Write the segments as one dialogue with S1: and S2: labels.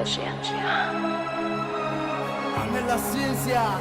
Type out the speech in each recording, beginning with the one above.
S1: ciencia.
S2: Ame la ciencia.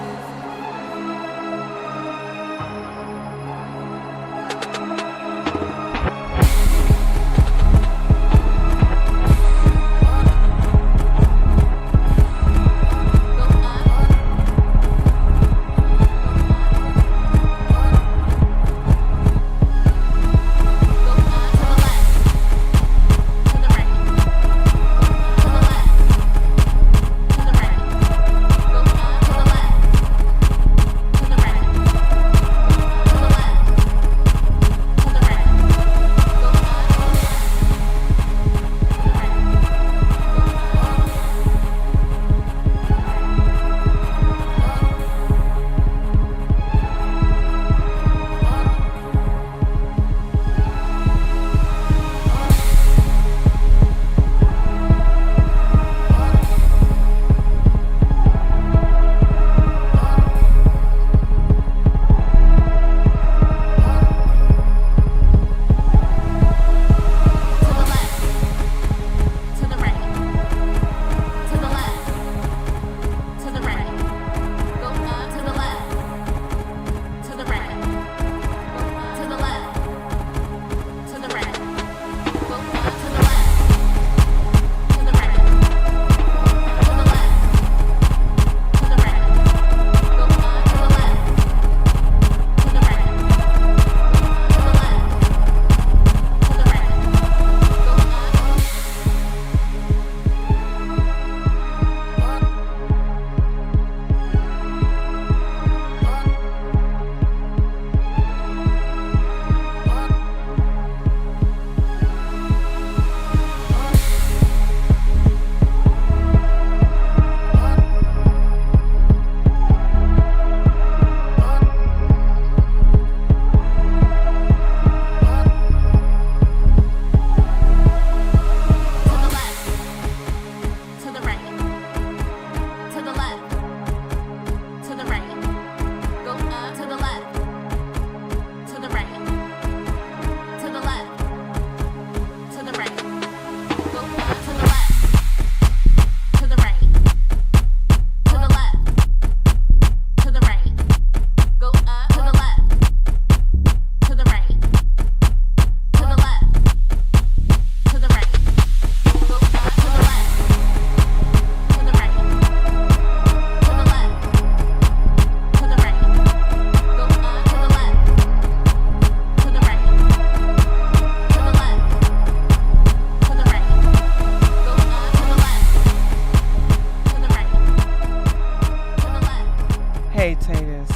S3: Hey, Tatus.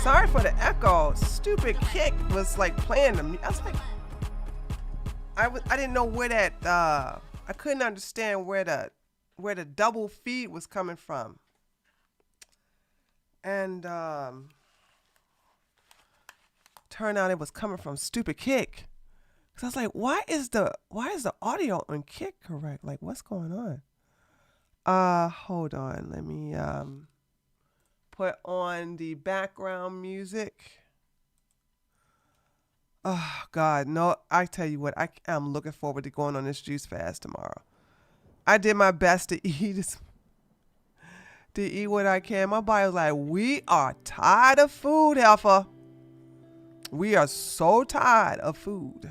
S3: Sorry for the echo. Stupid kick was like playing to me. I was like, I didn't know where that. I couldn't understand where the double feed was coming from. And turned out it was coming from stupid kick. Cause I was like, why is the audio on kick correct? Like, what's going on? Hold on. Let me put on the background music. Oh God, no! I tell you what, I'm looking forward to going on this juice fast tomorrow. I did my best to eat what I can. My body was like, we are tired of food, heifer. We are so tired of food.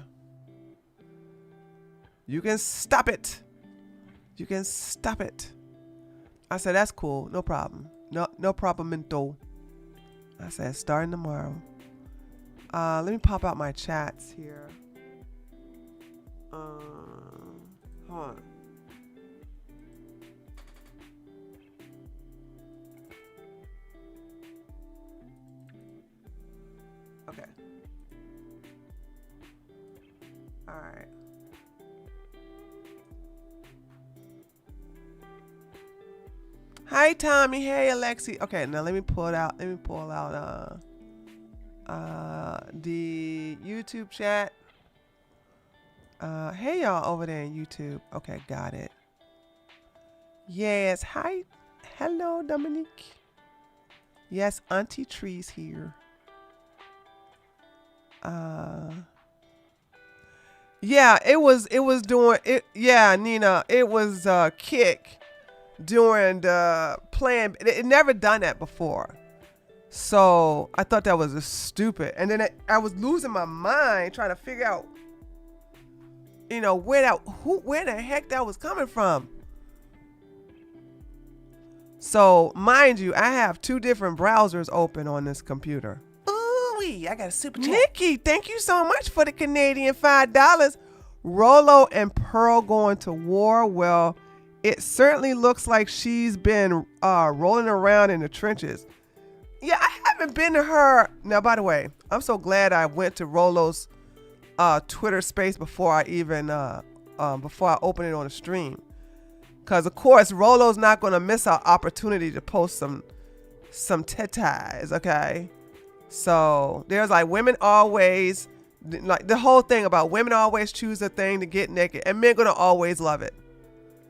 S3: You can stop it. You can stop it. I said, that's cool. No problem. No problemento. I said, starting tomorrow. Let me pop out my chats here. Hold on. Okay. All right. Hi, Tommy. Hey, Alexi. Okay, now let me pull out the YouTube chat. Hey, y'all over there in YouTube. Okay, got it. Yes. Hi. Hello, Dominique. Yes, Auntie Tree's here. Yeah, it was doing it. Yeah, Nina, it was Kick doing the playing. It never done that before. So I thought that was just stupid. And then I was losing my mind trying to figure out, where the heck that was coming from. So mind you, I have 2 different browsers open on this computer.
S2: Ooh-wee, I got a super chat.
S3: Nikki, thank you so much for the Canadian $5. Rollo and Pearl going to war. Well, it certainly looks like she's been rolling around in the trenches. Yeah, I haven't been to her. Now, by the way, I'm so glad I went to Rollo's Twitter space before I even before I opened it on the stream. Because, of course, Rollo's not going to miss our opportunity to post some tetas, okay? So there's like women always, like the whole thing about women always choose a thing to get naked, and men going to always love it.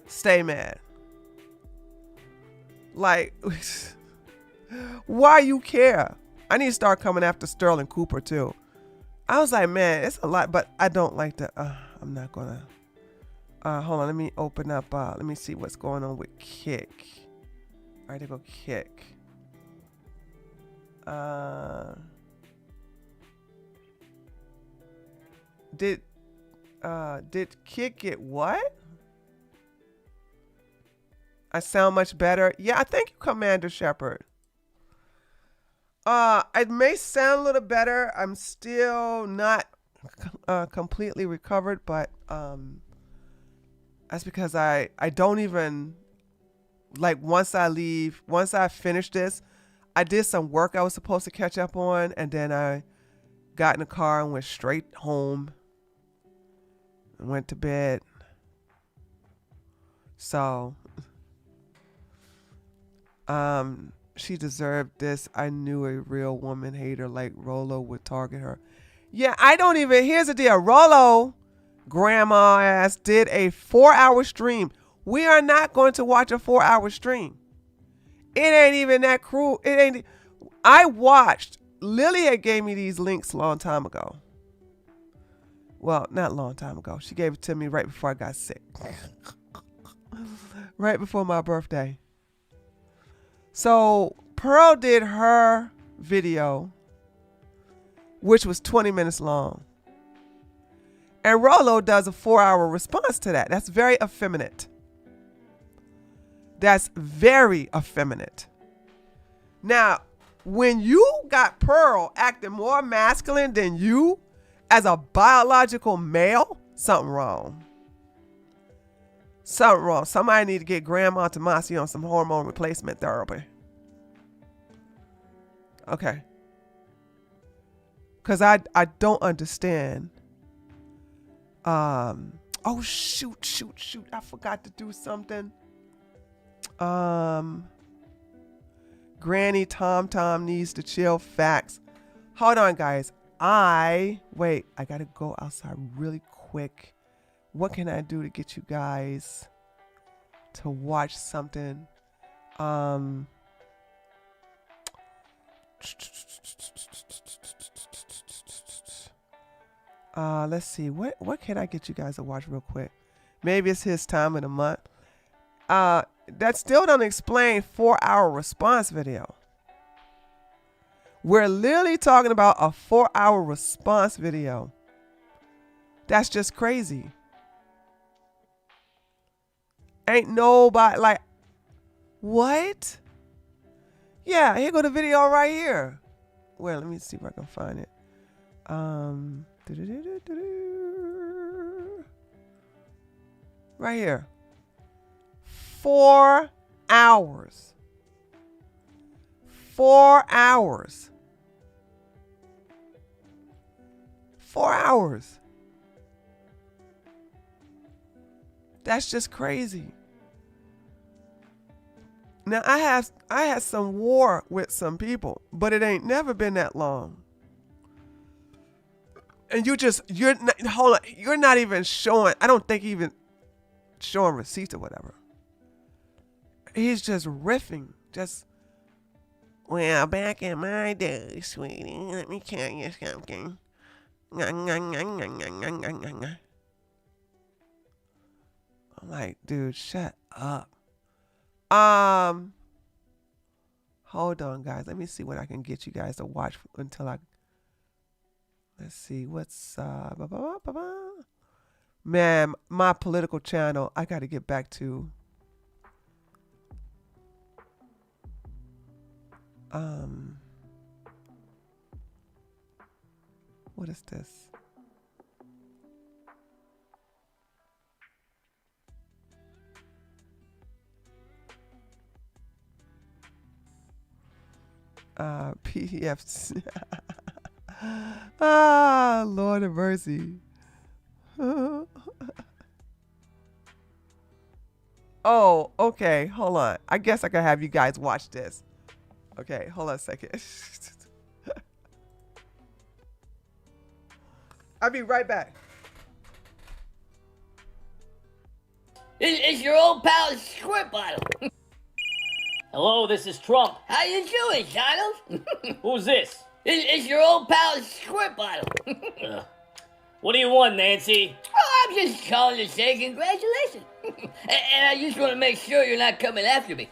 S3: Stay mad. Like, why you care? I need to start coming after Sterling Cooper, too. I was like, man, it's a lot, but I don't like to, I'm not going to. Hold on, let me open up. Let me see what's going on with Kick. All right, there go Kick. Did Kick get what? I sound much better. Yeah, I thank you, Commander Shepard. It may sound a little better. I'm still not completely recovered, but that's because I don't even, like, once I finish this, I did some work I was supposed to catch up on, and then I got in the car and went straight home and went to bed. So, she deserved this. I knew a real woman hater like Rollo would target her. Yeah, here's the deal. Rollo, grandma ass, did a 4-hour stream. We are not going to watch a 4-hour stream. It ain't even that cruel. I watched. Lily had gave me these links a long time ago. Well, not a long time ago. She gave it to me right before I got sick. Right before my birthday. So Pearl did her video, which was 20 minutes long. And Rollo does a 4-hour response to that. That's very effeminate. That's very effeminate. Now, when you got Pearl acting more masculine than you as a biological male, something wrong. Something wrong. Somebody need to get Grandma Tomasi on some hormone replacement therapy. Okay. Because I don't understand. Oh, shoot. I forgot to do something. Granny Tom needs to chill. Facts. Hold on, guys. I gotta go outside really quick. What can I do to get you guys to watch something? Let's see. What can I get you guys to watch real quick? Maybe it's his time of the month. That still don't explain 4-hour response video. We're literally talking about a 4-hour response video. That's just crazy. Ain't nobody like, what? Yeah, here go the video right here. Well, let me see if I can find it. Right here. 4 hours. 4 hours. 4 hours. That's just crazy. Now I had some war with some people, but it ain't never been that long. And you're not even showing, I don't think even showing receipts or whatever. He's just riffing. Just, well, back in my day, sweetie, let me tell you something. Like, dude, shut up. Hold on, guys. Let me see what I can get you guys to watch until I. Let's see what's man, my political channel. I got to get back to. What is this? PDFs. Lord of mercy. Oh, okay. Hold on. I guess I can have you guys watch this. Okay, hold on a second. I'll be right back.
S1: It's your old pal Squirt Bottle. Hello, this is Trump. How you doing, Donald? Who's this? It's your old pal Squirt Bottle. What do you want, Nancy? Oh, I'm just calling to say congratulations. and I just want to make sure you're not coming after me.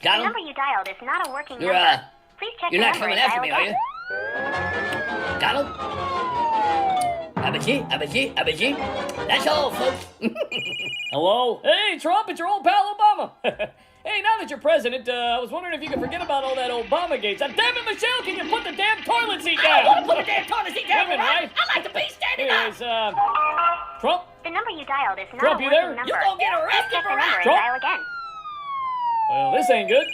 S1: Donald?
S4: The number you dialed is not a working number. Please check
S1: You're
S4: the
S1: not
S4: number
S1: coming
S4: and
S1: after
S4: dial
S1: me,
S4: again.
S1: are you? Donald? Abaji. That's all, folks. Hello? Hey, Trump, it's your old pal Obama. Hey, now that you're president, I was wondering if you could forget about all that Obama gates. Damn it, Michelle, can you put the damn toilet seat down? I don't want to put the damn toilet seat down, right? I like to be standing up. Trump?
S4: The number you dialed is not
S1: Trump,
S4: a
S1: you
S4: working
S1: there?
S4: number.
S1: You gonna get arrested
S4: Check
S1: for
S4: the number and
S1: Trump?
S4: dial again.
S1: Well, this ain't good.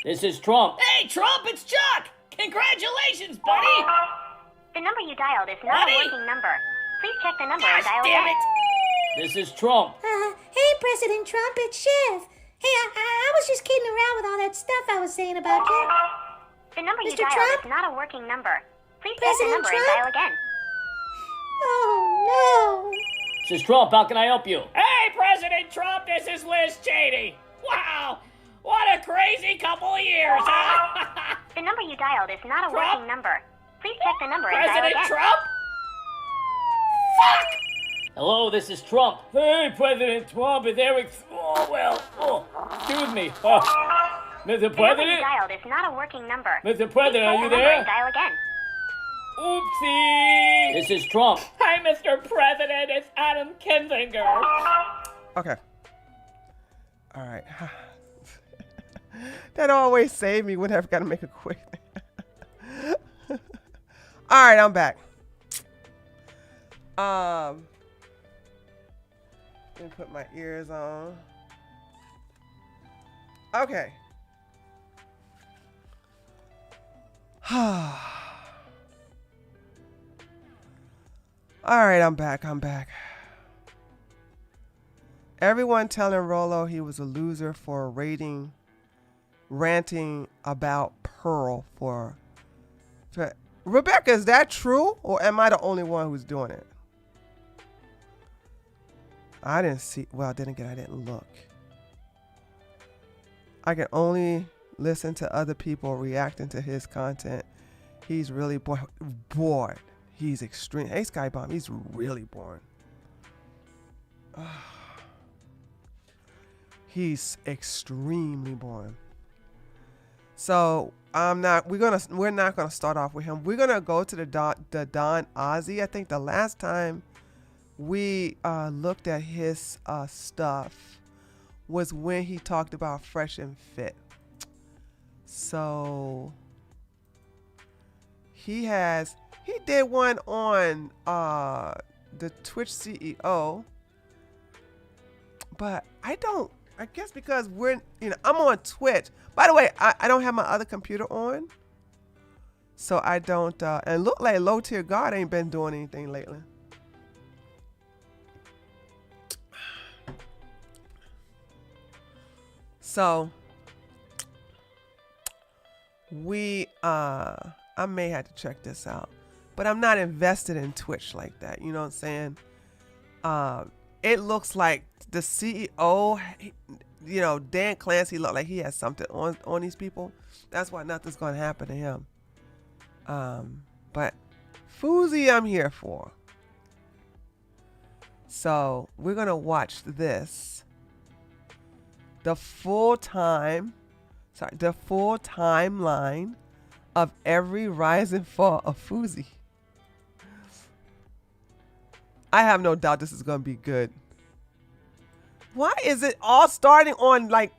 S1: This is Trump. Hey, Trump, it's Chuck. Congratulations, buddy.
S4: The number you dialed is not
S1: Buddy?
S4: a working number. Please check the number
S1: Gosh
S4: and dial
S1: damn
S4: again.
S1: it. This is Trump.
S5: Hey, President Trump, it's Shiv. Hey, I was just kidding around with all that stuff I was saying about you.
S4: The number you
S5: Mr.
S4: dialed
S5: Trump?
S4: is not a working number. Please check the
S5: President
S4: number and
S5: Trump?
S4: dial again.
S5: Oh,
S1: This is Trump. How can I help you? Hey, President Trump, this is Liz Cheney. Wow, what a crazy couple of years, huh?
S4: The number you dialed is not a
S1: Trump?
S4: working number. Please check the number and dial
S1: President
S4: again.
S1: Trump? Fuck! Hello, this is Trump. Hey, President Trump, is Eric... Oh, well, excuse me. Mr.
S4: The number you
S1: President?
S4: dialed is not a working number.
S1: Mr.
S4: Please
S1: President,
S4: check
S1: are
S4: the
S1: you
S4: number
S1: there?
S4: and dial again.
S1: Oopsie! This is Trump. Hi, Mr. President. It's Adam Kinzinger.
S3: Okay. All right. That always saved me whenever I got to make a quick. All right, I'm back. Let me put my ears on. Okay. All right, I'm back. Everyone telling Rollo he was a loser for ranting about Pearl for Rebecca, is that true? Or am I the only one who's doing it? I didn't see, well, then again, I didn't look. I can only listen to other people reacting to his content. He's really bored. He's extreme. Hey, Skybomb, he's really boring. He's extremely boring. So we're not gonna start off with him. We're gonna go to the Don Ozzy. I think the last time we looked at his stuff was when he talked about Fresh and Fit. So he did one on the Twitch CEO, but I guess because I'm on Twitch. By the way, I don't have my other computer on, so I don't. And look like Low Tier God ain't been doing anything lately. So I may have to check this out, but I'm not invested in Twitch like that. You know what I'm saying? It looks like the CEO, Dan Clancy looked like he has something on these people. That's why nothing's going to happen to him. But Fousey, I'm here for. So we're gonna watch this. The full timeline of every rise and fall of Fousey. I have no doubt this is gonna be good. Why is it all starting on like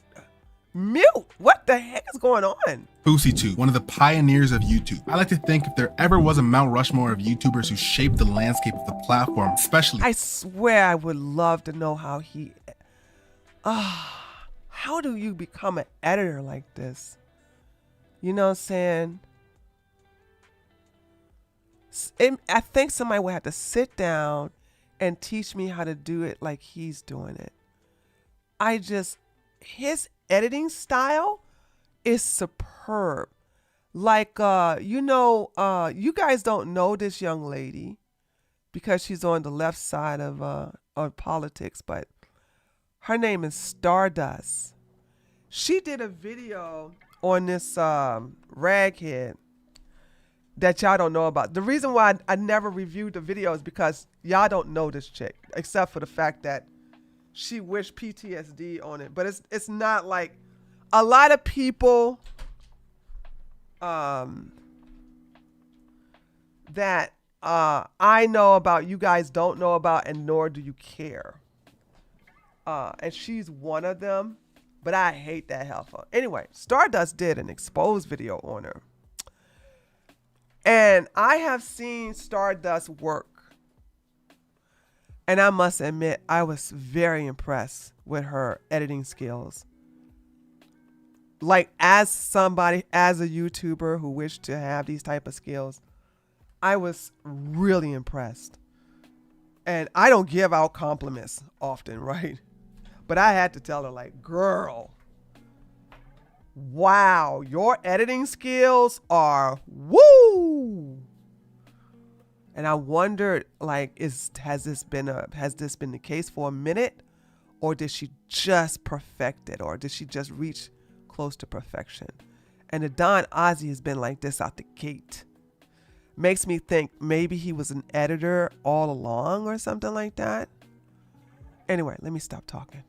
S3: mute? What the heck is going on?
S6: Fousey, one of the pioneers of YouTube. I like to think if there ever was a Mount Rushmore of YouTubers who shaped the landscape of the platform, especially.
S3: I swear I would love to know how he. How do you become an editor like this? You know what I'm saying? I think somebody would have to sit down and teach me how to do it like he's doing it. His editing style is superb. Like, you guys don't know this young lady because she's on the left side of politics, but her name is Stardust. She did a video on this raghead that y'all don't know about. The reason why I never reviewed the video is because y'all don't know this chick, except for the fact that she wished PTSD on it. But it's not like a lot of people that I know about, you guys don't know about, and nor do you care. And she's one of them, but I hate that heifer. Anyway, Stardust did an exposed video on her. And I have seen Stardust work. And I must admit, I was very impressed with her editing skills. Like, as a YouTuber who wished to have these type of skills, I was really impressed. And I don't give out compliments often, right? But I had to tell her, like, girl, wow, your editing skills are woo. And I wondered, like, has this been the case for a minute, or did she just perfect it, or did she just reach close to perfection? And the Don Ozzy has been like this out the gate. Makes me think maybe he was an editor all along or something like that. Anyway, let me stop talking.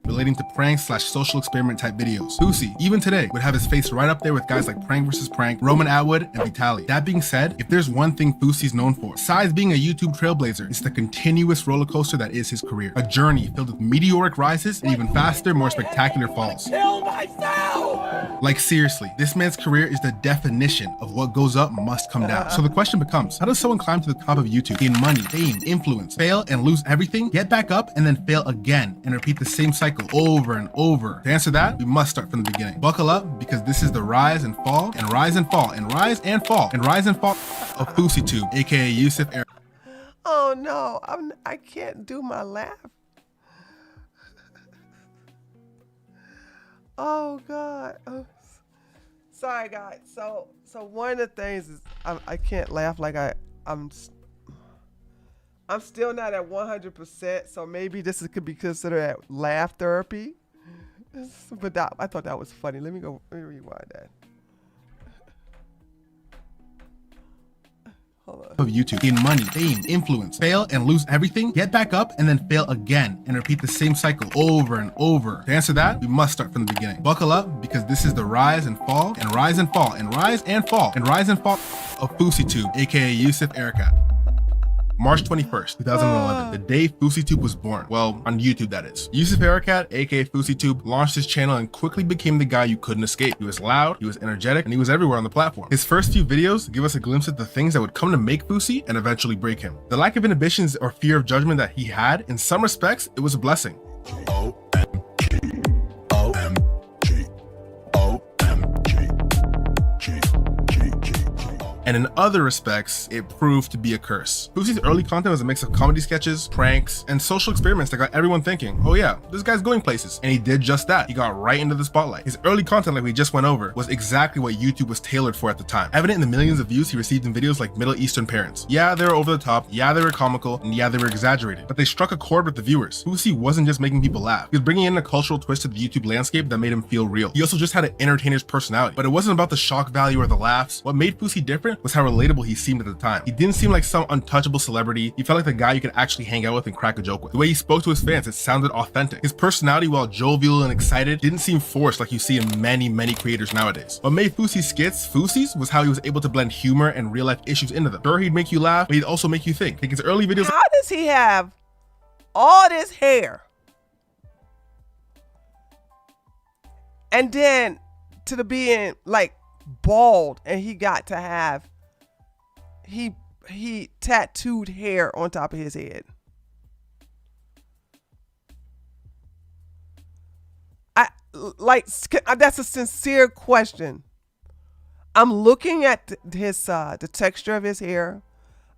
S6: Relating to prank/social experiment type videos. Fousey, even today, would have his face right up there with guys like Prank vs. Prank, Roman Atwood, and Vitaly. That being said, if there's one thing Fousey's known for, besides being a YouTube trailblazer, it's the continuous roller coaster that is his career. A journey filled with meteoric rises and even faster, more spectacular falls.
S1: Kill myself!
S6: Like, seriously, this man's career is the definition of what goes up must come down. So the question becomes, how does someone climb to the top of YouTube, gain money, fame, influence, fail and lose everything, get back up and then fail again, and repeat the same cycle over and over? To answer that, we must start from the beginning. Buckle up, because this is the rise and fall and rise and fall and rise and fall and rise and fall of Fousey, aka Yusuf Eric.
S3: Oh no, I can't do my laugh. Oh God. Oh, sorry guys. So one of the things is I can't laugh like I'm still not at 100%, so maybe could be considered laugh therapy. But I thought that was funny. Let me rewind that. Hold on.
S6: Of YouTube, gain money, fame, influence, fail and lose everything, get back up and then fail again, and repeat the same cycle over and over. To answer that, we must start from the beginning. Buckle up, because this is the rise and fall and rise and fall and rise and fall and rise and fall of Fousey, aka Yusuf Ericat. March 21st, 2011, the day Fousey was born. Well, on YouTube, that is. Yusuf Ericat, aka Fousey, launched his channel and quickly became the guy you couldn't escape. He was loud, he was energetic, and he was everywhere on the platform. His first few videos give us a glimpse of the things that would come to make Fousey and eventually break him. The lack of inhibitions or fear of judgment that he had, in some respects, it was a blessing. And in other respects, it proved to be a curse. Fousey's early content was a mix of comedy sketches, pranks, and social experiments that got everyone thinking, oh yeah, this guy's going places. And he did just that. He got right into the spotlight. His early content, like we just went over, was exactly what YouTube was tailored for at the time. Evident in the millions of views he received in videos like Middle Eastern Parents. Yeah, they were over the top, yeah, they were comical, and yeah, they were exaggerated. But they struck a chord with the viewers. Fousey wasn't just making people laugh. He was bringing in a cultural twist to the YouTube landscape that made him feel real. He also just had an entertainer's personality. But it wasn't about the shock value or the laughs. What made Fousey different here was how relatable he seemed at the time. He didn't seem like some untouchable celebrity. He felt like the guy you could actually hang out with and crack a joke with. The way he spoke to his fans, it sounded authentic. His personality, while jovial and excited, didn't seem forced like you see in many creators nowadays. What made Fousey's skits Fousey's was how he was able to blend humor and real life issues into them. Sure, he'd make you laugh, but he'd also make you think. Take his early videos.
S3: How does he have all this hair? And then to the being like bald, and he got to have he tattooed hair on top of his head. That's a sincere question. I'm looking at his the texture of his hair.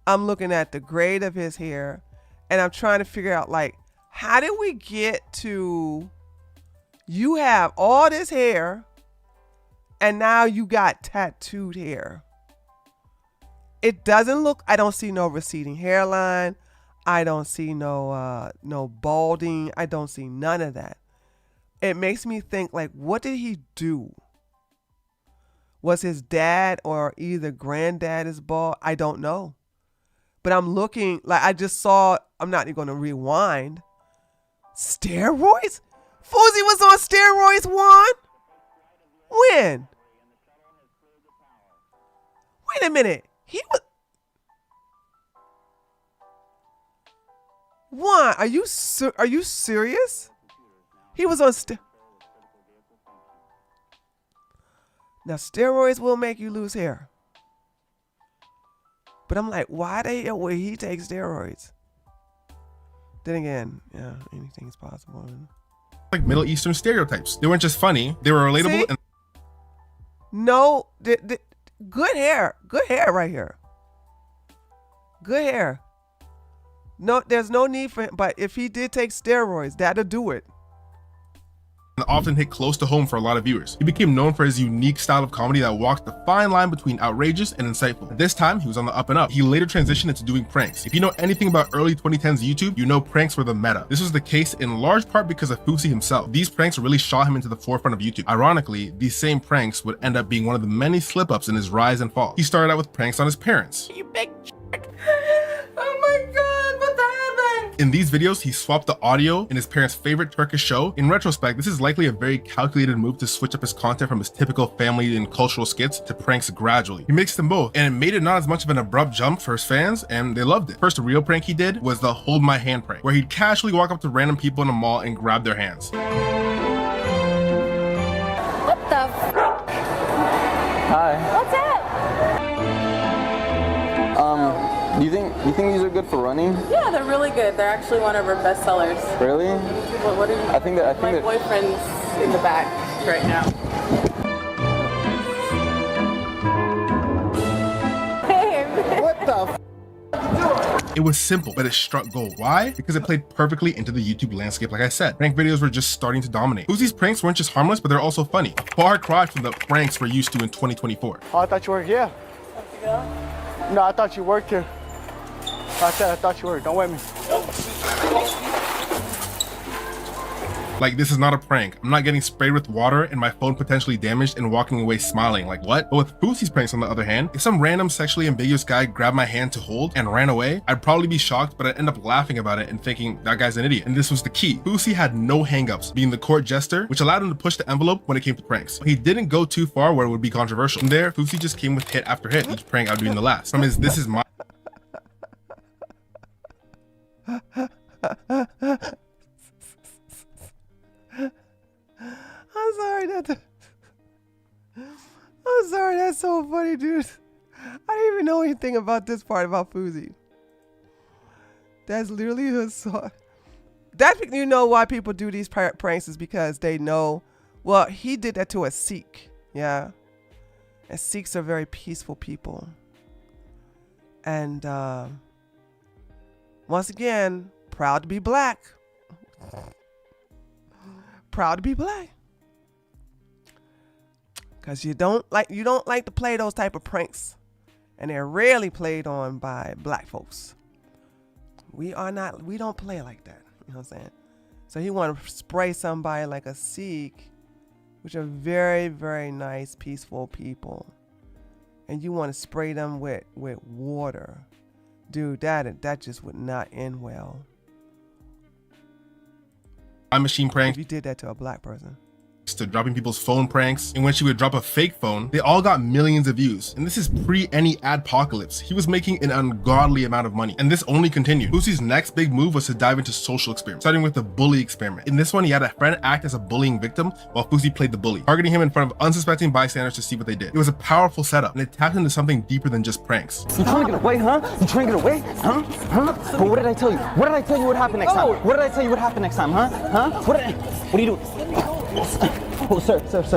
S3: I'm looking at the grade of his hair, and I'm trying to figure out, like, how did we get to you have all this hair and now you got tattooed hair? It doesn't look, I don't see no receding hairline. I don't see no balding. I don't see none of that. It makes me think, like, what did he do? Was his dad or either granddad is bald? I don't know. But I'm looking, like, I just saw, I'm not even going to rewind. Steroids? Fousey was on steroids, Juan? When? Wait a minute. He was... Juan, are you serious? He was on Now, steroids will make you lose hair. But I'm like, why the hell would he take steroids? Then again, yeah, anything's possible.
S6: Like Middle Eastern stereotypes. They weren't just funny, they were relatable.
S3: See? No, good hair right here. Good hair. No, there's no need for him, but if he did take steroids, that'll do it.
S6: And often hit close to home for a lot of viewers. He became known for his unique style of comedy that walked the fine line between outrageous and insightful. At this time, he was on the up and up. He later transitioned into doing pranks. If you know anything about early 2010s YouTube, you know pranks were the meta. This was the case in large part because of Fousey himself. These pranks really shot him into the forefront of YouTube. Ironically, these same pranks would end up being one of the many slip-ups in his rise and fall. He started out with pranks on his parents.
S2: You big oh my God, what the happened?
S6: In these videos, he swapped the audio in his parents' favorite Turkish show. In retrospect, this is likely a very calculated move to switch up his content from his typical family and cultural skits to pranks gradually. He mixed them both, and it made it not as much of an abrupt jump for his fans, and they loved it. First real prank he did was the hold my hand prank, where he'd casually walk up to random people in a mall and grab their hands.
S7: What the f?
S8: Hi.
S7: What's up?
S8: Do you think these are good for running?
S9: Yeah, they're really good. They're actually one of our best sellers.
S8: Really?
S9: What are you?
S8: I think
S9: My boyfriend's in the back right now.
S8: What the f?
S6: It was simple, but it struck gold. Why? Because it played perfectly into the YouTube landscape. Like I said, prank videos were just starting to dominate. Fousey's pranks weren't just harmless, but they're also funny. A far cry from the pranks we're used to in 2024.
S10: Oh, I thought you worked here. No, I thought you worked here. I thought you worked. Don't wait me.
S6: Like, this is not a prank. I'm not getting sprayed with water and my phone potentially damaged and walking away smiling. Like, what? But with Fousey's pranks, on the other hand, if some random sexually ambiguous guy grabbed my hand to hold and ran away, I'd probably be shocked, but I'd end up laughing about it and thinking that guy's an idiot. And this was the key. Fousey had no hangups, being the court jester, which allowed him to push the envelope when it came to pranks. He didn't go too far where it would be controversial. From there, Fousey just came with hit after hit, each prank outdoing the last. From his "This is my..."
S3: I'm sorry, that's so funny, dude. I didn't even know anything about this part about Fousey. That's literally his song. That's, you know, why people do these pranks is because they know, well, he did that to a Sikh, yeah? And Sikhs are very peaceful people. And once again, proud to be black. Proud to be black. Because you don't like to play those type of pranks. And they're rarely played on by black folks. We don't play like that. You know what I'm saying? So he want to spray somebody like a Sikh, which are very, very nice, peaceful people. and you want to spray them with water. Dude, that just would not end well.
S6: Machine pranks
S3: If you did that to a black person.
S6: to dropping people's phone pranks, and when she would drop a fake phone, they all got millions of views. And this is pre any adpocalypse. He was making an ungodly amount of money, and this only continued. Fousey's next big move was to dive into social experiments, starting with the bully experiment. In this one, he had a friend act as a bullying victim while Fousey played the bully, targeting him in front of unsuspecting bystanders to see what they did. It was a powerful setup, and it tapped into something deeper than just pranks.
S8: You trying to get away, huh? You trying to get away? Huh? But what did I tell you? What did I tell you would happen next time? What did I tell you would happen next time, huh? What are you doing? Oh, sir, there's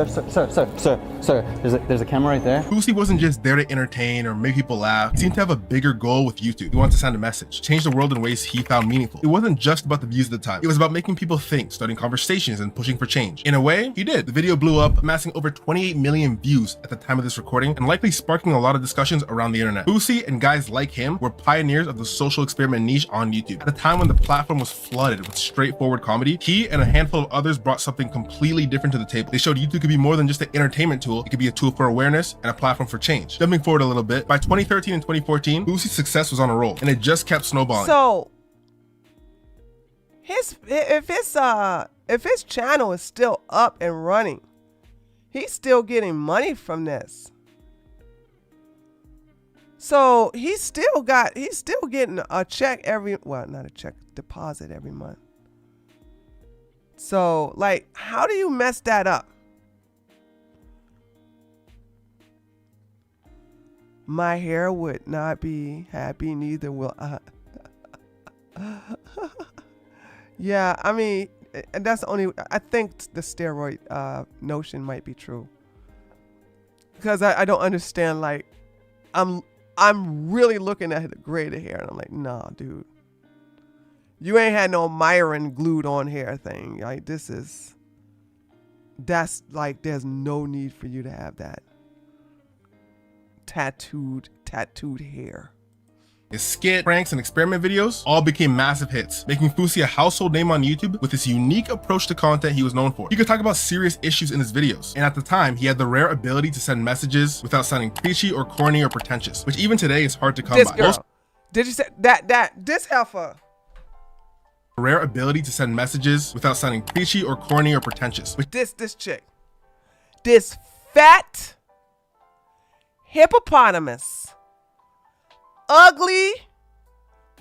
S8: a camera right there.
S6: Fousey wasn't just there to entertain or make people laugh. He seemed to have a bigger goal with YouTube. He wanted to send a message, change the world in ways he found meaningful. It wasn't just about the views at the time. It was about making people think, starting conversations, and pushing for change. In a way, he did. The video blew up, amassing over 28 million views at the time of this recording, and likely sparking a lot of discussions around the internet. Fousey and guys like him were pioneers of the social experiment niche on YouTube. At the time when the platform was flooded with straightforward comedy, he and a handful of others brought something completely different to the table. They showed YouTube could be more than just an entertainment tool. It could be a tool for awareness and a platform for change. Jumping forward a little bit, by 2013 and 2014, Fousey's success was on a roll, and it just kept snowballing.
S3: So if his channel is still up and running, he's still getting money from this. So he's still getting a check not a check, deposit every month. So, like, how do you mess that up? My hair would not be happy, neither will I. Yeah, I mean, and that's the only, I think the steroid notion might be true. Because I don't understand, like, I'm really looking at the gray of the hair, and I'm like, nah, dude. You ain't had no Myron glued on hair thing. Like, that's like, there's no need for you to have that tattooed hair.
S6: His skit, pranks, and experiment videos all became massive hits, making Fousey a household name on YouTube with this unique approach to content he was known for. He could talk about serious issues in his videos, and at the time, he had the rare ability to send messages without sounding preachy or corny or pretentious, which even today is hard to come by.
S3: Girl, did you say this heifer?
S6: Rare ability to send messages without sounding preachy or corny or pretentious.
S3: This chick, this fat hippopotamus, ugly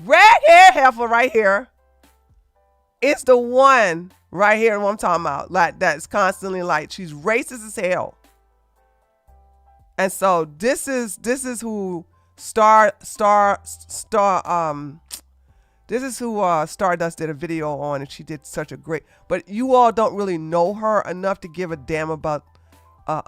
S3: red hair heifer right here is the one right here. What I'm talking about, like, that's constantly, like, she's racist as hell. And so this is who Stardust did a video on, and she did such a great, but you all don't really know her enough to give a damn about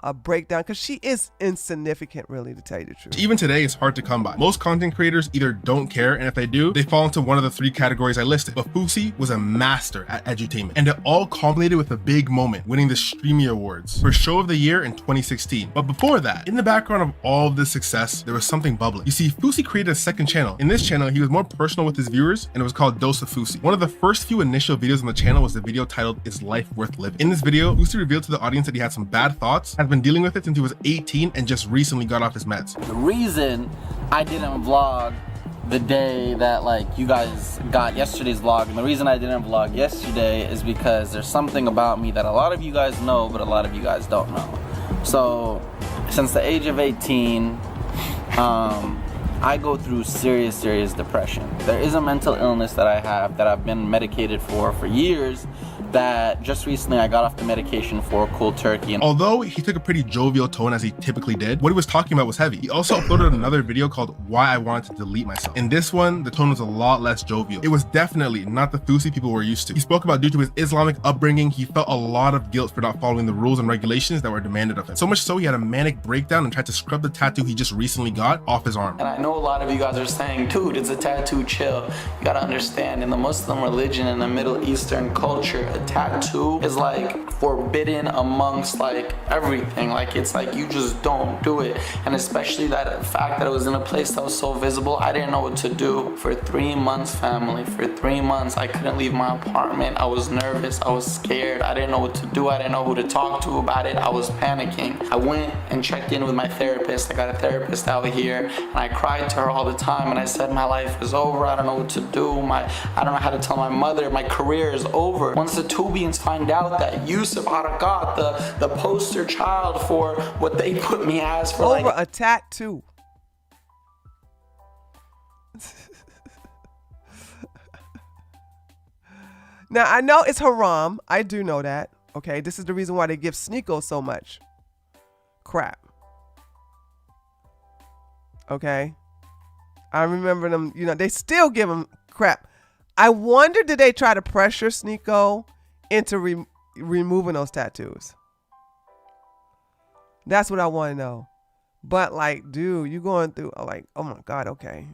S3: a breakdown, because she is insignificant, really, to tell you the truth.
S6: Even today, it's hard to come by. Most content creators either don't care, and if they do, they fall into one of the three categories I listed. But Fousey was a master at edutainment, and it all culminated with a big moment, winning the Streamy Awards for Show of the Year in 2016. But before that, in the background of all of this success, there was something bubbling. You see, Fousey created a second channel. In this channel, he was more personal with his viewers, and it was called Dose of Fousey. One of the first few initial videos on the channel was the video titled Is Life Worth Living? In this video, Fousey revealed to the audience that he had some bad thoughts, has been dealing with it since he was 18, and just recently got off his meds.
S7: The reason I didn't vlog the day that, like, you guys got yesterday's vlog, and the reason I didn't vlog yesterday is because there's something about me that a lot of you guys know, but a lot of you guys don't know. So, since the age of 18, I go through serious depression. There is a mental illness that I have that I've been medicated for years, that just recently I got off the medication for cold turkey. And
S6: although he took a pretty jovial tone as he typically did, what he was talking about was heavy. He also uploaded another video called Why I Wanted to Delete Myself. In this one, the tone was a lot less jovial. It was definitely not the Fousey people were used to. He spoke about, due to his Islamic upbringing, he felt a lot of guilt for not following the rules and regulations that were demanded of him. So much so, he had a manic breakdown and tried to scrub the tattoo he just recently got off his arm.
S11: And I know a lot of you guys are saying, dude, it's a tattoo, chill. You gotta understand, in the Muslim religion and the Middle Eastern culture, a a tattoo is like forbidden amongst like everything. Like it's like you just don't do it. And especially that fact that it was in a place that was so visible, I didn't know what to do. For 3 months, family, for 3 months, I couldn't leave my apartment. I was nervous, I was scared, I didn't know what to do, I didn't know who to talk to about it. I was panicking. I went and checked in with my therapist. I got a therapist out here, and I cried to her all the time, and I said my life is over, I don't know what to do, I don't know how to tell my mother, my career is over. Once the Tubians find out that Yusuf Arakat, the poster child for what they put me as for
S3: over
S11: like
S3: a tattoo. Now I know it's haram. I do know that. Okay, this is the reason why they give Sneeko so much crap. Okay, I remember them. You know, they still give him crap. I wonder, did they try to pressure Sneeko into removing those tattoos? That's what I want to know. But like, dude, you going through like, oh my God, okay.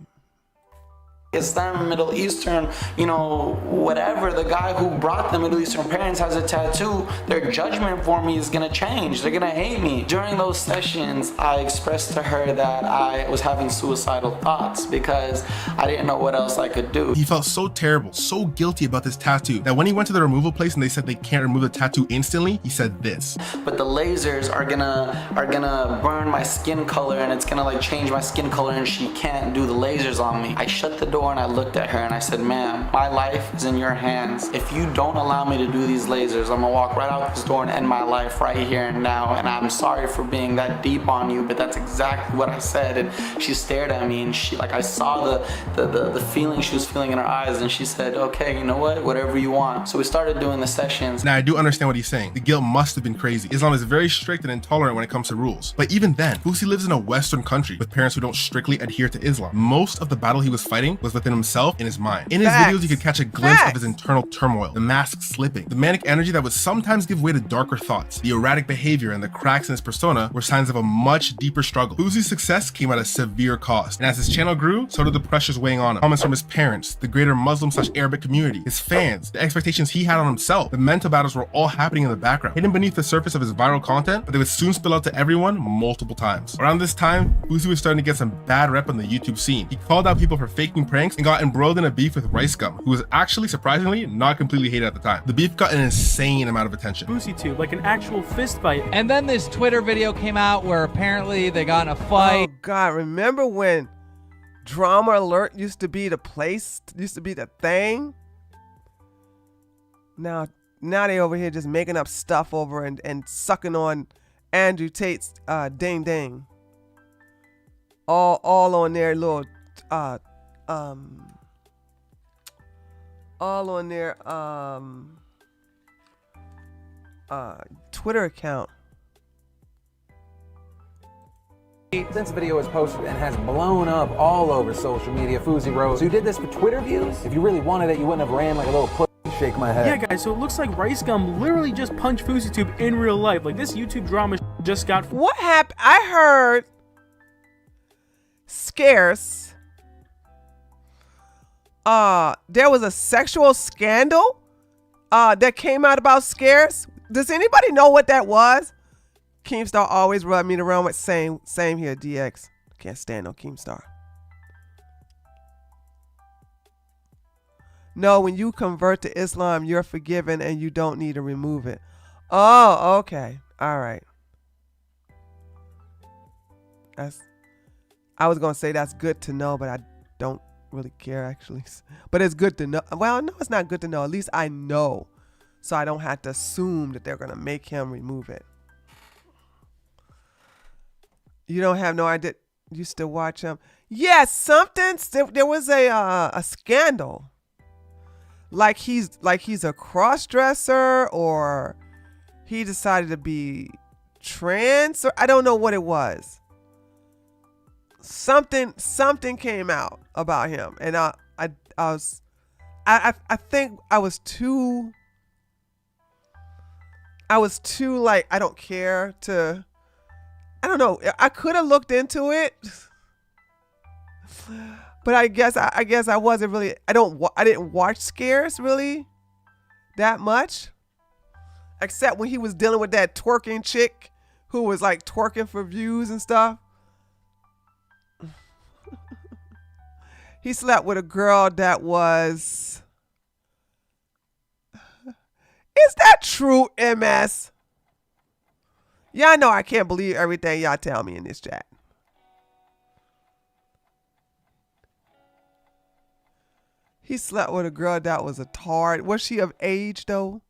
S11: Islam, Middle Eastern, you know, whatever, the guy who brought the Middle Eastern parents has a tattoo, their judgment for me is gonna change. They're gonna hate me. During those sessions, I expressed to her that I was having suicidal thoughts because I didn't know what else I could do.
S6: He felt so terrible, so guilty about this tattoo that when he went to the removal place and they said they can't remove the tattoo instantly, he said this.
S11: But the lasers are gonna burn my skin color, and it's gonna like change my skin color, and she can't do the lasers on me. I shut the door and I looked at her and I said, ma'am, my life is in your hands. If you don't allow me to do these lasers, I'm gonna walk right out this door and end my life right here and now. And I'm sorry for being that deep on you, but that's exactly what I said. And she stared at me, and she, like, I saw the feeling she was feeling in her eyes, and she said, okay, you know what, whatever you want. So we started doing the sessions.
S6: Now I do understand what he's saying. The guilt must have been crazy. Islam is very strict and intolerant when it comes to rules. But even then, Fousey lives in a Western country with parents who don't strictly adhere to Islam. Most of the battle he was fighting was within himself and his mind. In his videos, you could catch a glimpse of his internal turmoil, the mask slipping, the manic energy that would sometimes give way to darker thoughts. The erratic behavior and the cracks in his persona were signs of a much deeper struggle. Fousey's success came at a severe cost, and as his channel grew, so did the pressures weighing on him. Comments from his parents, the greater Muslim/Arabic community, his fans, the expectations he had on himself. The mental battles were all happening in the background, hidden beneath the surface of his viral content, but they would soon spill out to everyone multiple times. Around this time, Fousey was starting to get some bad rep on the YouTube scene. He called out people for faking pranks and got embroiled in a beef with Rice Gum, who was actually surprisingly not completely hated at the time. The beef got an insane amount of attention.
S12: FouseyTube, like an actual fist fight.
S13: And then this Twitter video came out where apparently they got in a fight.
S3: Oh God, remember when Drama Alert used to be the place, used to be the thing? Now they over here just making up stuff over and sucking on Andrew Tate's ding ding. All on their little all on their Twitter account.
S14: This video was posted and has blown up all over social media. Fousey Rose, you did this for Twitter views? If you really wanted it, you wouldn't have ran like a little pussy. Shake my head.
S12: Yeah, guys, so it looks like Rice Gum literally just punched FouseyTube in real life. Like, this YouTube drama just got...
S3: What happened? I heard Scarce. There was a sexual scandal that came out about Scarce. Does anybody know what that was? Keemstar always rubbed me around with same here, DX. Can't stand no Keemstar. No, when you convert to Islam, you're forgiven and you don't need to remove it. Oh, okay. All right. I was going to say that's good to know, but I don't really care actually. But it's good to know. Well, no, it's not good to know. At least I know. So I don't have to assume that they're going to make him remove it. You don't have no idea. You still watch him? Yes, something. There was a scandal. Like he's a cross-dresser, or he decided to be trans, or I don't know what it was. Something came out about him, and I think I was too like, I don't care to, I don't know. I could have looked into it, but I guess I wasn't really. I didn't watch Scarce really that much. Except when he was dealing with that twerking chick who was like twerking for views and stuff. He slept with a girl that was... Is that true, MS? Y'all know I can't believe everything y'all tell me in this chat. He slept with a girl that was a tard. Was she of age, though?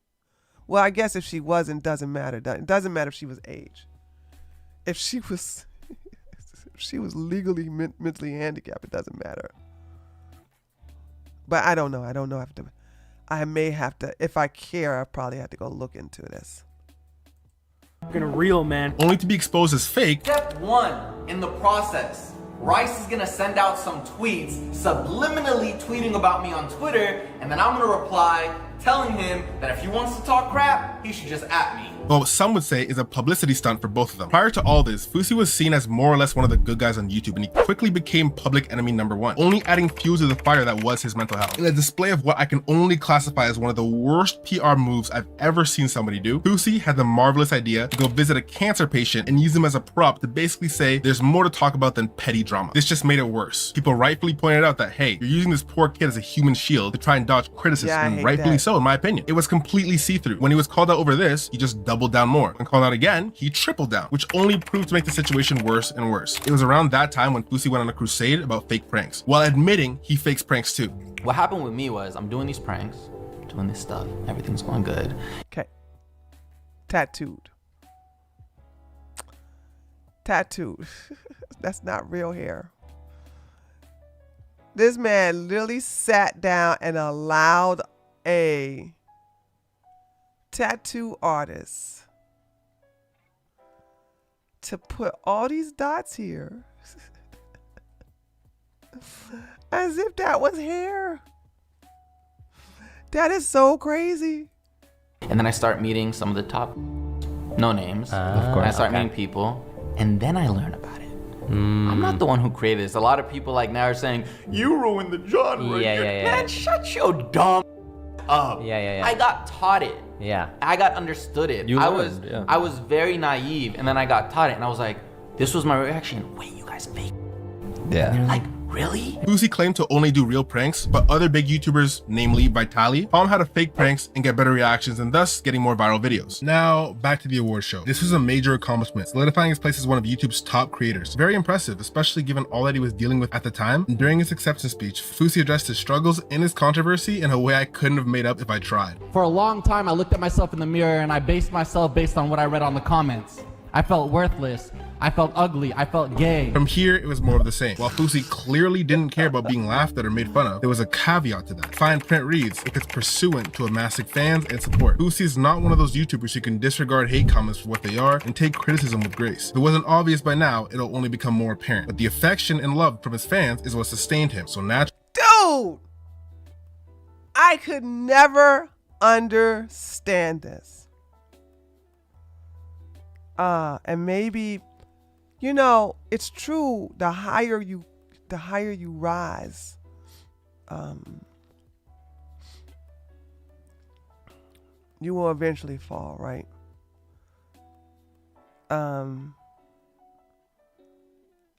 S3: Well, I guess if she wasn't, doesn't matter. It doesn't matter if she was age. If she was, if she was legally mentally handicapped, it doesn't matter. But I don't know. I don't know. I may have to. If I care, I probably have to go look into this.
S12: Gonna real, man.
S6: Only to be exposed as fake.
S7: Step 1 in the process. Rice is gonna send out some tweets, subliminally tweeting about me on Twitter, and then I'm gonna reply telling him that if he wants to talk crap, he should just at me.
S6: Well, what some would say is a publicity stunt for both of them. Prior to all this, Fousey was seen as more or less one of the good guys on YouTube, and he quickly became public enemy #1, only adding fuel to the fire that was his mental health. In a display of what I can only classify as one of the worst PR moves I've ever seen somebody do, Fousey had the marvelous idea to go visit a cancer patient and use him as a prop to basically say there's more to talk about than petty drama. This just made it worse. People rightfully pointed out that, hey, you're using this poor kid as a human shield to try and dodge criticism, and rightfully so, in my opinion. It was completely see-through. When he was called out over this, he just doubled down more. When called out again, he tripled down, which only proved to make the situation worse and worse. It was around that time when Fousey went on a crusade about fake pranks, while admitting he fakes pranks too.
S7: What happened with me was I'm doing these pranks, doing this stuff, everything's going good.
S3: Okay. Tattooed. That's not real hair. This man literally sat down and allowed a tattoo artist to put all these dots here as if that was hair. That is so crazy.
S7: And then I start meeting some of the top no names.
S15: Of course.
S7: I start meeting people, and then I learn about it. I'm not the one who created this. A lot of people like now are saying, you ruined the genre.
S15: Yeah.
S7: Man, shut your dumb up.
S15: Yeah.
S7: I got taught it.
S15: Yeah.
S7: I got understood it.
S15: You
S7: I
S15: learned,
S7: was very naive, and then I got taught it, and I was like, this was my reaction. Wait, you guys fake?
S15: Yeah.
S7: And they're like, really?
S6: Fousey claimed to only do real pranks, but other big YouTubers, namely Vitali, taught him how to fake pranks and get better reactions, and thus getting more viral videos. Now, back to the award show. This was a major accomplishment, solidifying his place as one of YouTube's top creators. Very impressive, especially given all that he was dealing with at the time. And during his acceptance speech, Fousey addressed his struggles and his controversy in a way I couldn't have made up if I tried.
S16: For a long time, I looked at myself in the mirror and I based myself based on what I read on the comments. I felt worthless. I felt ugly. I felt gay.
S6: From here, it was more of the same. While Fousey clearly didn't care about being laughed at or made fun of, there was a caveat to that. Fine print reads, if it's pursuant to amassing fans and support. Fousey is not one of those YouTubers who can disregard hate comments for what they are and take criticism with grace. If it wasn't obvious by now, it'll only become more apparent. But the affection and love from his fans is what sustained him. So naturally,
S3: Dude! I could never understand this. And maybe, you know, it's true. The higher you rise, you will eventually fall, right?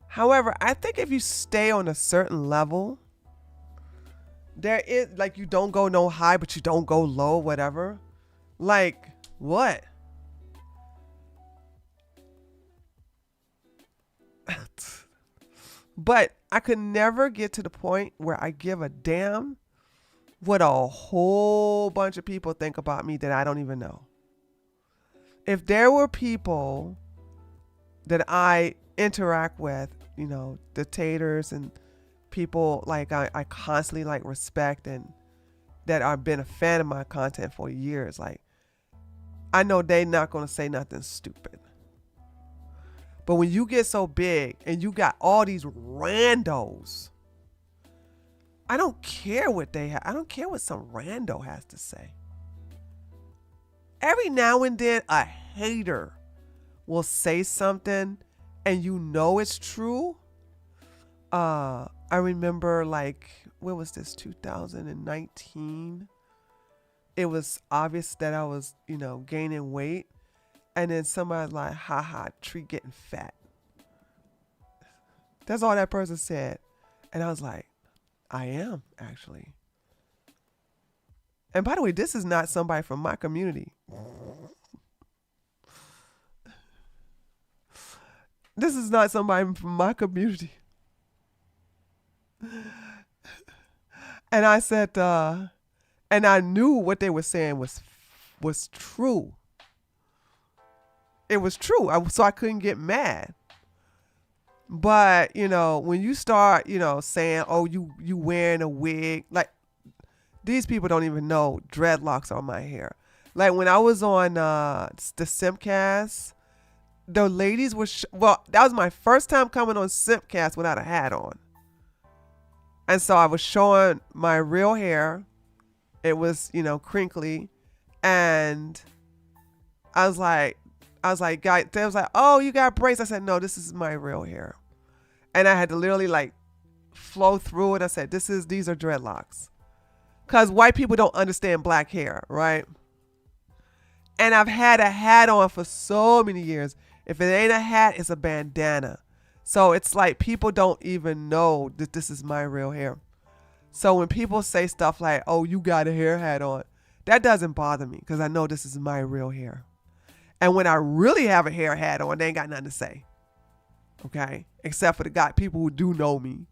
S3: However, I think if you stay on a certain level, there is, like, you don't go no high, but you don't go low, whatever. Like, what? But I could never get to the point where I give a damn what a whole bunch of people think about me that I don't even know. If there were people that I interact with, you know, dictators and people like I constantly like respect and that have been a fan of my content for years, like, I know they're not going to say nothing stupid. But when you get so big and you got all these randos, I don't care what they have. I don't care what some rando has to say. Every now and then a hater will say something and you know it's true. I remember, like, what was this, 2019? it was obvious that I was, gaining weight. And then somebody like, haha, tree getting fat. That's all that person said. And I was like, I am actually. And by the way, this is not somebody from my community. This is not somebody from my community. And I said, and I knew what they were saying was true. It was true. So I couldn't get mad. But, when you start, saying, oh, you wearing a wig, like these people don't even know dreadlocks are my hair. Like when I was on the Simpcast, the ladies were, that was my first time coming on Simpcast without a hat on. And so I was showing my real hair. It was, crinkly. And I was like, guys, they was like, oh, you got braids. I said, no, this is my real hair. And I had to literally like flow through it. I said, these are dreadlocks. Because white people don't understand black hair, right? And I've had a hat on for so many years. If it ain't a hat, it's a bandana. So it's like people don't even know that this is my real hair. So when people say stuff like, oh, you got a hair hat on, that doesn't bother me because I know this is my real hair. And when I really have a hair hat on, they ain't got nothing to say. Okay? Except for the people who do know me.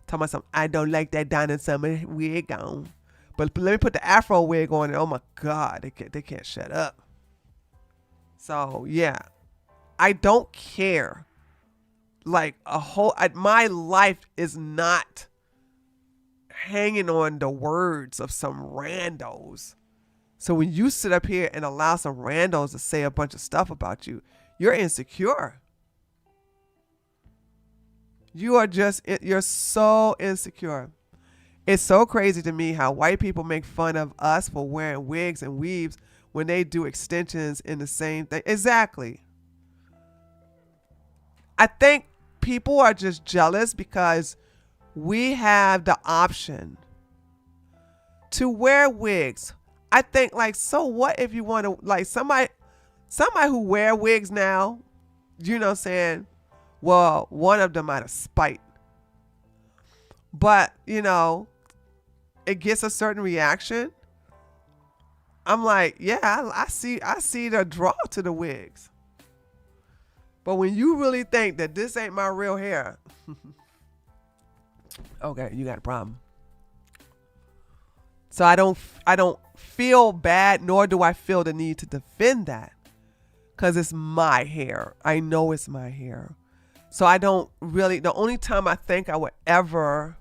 S3: Talking about something, I don't like that Donna Summer wig on. But let me put the Afro wig on and oh my God, they can't shut up. So yeah, I don't care. Like my life is not hanging on the words of some randos. So when you sit up here and allow some randos to say a bunch of stuff about you, you're insecure. You're so insecure. It's so crazy to me how white people make fun of us for wearing wigs and weaves when they do extensions in the same thing. Exactly. I think people are just jealous because we have the option to wear wigs. I think like, so what if you want to, like somebody who wear wigs now, you know what I'm saying? Well, one of them out of spite. But, it gets a certain reaction. I'm like, yeah, I see the draw to the wigs. But when you really think that this ain't my real hair, okay, you got a problem. So I don't feel bad, nor do I feel the need to defend that. Because it's my hair. I know it's my hair. So I don't really, the only time I think I would ever,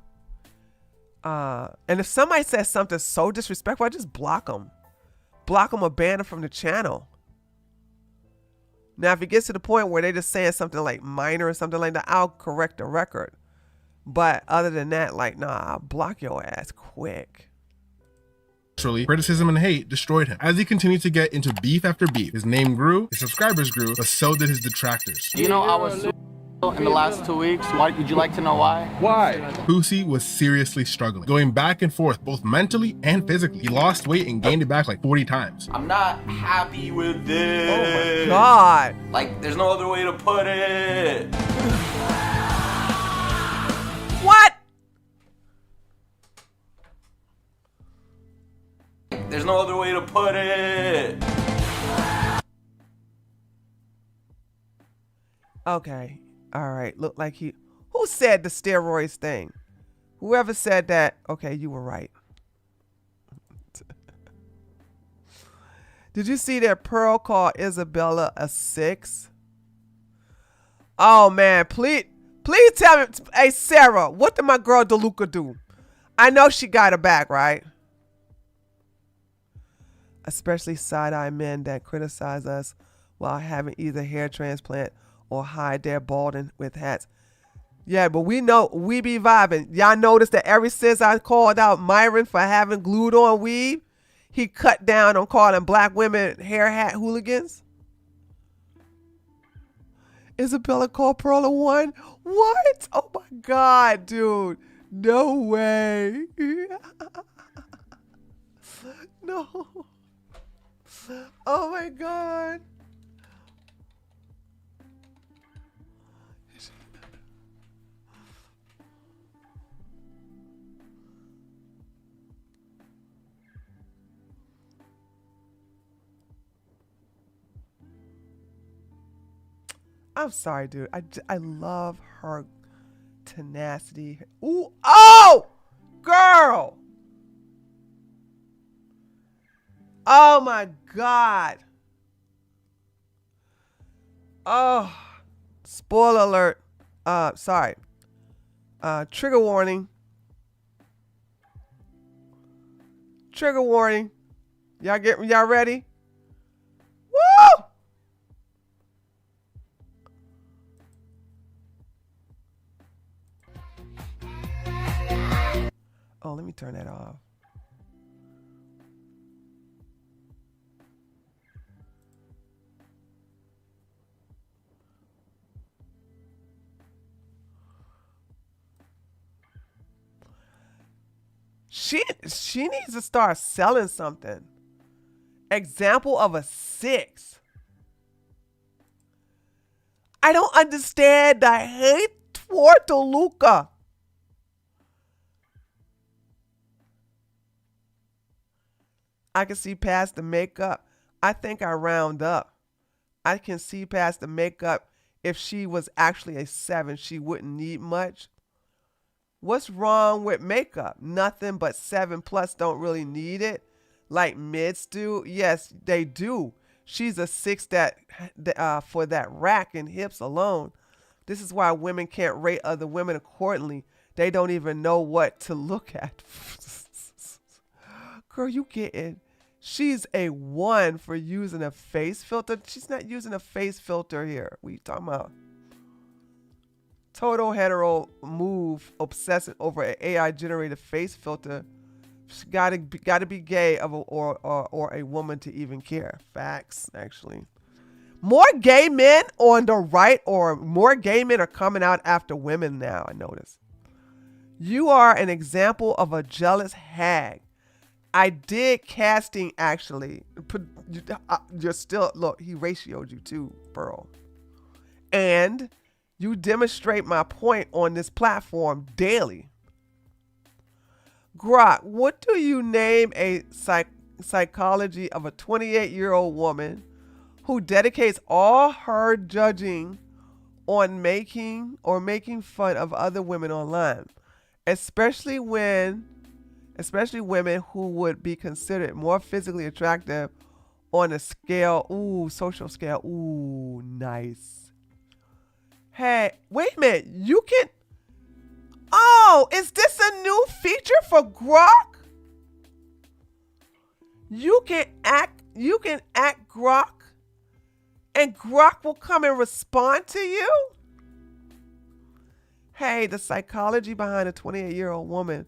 S3: and if somebody says something so disrespectful, I just block them. Block them or ban them from the channel. Now, if it gets to the point where they're just saying something like minor or something like that, I'll correct the record. But other than that, like, nah, I'll block your ass quick.
S6: Criticism and hate destroyed him. As he continued to get into beef after beef, his name grew, his subscribers grew, but so did his detractors.
S11: You know, I was in the last 2 weeks. Why, would you like to know why?
S6: Why? Fousey was seriously struggling, going back and forth, both mentally and physically. He lost weight and gained it back like 40 times.
S11: I'm not happy with this.
S3: Oh my God.
S11: Like, there's no other way to put it.
S3: What?
S11: There's no other way to put it.
S3: Okay. All right. Look like who said the steroids thing? Whoever said that, okay, you were right. Did you see that Pearl called Isabella a 6? Oh man, please tell me, hey Sarah, what did my girl DeLuca do? I know she got her back, right? Especially side-eye men that criticize us while having either hair transplant or hide their balding with hats. Yeah, but we know we be vibing. Y'all notice that ever since I called out Myron for having glued on weave, he cut down on calling black women hair hat hooligans. Isabella called Pearl a 1? What? Oh my God, dude. No way. No. Oh my God. I'm sorry, dude. I love her tenacity. Ooh, oh, girl. Oh my God. Oh, spoiler alert. Sorry. Trigger warning. Trigger warning. Y'all ready? Woo! Oh, let me turn that off. She needs to start selling something. Example of a 6. I don't understand the hate toward Toluca. I can see past the makeup. I think I round up. I can see past the makeup. If she was actually a 7, she wouldn't need much. What's wrong with makeup? Nothing, but 7+ don't really need it. Like mids do. Yes, they do. She's a 6 that for that rack and hips alone. This is why women can't rate other women accordingly. They don't even know what to look at. Girl, you getting? She's a 1 for using a face filter. She's not using a face filter here. What are you talking about? Total hetero move, obsessing over an AI generated face filter. She's gotta be gay or a woman to even care. Facts, actually. More gay men on the right, or more gay men are coming out after women now, I notice. You are an example of a jealous hag. I did casting, actually. You're still, look, he ratioed you too, Pearl. And you demonstrate my point on this platform daily. Grok, what do you name a psychology of a 28-year-old woman who dedicates all her judging on making fun of other women online, especially women who would be considered more physically attractive on a scale, social scale, nice. Hey, wait a minute, you can, is this a new feature for Grok? You can act Grok, and Grok will come and respond to you? Hey, the psychology behind a 28-year-old woman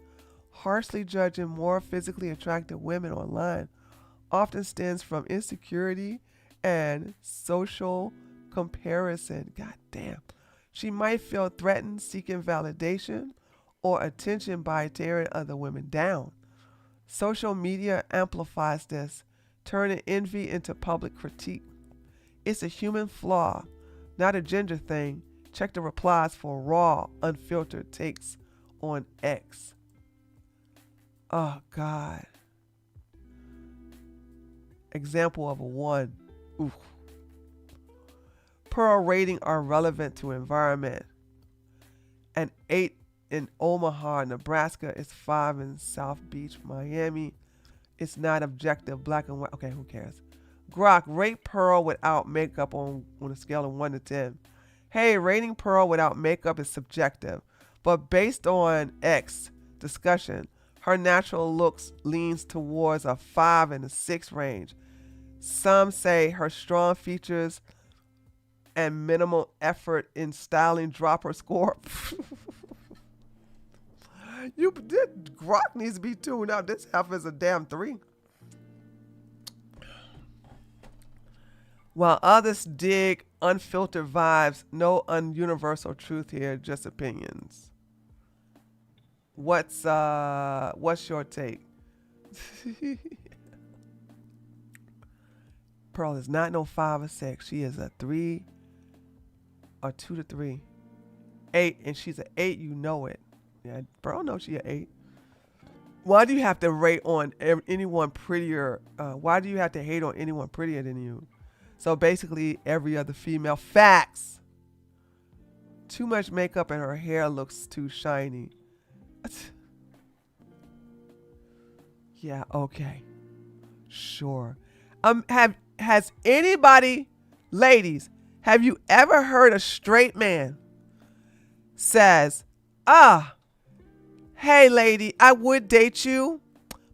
S3: harshly judging more physically attractive women online often stems from insecurity and social comparison. God damn. She might feel threatened, seeking validation or attention by tearing other women down. Social media amplifies this, turning envy into public critique. It's a human flaw, not a gender thing. Check the replies for raw, unfiltered takes on X. Oh, God. Example of a 1. Oof. Pearl rating are relevant to environment. An 8 in Omaha, Nebraska is 5 in South Beach, Miami. It's not objective, black and white. Okay, who cares? Grok, rate Pearl without makeup on a scale of 1 to 10. Hey, rating Pearl without makeup is subjective, but based on X discussion, her natural looks leans towards a 5 and a 6 range. Some say her strong features and minimal effort in styling drop her score. Grok needs to be tuned out. This half is a damn 3. While others dig unfiltered vibes, no universal truth here, just opinions. What's your take? Pearl is not no 5 or 6. She is a 3 or 2 to 3. 8, and she's an 8. You know it. Yeah, Pearl knows she an 8. Why do you have to rate on anyone prettier? Why do you have to hate on anyone prettier than you? So basically, every other female. Facts. Too much makeup and her hair looks too shiny. Yeah, okay. Sure. Has anybody, ladies, have you ever heard a straight man says, hey lady, I would date you,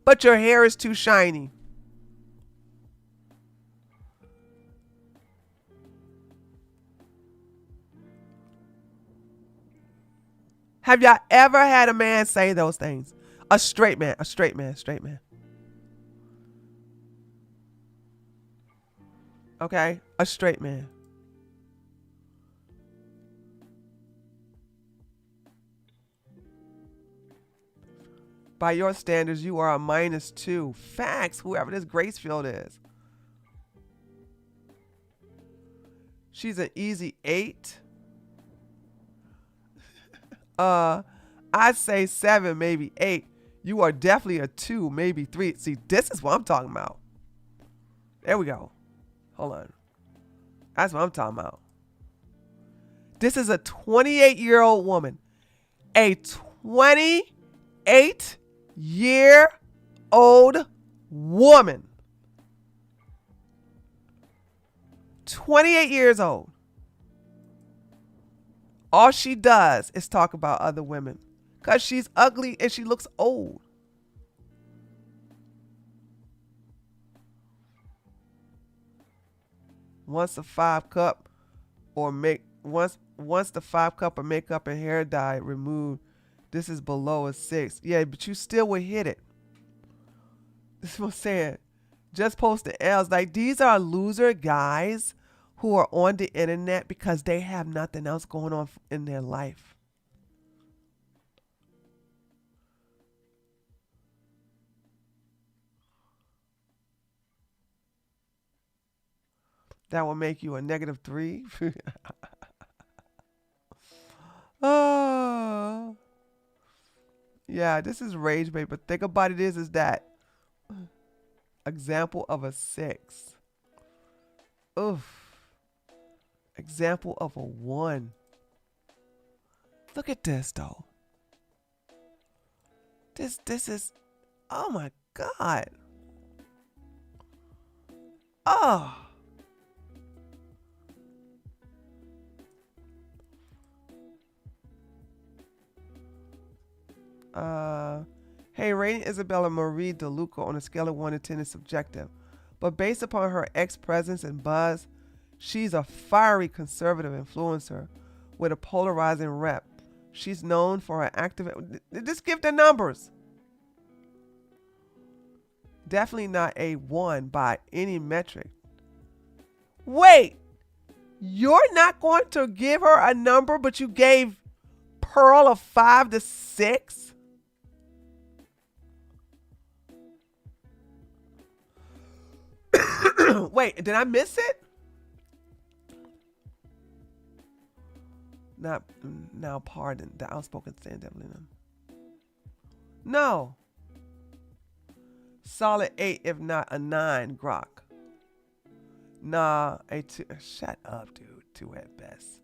S3: but your hair is too shiny? Have y'all ever had a man say those things? A straight man, a straight man, straight man. Okay, a straight man. By your standards, you are a -2. Facts, whoever this Gracefield is. She's an easy 8. I'd say 7, maybe 8. You are definitely a 2, maybe 3. See, this is what I'm talking about. There we go. Hold on. That's what I'm talking about. This is a 28-year-old woman. A 28-year-old woman. 28 years old. All she does is talk about other women because she's ugly and she looks old. Once the 5 cup or once the 5 cup of makeup and hair dye removed, this is below a 6. Yeah, but you still would hit it. This is what I'm saying. Just post the L's. Like, these are loser guys who are on the internet because they have nothing else going on in their life. That will make you a -3. Oh. Yeah, this is rage bait, but think about it is that example of a 6. Oof. Example of a 1. Look at this though. This is, oh my God. Oh. Hey, rating Isabella Marie DeLuca on a scale of 1 to 10 is subjective, but based upon her ex-presence and buzz, she's a fiery conservative influencer with a polarizing rep. She's known for her active. Just give the numbers. Definitely not a 1 by any metric. Wait, you're not going to give her a number, but you gave Pearl a 5 to 6? Wait, did I miss it? Now, pardon the outspoken stand-up. No. Solid 8, if not a 9, Grok. Nah, a 2. Shut up, dude. 2 at best.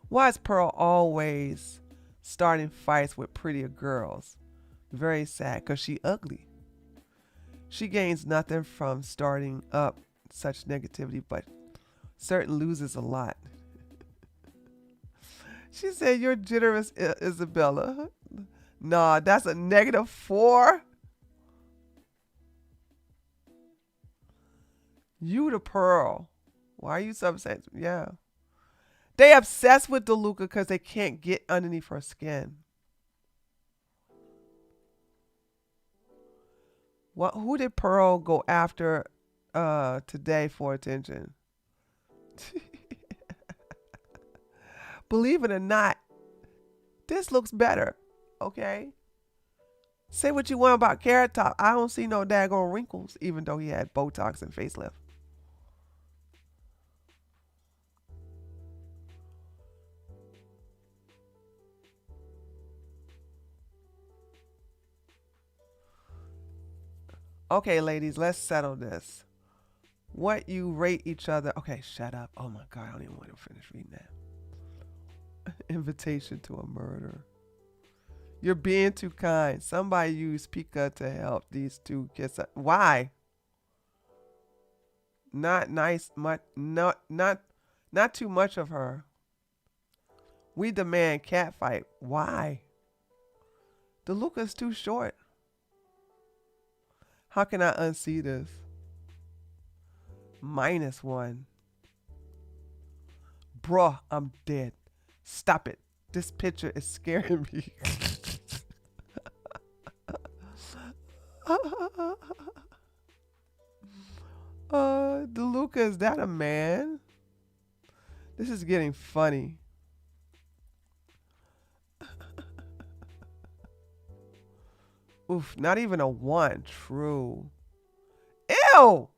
S3: Why is Pearl always starting fights with prettier girls? Very sad, because she ugly. She gains nothing from starting up such negativity, but certain loses a lot. She said, you're generous, Isabella. Nah, that's a -4. You the Pearl. Why are you so upset? Yeah. They obsessed with DeLuca because they can't get underneath her skin. Who did Pearl go after today for attention? believe it or not, this looks better. Okay. Say what you want about Carrot Top. I don't see no daggone wrinkles, even though he had Botox and facelift. Okay, ladies, let's settle this. What you rate each other. Okay, shut up. Oh my God, I don't even want to finish reading that. Invitation to a murder. You're being too kind. Somebody use Pika to help these two kiss up. Why? Not nice. Not too much of her. We demand cat fight. Why? DeLuca's too short. How can I unsee this? -1. Bruh, I'm dead. Stop it. This picture is scaring me. DeLuca, is that a man? This is getting funny. Oof, not even a 1. True. Ew!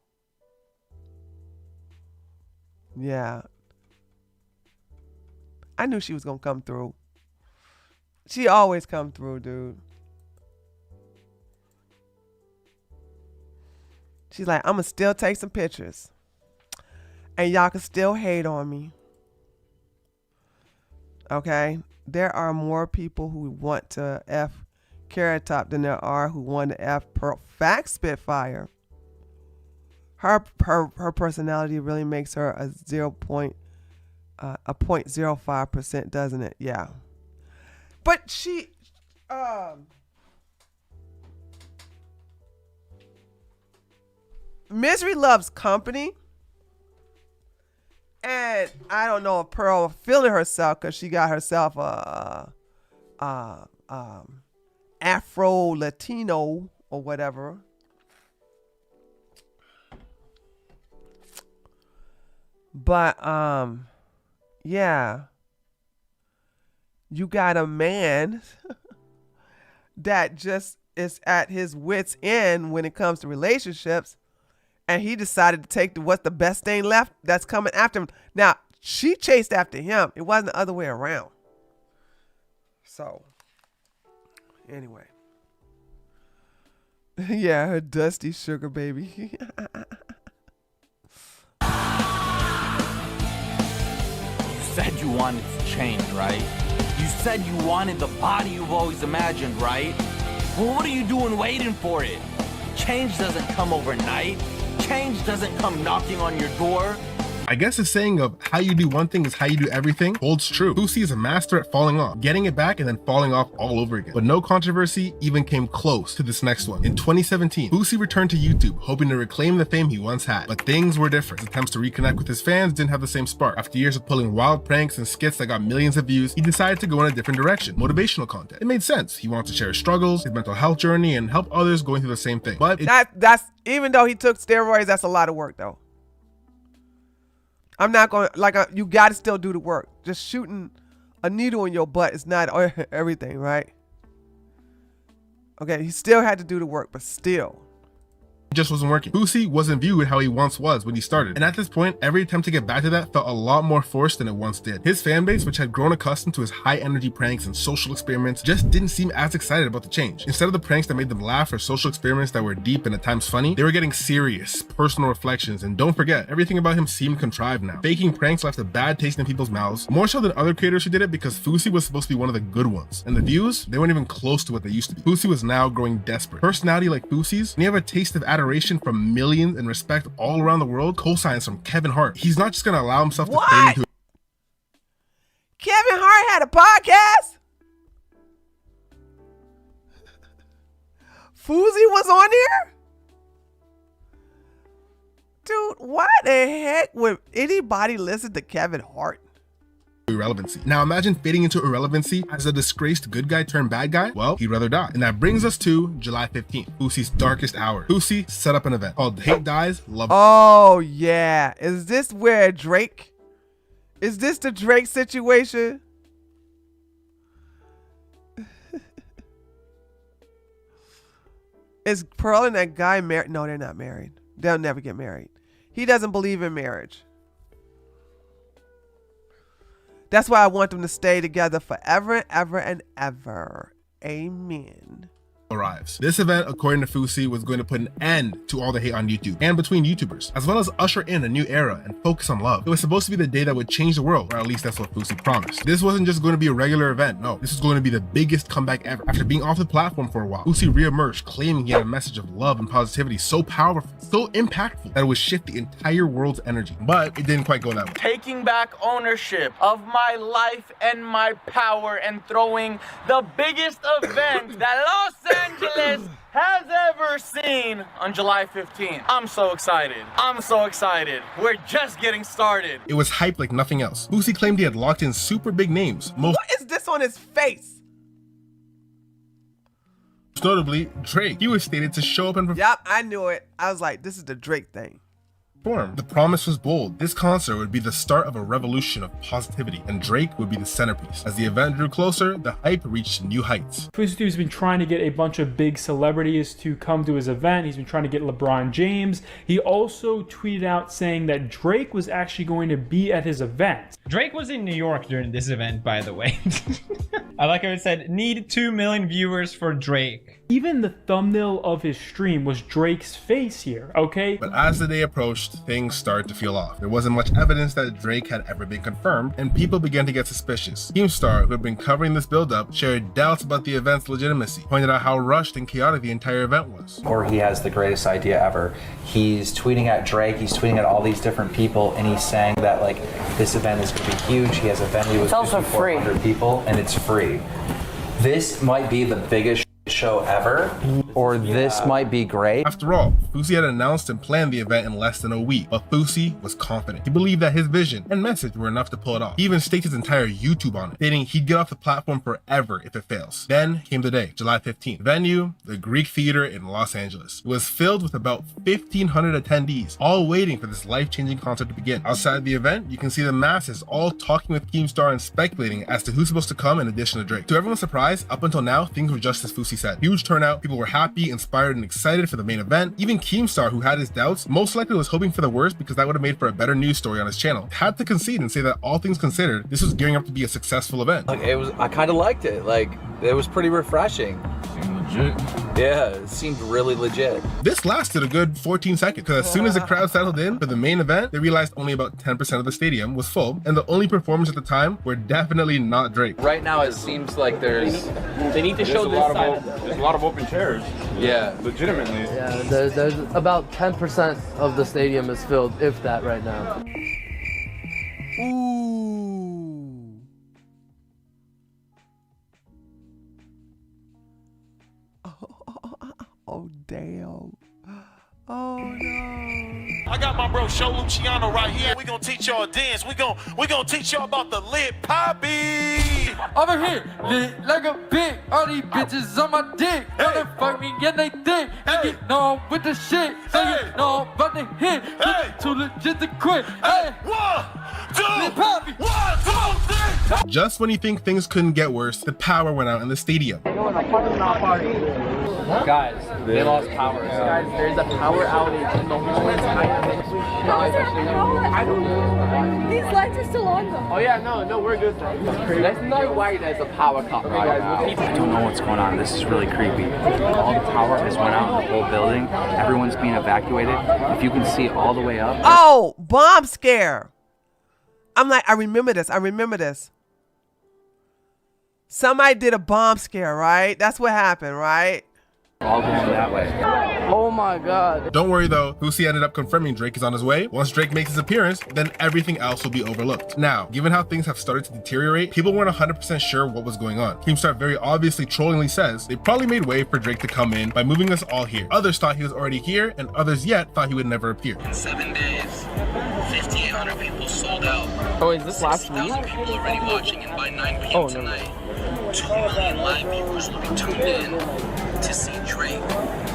S3: Yeah. I knew she was gonna come through. She always come through, dude. She's like, I'm gonna still take some pictures. And y'all can still hate on me. Okay? There are more people who want to F Carrot Top than there are who want to F Fact Spitfire. Her personality really makes her a 0.05%, doesn't it? Yeah. But she Misery loves company. And I don't know if Pearl feeling herself because she got herself a Afro Latino or whatever. But yeah. You got a man that just is at his wit's end when it comes to relationships. And he decided to take what's the best thing left that's coming after him. Now, she chased after him. It wasn't the other way around. So, anyway. Yeah, her dusty sugar baby.
S15: You said you wanted to change, right? You said you wanted the body you've always imagined, right? Well, what are you doing waiting for it? Change doesn't come overnight. Change doesn't come knocking on your door.
S6: I guess the saying of how you do one thing is how you do everything holds true. Fousey is a master at falling off, getting it back, and then falling off all over again. But no controversy even came close to this next one. In 2017, Fousey returned to YouTube, hoping to reclaim the fame he once had. But things were different. His attempts to reconnect with his fans didn't have the same spark. After years of pulling wild pranks and skits that got millions of views, he decided to go in a different direction, motivational content. It made sense. He wanted to share his struggles, his mental health journey, and help others going through the same thing. But
S3: that's even though he took steroids, that's a lot of work though. I'm not going to, you got to still do the work. Just shooting a needle in your butt is not everything, right? Okay, he still had to do the work, but still.
S6: it just wasn't working. Fousey wasn't viewed how he once was when he started, and at this point, every attempt to get back to that felt a lot more forced than it once did. His fan base, which had grown accustomed to his high energy pranks and social experiments, just didn't seem as excited about the change. Instead of the pranks that made them laugh or social experiments that were deep and at times funny, they were getting serious, personal reflections, and don't forget, everything about him seemed contrived now. Faking pranks left a bad taste in people's mouths, more so than other creators who did it because Fousey was supposed to be one of the good ones, and the views, they weren't even close to what they used to be. Fousey was now growing desperate. Personality like Fousey's, and you have a taste of adoration from millions and respect all around the world, cosigns from Kevin Hart. He's not just gonna allow himself to fade into it.
S3: Kevin Hart had a podcast? Fousey was on there? Dude, why the heck would anybody listen to Kevin Hart?
S6: Irrelevancy. Now imagine fading into irrelevancy as a disgraced good guy turned bad guy. Well, he'd rather die. And that brings us to July 15th, Fousey's darkest hour. Fousey set up an event called Hate Dies, Love.
S3: Oh yeah, is this where Drake Is this the Drake situation? Is Pearl and that guy married? No, they're not married. They'll never get married. He doesn't believe in marriage. That's why I want them to stay together forever and ever and ever. Amen.
S6: Arrives. This event, according to Fousey, was going to put an end to all the hate on YouTube and between YouTubers, as well as usher in a new era and focus on love. It was supposed to be the day that would change the world, or at least that's what Fousey promised. This wasn't just going to be a regular event, no. This was going to be the biggest comeback ever. After being off the platform for a while, Fousey reemerged, claiming he had a message of love and positivity so powerful, so impactful, that it would shift the entire world's energy. But it didn't quite go that way.
S15: Taking back ownership of my life and my power and throwing the biggest event that Los Angeles has ever seen on July 15th. I'm so excited. I'm so excited. We're just getting started.
S6: It was hyped like nothing else. Fousey claimed he had locked in super big names. Most
S3: What is this on his face?
S6: notably, Drake. He was stated to show up and perform.
S3: Yep, I knew it. I was like, this is the Drake thing.
S6: The promise was bold. This concert would be the start of a revolution of positivity, and Drake would be the centerpiece. As the event drew closer, the hype reached new heights.
S12: Fousey's been trying to get a bunch of big celebrities to come to his event. He's been trying to get LeBron James. He also tweeted out saying that Drake was actually going to be at his event.
S17: Drake was in New York during this event, by the way. I like how it said, need 2 million viewers for Drake.
S12: Even the thumbnail of his stream was Drake's face here, okay?
S6: But as the day approached, things started to feel off. There wasn't much evidence that Drake had ever been confirmed, and people began to get suspicious. Keemstar, who had been covering this build-up, shared doubts about the event's legitimacy, pointed out how rushed and chaotic the entire event was.
S18: Or he has the greatest idea ever. He's tweeting at Drake, he's tweeting at all these different people, and he's saying that like this event is going to be huge. He has a venue with 5,400 people, and it's free. This might be the biggest show ever, or this might be great.
S6: After all, Fousey had announced and planned the event in less than a week, but Fousey was confident. He believed that his vision and message were enough to pull it off. He even staked his entire YouTube on it, stating he'd get off the platform forever if it fails. Then came the day, July 15th. Venue, the Greek Theater in Los Angeles. It was filled with about 1,500 attendees, all waiting for this life-changing concert to begin. Outside the event, you can see the masses all talking with Keemstar and speculating as to who's supposed to come in addition to Drake. To everyone's surprise, up until now, things were just as Fousey said. Huge turnout, people were happy, inspired, and excited for the main event. Even Keemstar, who had his doubts, most likely was hoping for the worst because that would have made for a better news story on his channel. Had to concede and say that all things considered, this was gearing up to be a successful event.
S19: Like I kind of liked it. Like it was pretty refreshing. Legit. Yeah, it seemed really legit.
S6: This lasted a good 14 seconds because as soon as the crowd settled in for the main event, they realized only about 10% of the stadium was full, and the only performers at the time were definitely not Drake.
S19: Right now, it seems like they need to show this side.
S20: There's a lot of open chairs.
S19: Yeah,
S20: legitimately.
S21: Yeah, there's about 10% of the stadium is filled, if that, right now.
S3: Ooh. Oh, damn. Oh, no.
S22: I got my bro Show Luciano right here. We gonna teach y'all a dance. We gonna teach y'all about the lit poppy.
S23: Over here, lit like a pig. All these bitches on my dick. Wanna fuck me and they think. They get on with the shit. They get on about to hit. Too legit to quit. Hey,
S22: 1, 2, 1, 2, 3.
S6: Just when you think things couldn't get worse, the power went out in the stadium.
S21: Guys, they lost power. Guys, there's a power outage in the whole entire
S9: These lights are still on though.
S21: Oh yeah, no, we're good though. There's no way there's a power cut right now.
S24: I don't know what's going on. This is really creepy. All the power has went out in the whole building. Everyone's being evacuated. If you can see all the way up.
S3: Oh, bomb scare. I'm like, I remember this. Somebody did a bomb scare, right? That's what happened, right?
S24: All going that way.
S21: Oh my god.
S6: Don't worry though, Fousey ended up confirming Drake is on his way. Once Drake makes his appearance, then everything else will be overlooked. Now, given how things have started to deteriorate, people weren't 100% sure what was going on. Keemstar very obviously trollingly says they probably made way for Drake to come in by moving us all here. Others thought he was already here, and others yet thought he would never appear.
S25: In 7 days,
S1: 5,800 people sold out.
S23: Oh, is this last week?
S1: 60,000 people already watching, and by 9 p.m. tonight, 2 million live viewers will be tuned in to see Drake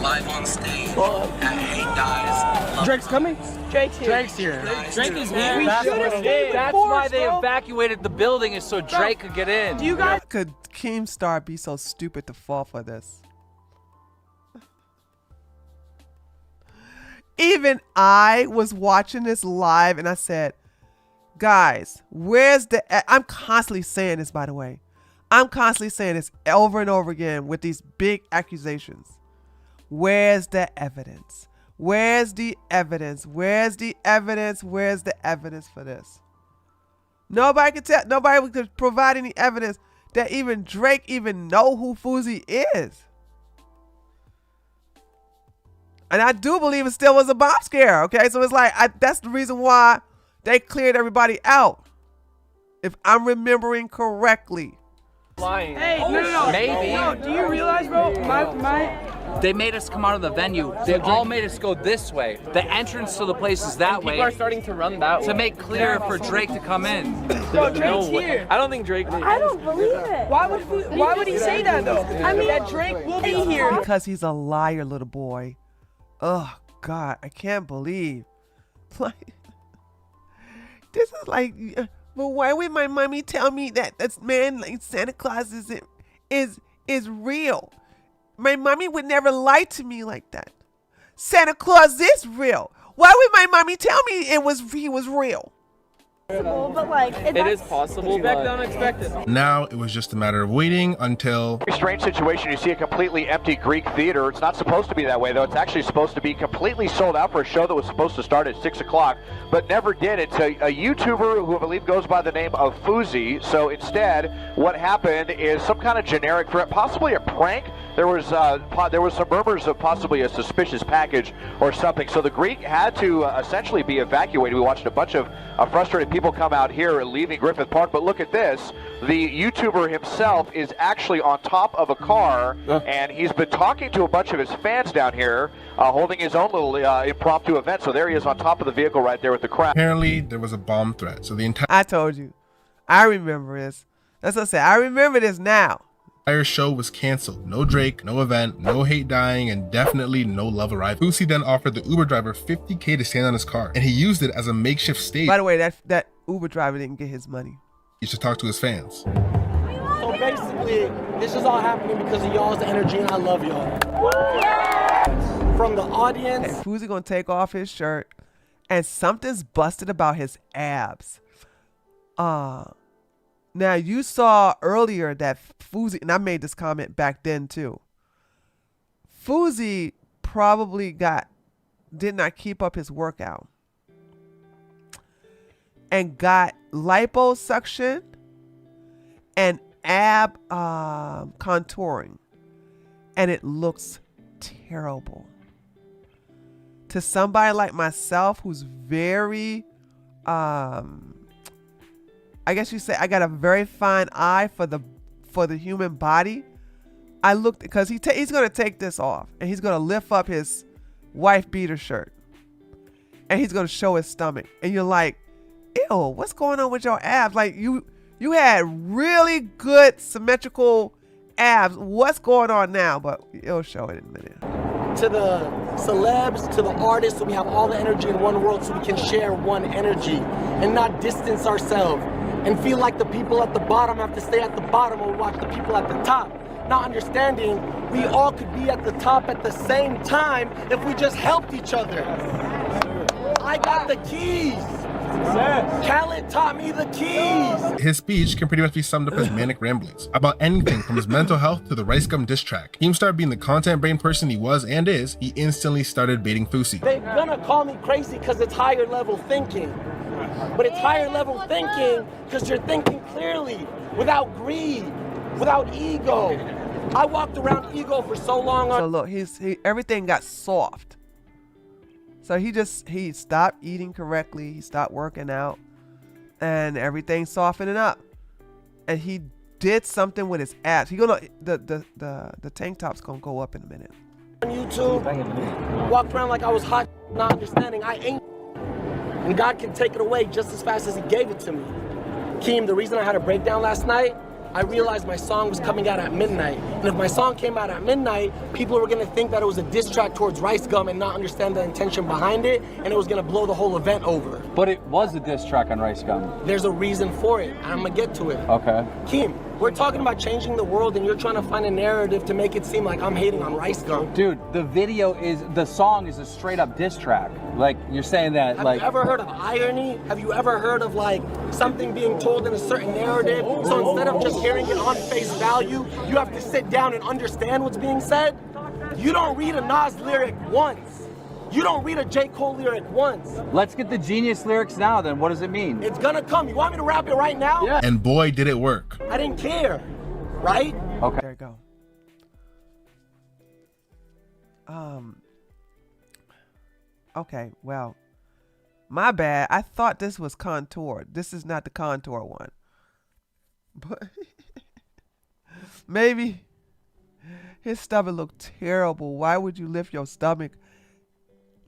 S1: live on stage at Hey Dies.
S23: Drake's coming?
S1: Drake's here.
S23: Drake's here.
S1: Drake is here.
S23: We
S1: That's
S23: should have stayed.
S1: That's
S23: why
S1: they
S23: evacuated the building is so Drake could get in.
S3: Do you guys could Keemstar be so stupid to fall for this? Even I was watching this live and I said, guys, where's the... I'm constantly saying this, by the way. I'm constantly saying this over and over again with these big accusations. Where's the evidence? Where's the evidence? Where's the evidence? Where's the evidence for this? Nobody could tell. Nobody could provide any evidence that even Drake even know who Fousey is. And I do believe it still was a bomb scare. Okay, so it's like that's the reason why they cleared everybody out. If I'm remembering correctly.
S23: Lying.
S4: Hey, no.
S23: Maybe.
S4: No, do you realize, bro?
S23: They made us come out of the venue. They all made us go this way. The entrance to the place is that way.
S4: People are starting to run that way.
S23: To make clear for Drake to come in.
S4: Bro, Drake's here.
S23: I don't think Drake did.
S9: I don't believe it.
S4: Why would he say that though? I mean, that Drake will be here.
S3: Because he's a liar, little boy. Oh God, I can't believe. Like, this is like, but why would my mommy tell me that this man, like Santa Claus, is real? My mommy would never lie to me like that. Santa Claus is real. Why would my mommy tell me he was real?
S9: But like,
S23: It is possible.
S4: Expect the unexpected.
S6: Now it was just a matter of waiting until...
S5: Strange situation. You see a completely empty Greek theater. It's not supposed to be that way, though. It's actually supposed to be completely sold out for a show that was supposed to start at 6 o'clock, but never did. It's a YouTuber who I believe goes by the name of Fousey. So instead, what happened is some kind of generic threat, possibly a prank. There was some murmurs of possibly a suspicious package or something. So the Greek had to essentially be evacuated. We watched a bunch of frustrated people come out here leaving Griffith Park, but look at this. The YouTuber himself is actually on top of a car, and he's been talking to a bunch of his fans down here, holding his own little impromptu event. So there he is on top of the vehicle right there with the crowd.
S6: Apparently, there was a bomb threat, so the entire...
S3: I told you. I remember this. That's what I said. I remember this now.
S6: entire show was canceled. No Drake, no event, no hate dying, and definitely no love arriving. Fousey then offered the Uber driver $50K to stand on his car, and he used it as a makeshift stage.
S3: By the way, that Uber driver didn't get his money.
S6: He should talk to his fans.
S10: So basically, this is all happening because of y'all's energy, and I love y'all. From the audience.
S3: And Fousey gonna take off his shirt, and something's busted about his abs. Now you saw earlier that Fousey, and I made this comment back then too. Fousey probably did not keep up his workout and got liposuction and ab contouring, and it looks terrible. To somebody like myself who's very I guess you say I got a very fine eye for the human body. I looked, because he's gonna take this off and he's gonna lift up his wife beater shirt and he's gonna show his stomach, and you're like, ew, what's going on with your abs? Like you had really good symmetrical abs. What's going on now? But he'll show it in a minute.
S10: To the celebs, to the artists, so we have all the energy in one world, so we can share one energy and not distance ourselves and feel like the people at the bottom have to stay at the bottom or watch the people at the top. Not understanding we all could be at the top at the same time if we just helped each other. I got the keys. Khaled taught me the keys.
S6: His speech can pretty much be summed up as manic ramblings about anything from his mental health to the Rice Gum diss track. Keemstar, being the content brain person he was and is, he instantly started baiting Fousey.
S10: They're gonna call me crazy because it's higher level thinking. But it's higher level thinking because you're thinking clearly, without greed, without ego. I walked around ego for so long.
S3: So look, everything got soft. So he stopped eating correctly, he stopped working out, and everything softening up. And he did something with his abs. The tank top's gonna go up in a minute.
S10: On YouTube, walked around like I was hot, not understanding I ain't. And God can take it away just as fast as he gave it to me. Keem, the reason I had a breakdown last night, I realized my song was coming out at midnight. And if my song came out at midnight, people were gonna think that it was a diss track towards Rice Gum and not understand the intention behind it, and it was gonna blow the whole event over.
S24: But it was a diss track on Rice Gum.
S10: There's a reason for it, and I'm gonna get to it.
S24: Okay.
S10: Keem, we're talking about changing the world, and you're trying to find a narrative to make it seem like I'm hating on Rice Gum.
S24: Dude, the song is a straight up diss track. Like, you're saying that,
S10: Have
S24: like...
S10: you ever heard of irony? Have you ever heard of like something being told in a certain narrative? So instead of just hearing it on face value, you have to sit down and understand what's being said? You don't read a Nas lyric once. You don't read a J. Cole lyric once.
S24: Let's get the genius lyrics now, then. What does it mean?
S10: It's gonna come. You want me to rap it right now?
S24: Yeah.
S6: And boy, did it work.
S10: I didn't care, right?
S24: Okay.
S3: There you go. Okay, well, my bad. I thought this was contoured. This is not the contour one. But maybe his stomach looked terrible. Why would you lift your stomach?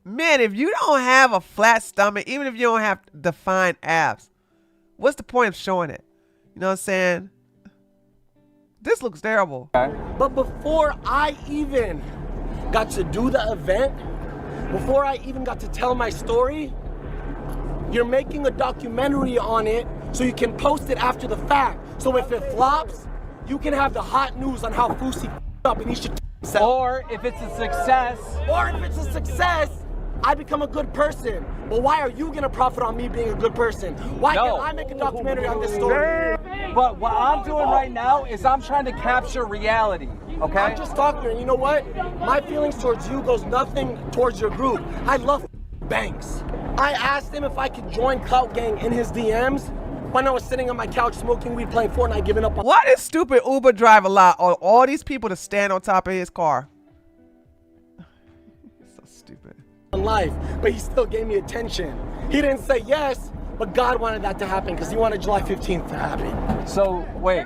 S3: Man, if you don't have a flat stomach, even if you don't have defined abs, what's the point of showing it? You know what I'm saying? This looks terrible.
S10: But before I even got to do the event, before I even got to tell my story, you're making a documentary on it so you can post it after the fact. So if it flops, you can have the hot news on how Fousey up and he should himself.
S24: Or if it's a success.
S10: Or if it's a success, I become a good person. But why are you gonna profit on me being a good person? Why can't I make a documentary on this story?
S24: But what I'm doing right now is I'm trying to capture reality, okay?
S10: I'm just talking, and you know what? My feelings towards you goes nothing towards your group. I love Banks. I asked him if I could join Clout Gang in his DMs when I was sitting on my couch smoking weed, playing Fortnite, giving up on—
S3: Why does stupid Uber driver allow all these people to stand on top of his car? So stupid.
S10: Life, but he still gave me attention. He didn't say yes, but God wanted that to happen because he wanted July 15th to happen.
S24: So, wait,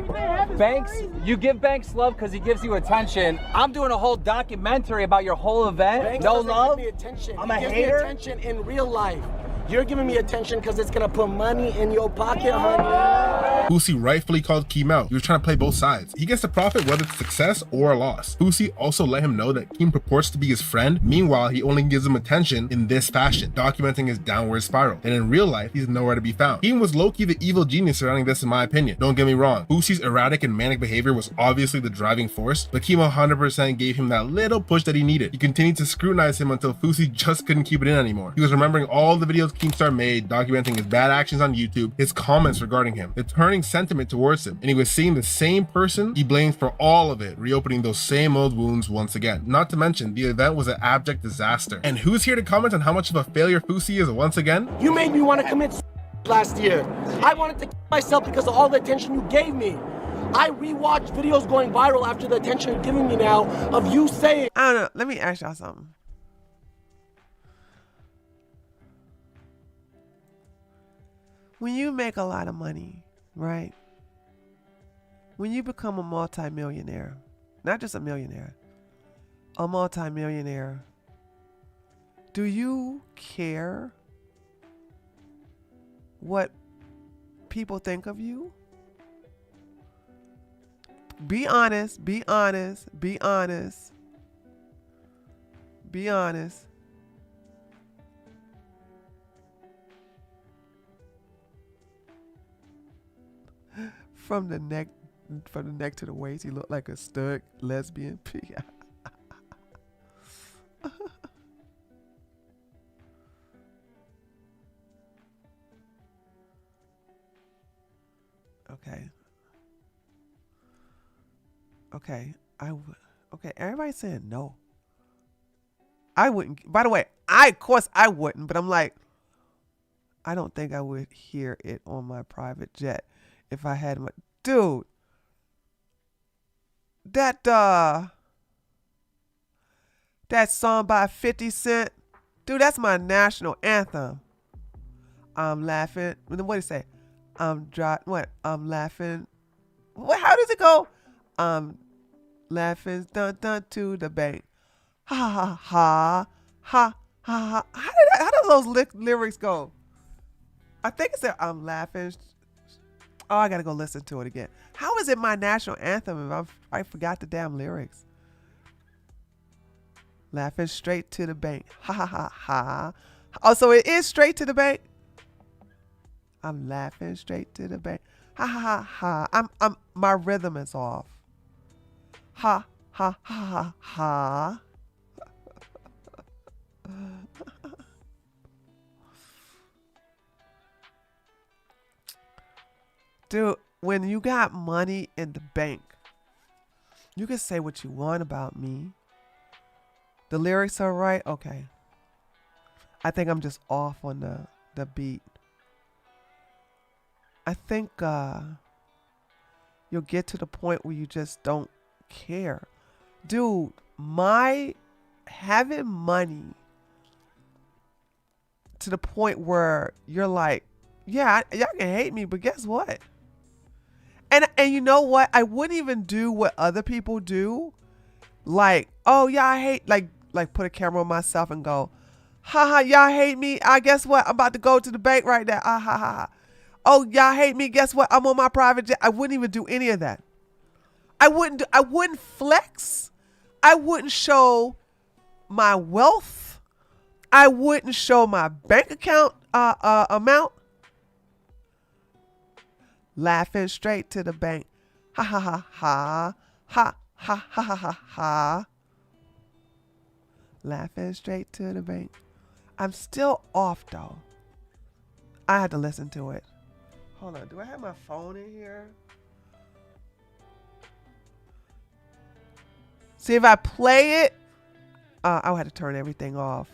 S24: Banks, you give Banks love because he gives you attention. I'm doing a whole documentary about your whole event.
S10: Banks
S24: no
S10: doesn't
S24: love?
S10: give me attention.
S24: I'm
S10: he
S24: a
S10: gives
S24: hater?
S10: me attention in real life. You're giving me attention because it's gonna put money in your pocket, honey.
S6: Fousey rightfully called Keem out. He was trying to play both sides. He gets the profit whether it's success or a loss. Fousey also let him know that Keem purports to be his friend. Meanwhile, he only gives him attention in this fashion, documenting his downward spiral. And in real life, he's nowhere to be found. Keem was low-key the evil genius surrounding this, in my opinion. Don't get me wrong. Fousey's erratic and manic behavior was obviously the driving force, but Keem 100% gave him that little push that he needed. He continued to scrutinize him until Fousey just couldn't keep it in anymore. He was remembering all the videos Keemstar made, documenting his bad actions on YouTube, his comments regarding him, the turning sentiment towards him, and he was seeing the same person he blamed for all of it, reopening those same old wounds once again. Not to mention, the event was an abject disaster. And who's here to comment on how much of a failure Fousey is once again?
S10: You made me want to commit last year. I wanted to kill myself because of all the attention you gave me. I rewatched videos going viral after the attention you're giving me now of you saying—
S3: I don't know. Let me ask y'all something. When you make a lot of money, right? When you become a multimillionaire, not just a millionaire, a multimillionaire, do you care what people think of you? Be honest, be honest, be honest, be honest. From the neck to the waist, he looked like a stud lesbian. Okay. Okay. Okay. Everybody's saying no. I wouldn't. By the way, of course I wouldn't, but I'm like, I don't think I would hear it on my private jet if I had my dude. That song by 50 Cent, dude, that's my national anthem. I'm laughing. What do you say? I'm laughing. What? How does it go? I'm laughing dun dun to the bank. Ha ha ha ha ha ha. How do those lyrics go? I think it said I'm laughing. Oh, I gotta go listen to it again. How is it my national anthem if I forgot the damn lyrics? Laughing straight to the bank. Ha ha ha ha. Oh, so it is straight to the bank? I'm laughing straight to the bank. Ha ha ha ha. My rhythm is off. Ha ha ha ha ha. Dude, when you got money in the bank, you can say what you want about me. The lyrics are right? Okay. I think I'm just off on the beat. I think you'll get to the point where you just don't care. Dude, having money to the point where you're like, yeah, y'all can hate me, but guess what? And you know what? I wouldn't even do what other people do. Like, oh yeah, I hate, like put a camera on myself and go, haha, y'all hate me. I guess what? I'm about to go to the bank right now. Ah, ha, ha, ha. Oh, y'all hate me. Guess what? I'm on my private jet. I wouldn't even do any of that. I wouldn't flex. I wouldn't show my wealth. I wouldn't show my bank account amount. Laughing straight to the bank. Ha ha ha ha. Ha ha ha ha ha ha. Laughing straight to the bank. I'm still off though. I had to listen to it. Hold on, do I have my phone in here? See, if I play it, I'll have to turn everything off.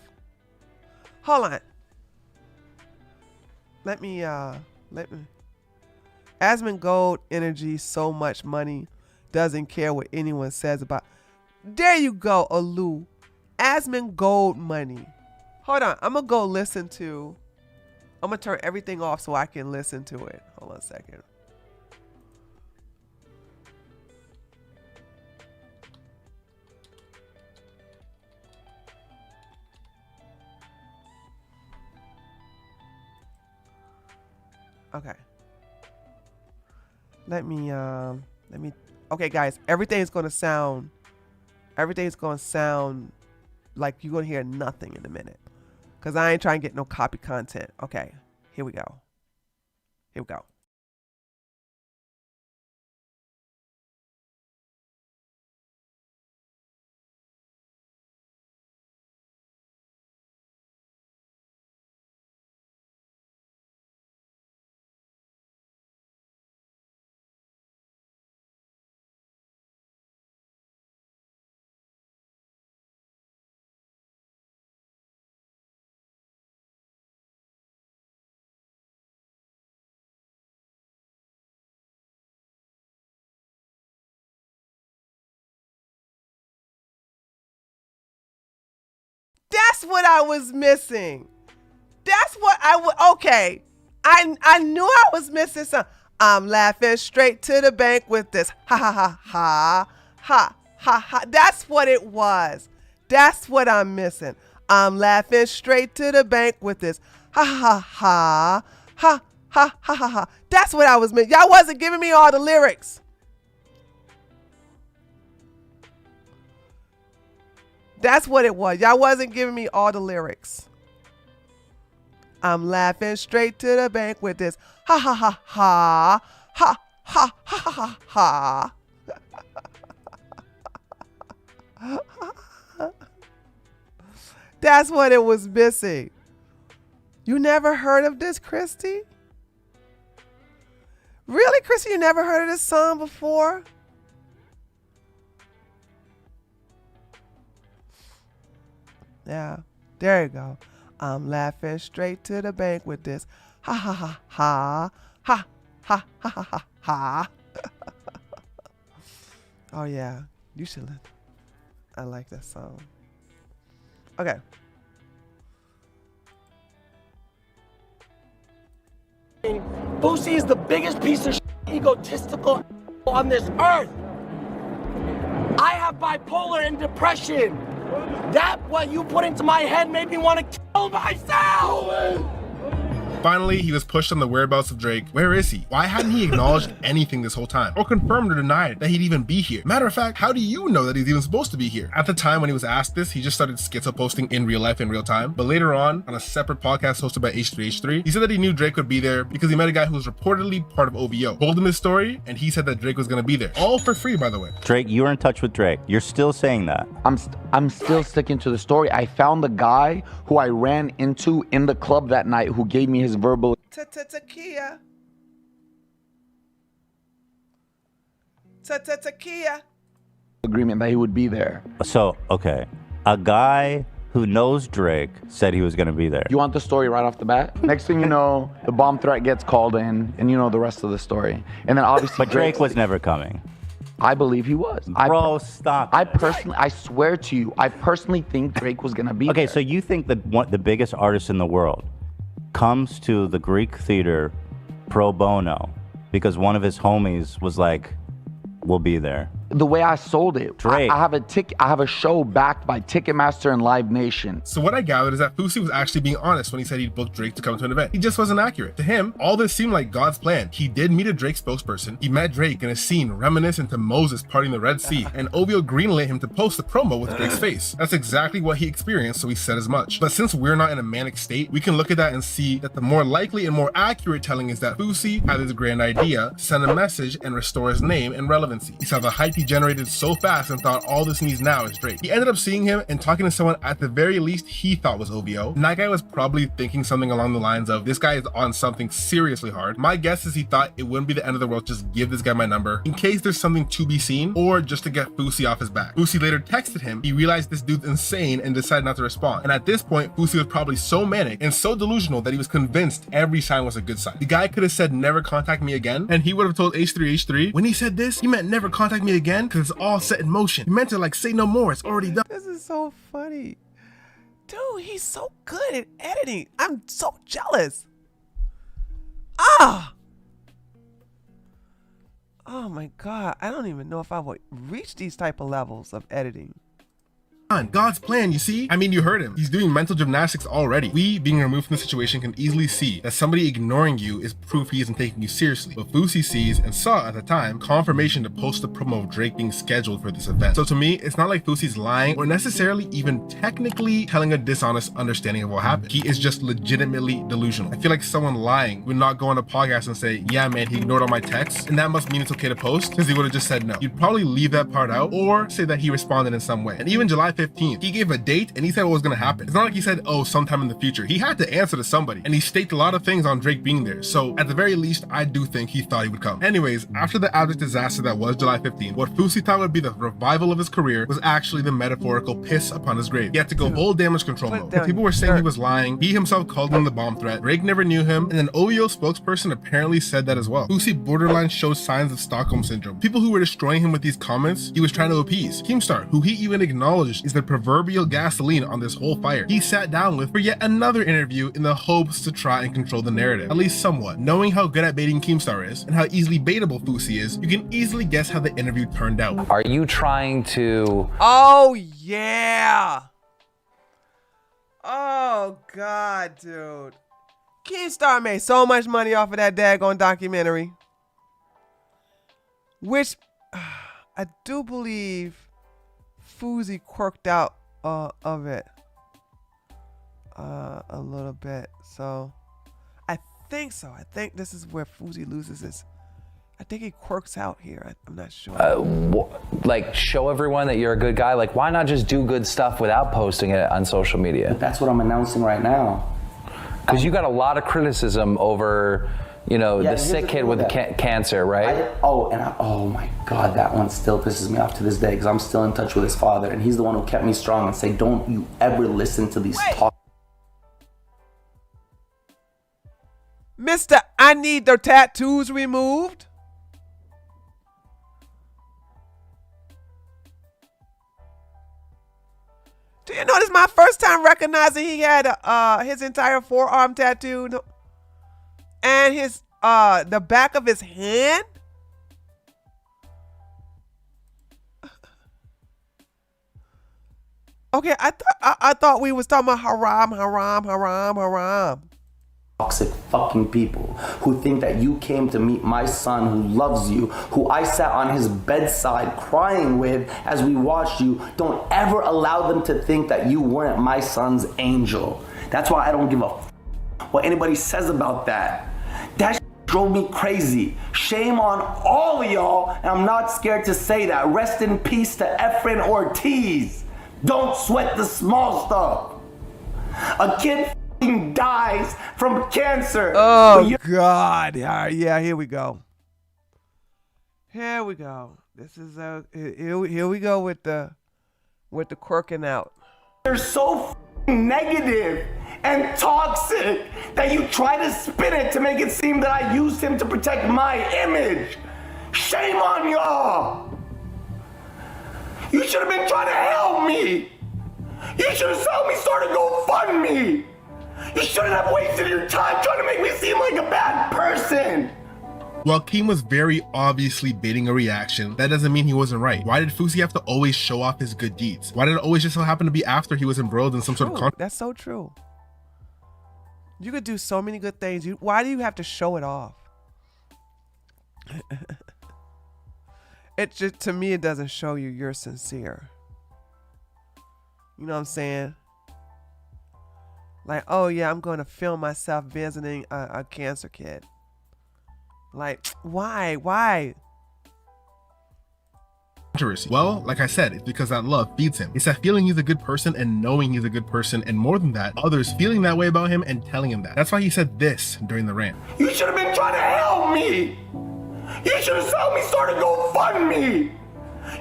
S3: Hold on. Let me. Asmon Gold Energy, so much money, doesn't care what anyone says about. There you go, Alu. Asmon Gold money. Hold on, I'm gonna go listen to. I'm gonna turn everything off so I can listen to it. Hold on a second. Okay. Let me, okay guys, everything's gonna sound like you're gonna hear nothing in a minute. Cause I ain't trying to get no copy content. Okay, here we go. Here we go. That's what I was missing. That's what I would. Okay, I knew I was missing something. I'm laughing straight to the bank with this. Ha ha ha ha ha ha ha. That's what it was. That's what I'm missing. I'm laughing straight to the bank with this. Ha ha ha ha ha ha ha ha. That's what I was missing. Y'all wasn't giving me all the lyrics. That's what it was. Y'all wasn't giving me all the lyrics. I'm laughing straight to the bank with this. Ha ha ha ha. Ha ha ha ha ha. That's what it was missing. You never heard of this, Christy? Really, Christy? You never heard of this song before? Yeah, there you go. I'm laughing straight to the bank with this. Ha ha ha ha. Ha ha ha ha ha ha. Oh yeah, you should. I like that song. Okay.
S10: Fousey is the biggest piece of egotistical on this earth. I have bipolar and depression. That what you put into my head made me want to kill myself.
S6: Finally, he was pushed on the whereabouts of Drake. Where is he? Why hadn't he acknowledged anything this whole time? Or confirmed or denied that he'd even be here? Matter of fact, how do you know that he's even supposed to be here? At the time when he was asked this, he just started schizo posting in real life in real time. But later on a separate podcast hosted by H3H3, he said that he knew Drake would be there because he met a guy who was reportedly part of OVO. Told him his story, and he said that Drake was gonna be there. All for free, by the way.
S2: Drake, you were in touch with Drake. You're still saying that.
S8: I'm still sticking to the story. I found the guy who I ran into in the club that night who gave me his verbal
S3: Kia. agreement that he would be there.
S2: So, okay. A guy who knows Drake said he was going to be there.
S8: You want the story right off the bat? Next thing you know, the bomb threat gets called in, and you know the rest of the story. And then obviously,
S2: but Drake was never coming.
S8: I believe he was.
S2: Bro, stop.
S8: I swear to you, I personally think Drake was gonna be
S2: Okay,
S8: there.
S2: so you think that the biggest artist in the world comes to the Greek theater pro bono because one of his homies was like, we'll be there.
S8: The way I sold it,
S2: Drake.
S8: I have a show backed by Ticketmaster and Live Nation.
S6: So what I gathered is that Fousey was actually being honest when he said he'd booked Drake to come to an event. He just wasn't accurate. To him, all this seemed like God's plan. He did meet a Drake spokesperson. He met Drake in a scene reminiscent to Moses parting the Red Sea, and OVO greenlit him to post the promo with Drake's face. That's exactly what he experienced, so he said as much. But since we're not in a manic state, we can look at that and see that the more likely and more accurate telling is that Fousey had this grand idea to send a message and restore his name and relevancy. He saw the hype he generated so fast and thought all this needs now is Drake. He ended up seeing him and talking to someone at the very least he thought was OVO. And that guy was probably thinking something along the lines of, this guy is on something seriously hard. My guess is he thought it wouldn't be the end of the world, just give this guy my number in case there's something to be seen or just to get Fousey off his back. Fousey later texted him. He realized this dude's insane and decided not to respond. And at this point, Fousey was probably so manic and so delusional that he was convinced every sign was a good sign. The guy could have said never contact me again, and he would have told H3H3 when he said this, he meant never contact me again because it's all set in motion. He meant to like say no more, it's already done.
S3: This is so funny. Dude, he's so good at editing. I'm so jealous. Ah! Oh my God. I don't even know if I would reach these type of levels of editing.
S6: God's plan, you see? I mean, you heard him. He's doing mental gymnastics already. We, being removed from the situation, can easily see that somebody ignoring you is proof he isn't taking you seriously. But Fousey sees and saw at the time confirmation to post the promo of Drake being scheduled for this event. So to me, it's not like Fousey's lying or necessarily even technically telling a dishonest understanding of what happened. He is just legitimately delusional. I feel like someone lying would not go on a podcast and say, yeah, man, he ignored all my texts, and that must mean it's okay to post, because he would have just said no. You'd probably leave that part out or say that he responded in some way. And even July 15th, he gave a date and he said what was going to happen. It's not like he said, oh, sometime in the future. He had to answer to somebody, and he staked a lot of things on Drake being there. So at the very least, I do think he thought he would come. Anyways, after the abject disaster that was July 15th, what Fousey thought would be the revival of his career was actually the metaphorical piss upon his grave. He had to go full damage control mode. People were saying he was lying. He himself called him the bomb threat. Drake never knew him, and an OVO spokesperson apparently said that as well. Fousey borderline showed signs of Stockholm syndrome. People who were destroying him with these comments, he was trying to appease. Keemstar, who he even acknowledged is the proverbial gasoline on this whole fire, he sat down with for yet another interview in the hopes to try and control the narrative, at least somewhat. Knowing how good at baiting Keemstar is and how easily baitable Fousey is, you can easily guess how the interview turned out.
S18: Are you trying to...
S3: Oh yeah! Oh God, dude. Keemstar made so much money off of that daggone documentary, which I do believe Fousey quirked out of it a little bit. So I think so. I think this is where Fousey loses his. I think he quirks out here. I'm not sure.
S18: Like, show everyone that you're a good guy. Like, why not just do good stuff without posting it on social media?
S7: That's what I'm announcing right now.
S18: Because you got a lot of criticism over, you know, the sick kid with cancer, right?
S7: Oh my God, that one still pisses me off to this day because I'm still in touch with his father, and he's the one who kept me strong and say, don't you ever listen to these talk.
S3: Mr. I need the tattoos removed. Do you know this is my first time recognizing he had his entire forearm tattooed and his the back of his hand? Okay, I thought we was talking about haram.
S13: toxic fucking people who think that you came to meet my son who loves you, who I sat on his bedside crying with as we watched you. Don't ever allow them to think that you weren't my son's angel. That's why I don't give a what anybody says about that. That drove me crazy. Shame on all of y'all, and I'm not scared to say that. Rest in peace to Efren Ortiz. Don't sweat the small stuff. A kid dies from cancer.
S3: Oh God! Yeah, here we go. Here we go. This is here we go with the quirking out.
S13: They're so negative and toxic that you try to spin it to make it seem that I used him to protect my image. Shame on y'all. You should have been trying to help me. You should have helped me start a GoFundMe. You shouldn't have wasted your time trying to make me seem like a bad person.
S6: While Keem was very obviously baiting a reaction, that doesn't mean he wasn't right. Why did Fousey have to always show off his good deeds? Why did it always just so happen to be after he was embroiled in some sort of conflict?
S3: That's so true. You could do so many good things. Why do you have to show it off? It just, to me, it doesn't show you're sincere. You know what I'm saying? Like, oh yeah, I'm going to film myself visiting a cancer kid. Like, why?
S6: Controversy. Well, like I said, it's because that love feeds him. It's that feeling he's a good person and knowing he's a good person, and more than that, others feeling that way about him and telling him that. That's why he said this during the rant.
S13: You should have been trying to help me. You should have helped me start a GoFundMe.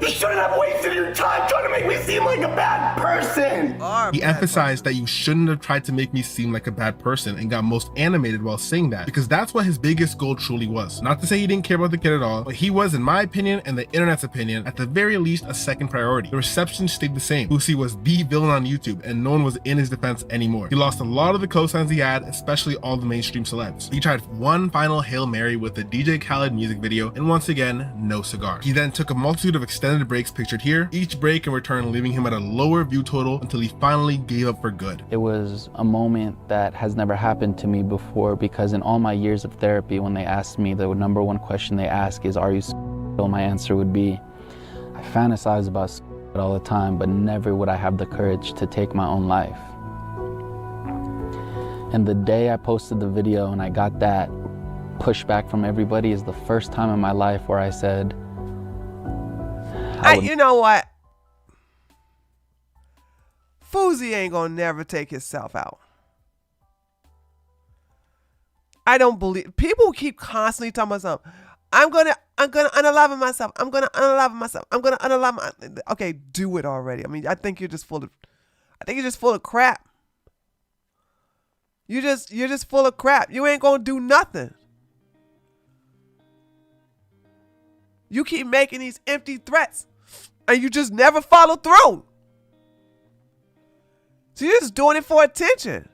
S13: You shouldn't have wasted your time trying to make me seem like a bad person.
S6: He emphasized that you shouldn't have tried to make me seem like a bad person and got most animated while saying that, because that's what his biggest goal truly was. Not to say he didn't care about the kid at all, but he was, in my opinion and the internet's opinion, at the very least a second priority. The reception stayed the same. Fousey was the villain on YouTube and no one was in his defense anymore. He lost a lot of the cosigns he had, especially all the mainstream celebs. He tried one final Hail Mary with the DJ Khaled music video, and once again, no cigar. He then took a multitude of extended breaks pictured here, each break in return leaving him at a lower view total until he finally gave up for good.
S24: It was a moment that has never happened to me before, because in all my years of therapy, when they asked me, the number one question they ask is, are you s***? My answer would be, I fantasize about s*** all the time, but never would I have the courage to take my own life. And the day I posted the video and I got that pushback from everybody is the first time in my life where I said,
S3: you know what? Fousey ain't gonna never take himself out. I don't believe people keep constantly talking about something. I'm gonna unalive myself. I'm gonna unalive myself. I'm gonna unalive my. Okay, do it already. I mean, I think you're just full of crap. You're just full of crap. You ain't gonna do nothing. You keep making these empty threats and you just never follow through. So you're just doing it for attention.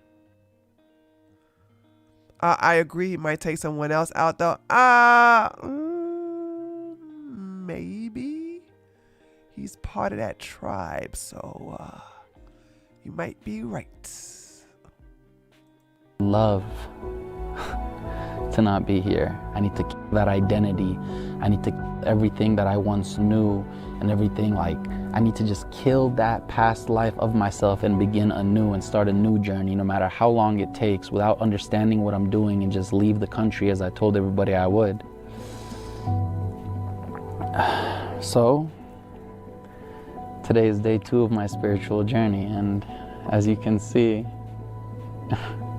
S3: I agree. He might take someone else out though. Maybe. He's part of that tribe, so you might be right.
S24: Love to not be here. I need to keep that identity. I need to keep everything that I once knew and everything. Like, I need to just kill that past life of myself and begin anew and start a new journey, no matter how long it takes, without understanding what I'm doing, and just leave the country as I told everybody I would. So, today is day 2 of my spiritual journey, and as you can see,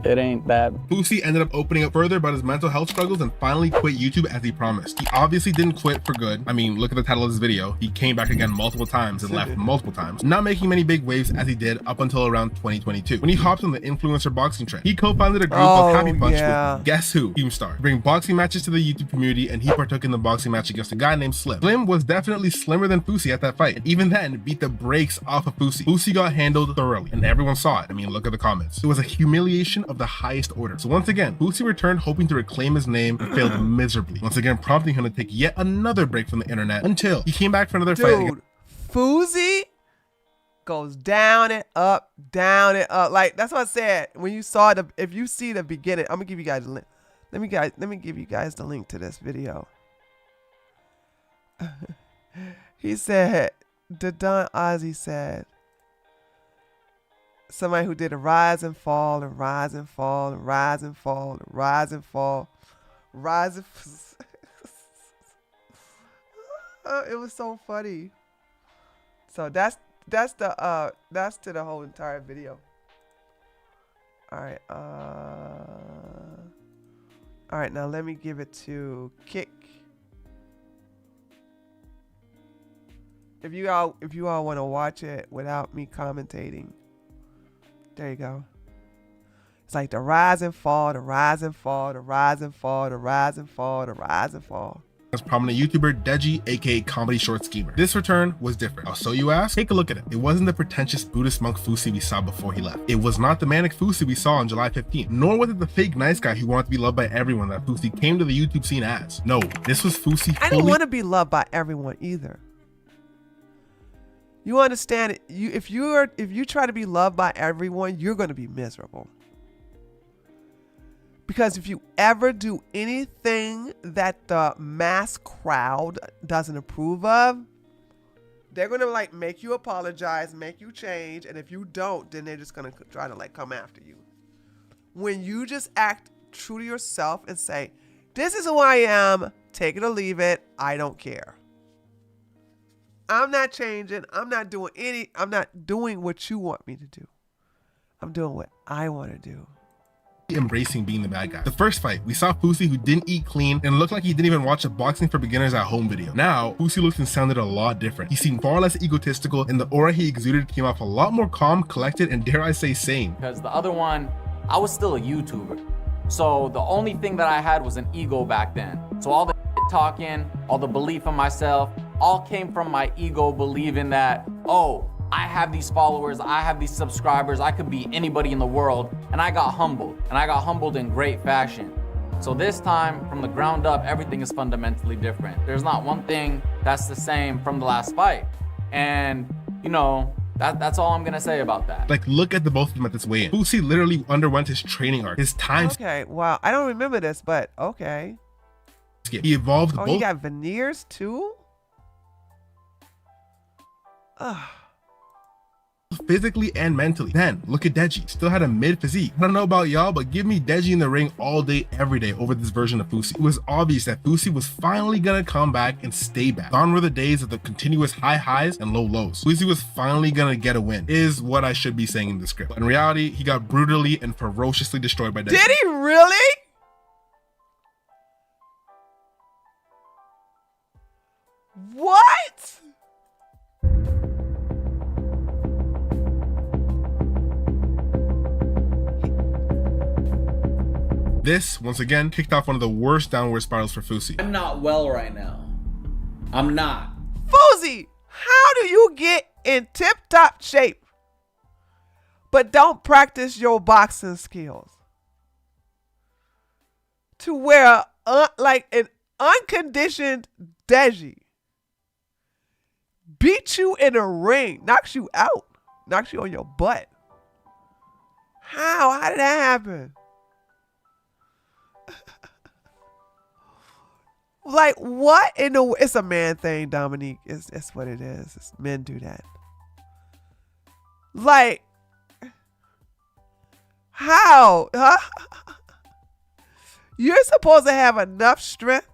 S24: it ain't that.
S6: Fousey ended up opening up further about his mental health struggles and finally quit YouTube as he promised. He obviously didn't quit for good. I mean, look at the title of this video. He came back again multiple times and left multiple times, not making many big waves as he did up until around 2022, when he hopped on the influencer boxing trend. He co-founded a group called Happy Punch with guess who? Keemstar, to bring boxing matches to the YouTube community, and he partook in the boxing match against a guy named Slim. Slim was definitely slimmer than Fousey at that fight, and even then beat the brakes off of Fousey. Fousey got handled thoroughly, and everyone saw it. I mean, look at the comments. It was a humiliation of the highest order. So once again, Fousey returned hoping to reclaim his name and failed miserably, once again prompting him to take yet another break from the internet until he came back for another fight.
S3: Fousey goes down and up, down and up. Like that's what I said. When you saw if you see the beginning, I'm gonna give you guys a link. Let me give you guys the link to this video. He said, the Don Ozzy said, somebody who did a rise and fall and rise and fall and rise and fall and rise and fall, rise and it was so funny. So that's to the whole entire video. All right, now let me give it to Kick. If you all want to watch it without me commentating, there you go. It's like the rise and fall, the rise and fall, the rise and fall, the rise and fall, the rise and fall.
S6: As prominent YouTuber Deji, aka Comedy Short Schemer. This return was different. So you ask? Take a look at it. It wasn't the pretentious Buddhist monk Fousey we saw before he left. It was not the manic Fousey we saw on July 15th. Nor was it the fake nice guy who wanted to be loved by everyone that Fousey came to the YouTube scene as. No, this was Fousey
S3: I didn't want to be loved by everyone either. You understand it? If you try to be loved by everyone, you're going to be miserable. Because if you ever do anything that the mass crowd doesn't approve of, they're going to like make you apologize, make you change. And if you don't, then they're just going to try to like come after you. When you just act true to yourself and say, this is who I am, take it or leave it, I don't care. I'm not changing. I'm not doing what you want me to do. I'm doing what I want to do.
S6: Embracing being the bad guy. The first fight, we saw Fousey who didn't eat clean and looked like he didn't even watch a boxing for beginners at home video. Now, Fousey looked and sounded a lot different. He seemed far less egotistical and the aura he exuded came off a lot more calm, collected, and dare I say sane.
S24: Because the other one, I was still a YouTuber. So the only thing that I had was an ego back then. So all the talking, all the belief in myself, all came from my ego believing that, oh, I have these followers, I have these subscribers, I could be anybody in the world, and I got humbled, and I got humbled in great fashion. So this time, from the ground up, everything is fundamentally different. There's not one thing that's the same from the last fight. And, you know, that's all I'm gonna say about that.
S6: Like, look at the both of them at this weigh-in. Fousey literally underwent his training arc, his time.
S3: Okay, wow, I don't remember this, but okay.
S6: He evolved
S3: both. He got veneers too? Ugh.
S6: Physically and mentally. Then look at Deji, still had a mid physique. I don't know about y'all, but give me Deji in the ring all day, every day over this version of Fousey. It was obvious that Fousey was finally gonna come back and stay back. Gone were the days of the continuous high highs and low lows. Fousey was finally gonna get a win, is what I should be saying in the script. But in reality, he got brutally and ferociously destroyed by Deji.
S3: Did he really? What?
S6: This, once again, kicked off one of the worst downward spirals for Fousey.
S7: I'm not well right now. I'm not.
S3: Fousey, how do you get in tip-top shape but don't practice your boxing skills? To where like an unconditioned Deji beat you in a ring, knocks you out, knocks you on your butt. How did that happen? Like, what in the... It's a man thing, Dominique. It's what it is. Men do that. Like, how? Huh? You're supposed to have enough strength,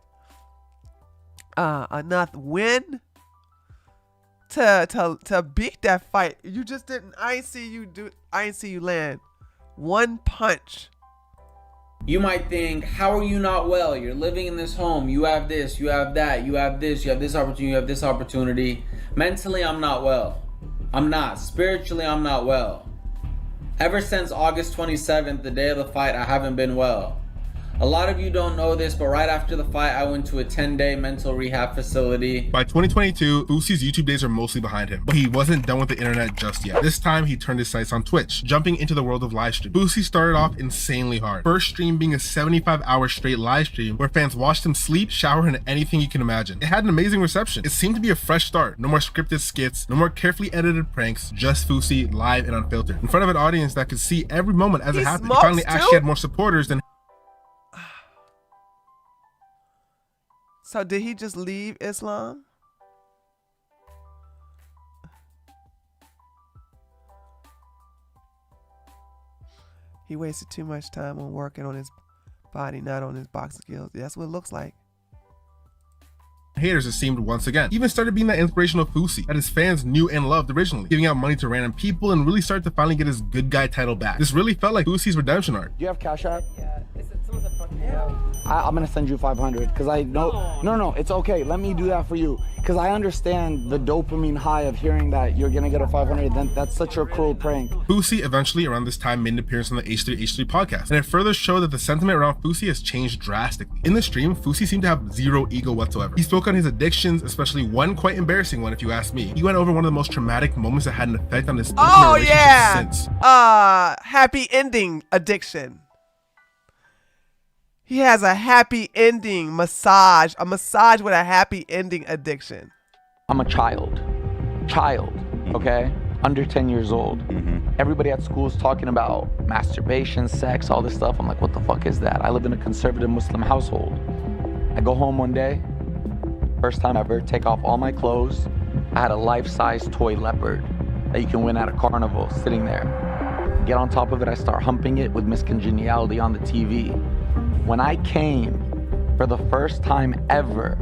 S3: enough wind to beat that fight. You just didn't. I ain't see you land one punch.
S7: You might think, how are you not well? You're living in this home. You have this, you have that, you have this, you have this opportunity, you have this opportunity. Mentally, I'm not well. I'm not. Spiritually, I'm not well. Ever since August 27th, the day of the fight, I haven't been well. A lot of you don't know this, but right after the fight, I went to a 10-day mental rehab facility.
S6: By 2022, Fousey's YouTube days are mostly behind him, but he wasn't done with the internet just yet. This time, he turned his sights on Twitch, jumping into the world of live stream. Fousey started off insanely hard. First stream being a 75-hour straight live stream where fans watched him sleep, shower, and anything you can imagine. It had an amazing reception. It seemed to be a fresh start. No more scripted skits, no more carefully edited pranks, just Fousey live and unfiltered, in front of an audience that could see every moment as it happened. He finally actually had more supporters than.
S3: So did he just leave Islam? He wasted too much time on working on his body, not on his boxing skills. That's what it looks like.
S6: Haters, it seemed, once again. He even started being that inspirational Fousey that his fans knew and loved originally, giving out money to random people and really started to finally get his good guy title back. This really felt like Fousey's redemption arc.
S8: Do you have Cash App? Yeah. I'm gonna send you 500 because I know. No, it's okay. Let me do that for you because I understand the dopamine high of hearing that you're gonna get a 500. Then that's such a cruel prank.
S6: Fousey eventually, around this time, made an appearance on the H3 podcast, and it further showed that the sentiment around Fousey has changed drastically. In the stream, Fousey seemed to have zero ego whatsoever. He spoke on his addictions, especially one quite embarrassing one, if you ask me. He went over one of the most traumatic moments that had an effect on his intimate relationship since.
S3: Happy ending addiction. He has a happy ending massage, a massage with a happy ending addiction.
S8: I'm a child, okay? Under 10 years old. Everybody at school is talking about masturbation, sex, all this stuff. I'm like, what the fuck is that? I live in a conservative Muslim household. I go home one day, first time ever, take off all my clothes. I had a life-size toy leopard that you can win at a carnival sitting there. Get on top of it, I start humping it with Miss Congeniality on the TV. When I came for the first time ever,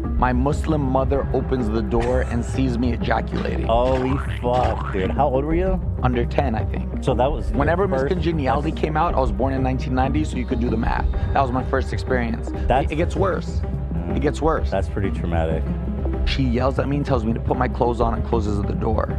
S8: my Muslim mother opens the door and sees me ejaculating.
S2: Holy fuck, dude. How old were you?
S8: Under 10, I think.
S2: So that was
S8: whenever Miss Congeniality came out, I was born in 1990, so you could do the math. That was my first experience. It gets worse. It gets worse.
S2: That's pretty traumatic.
S8: She yells at me and tells me to put my clothes on and closes the door.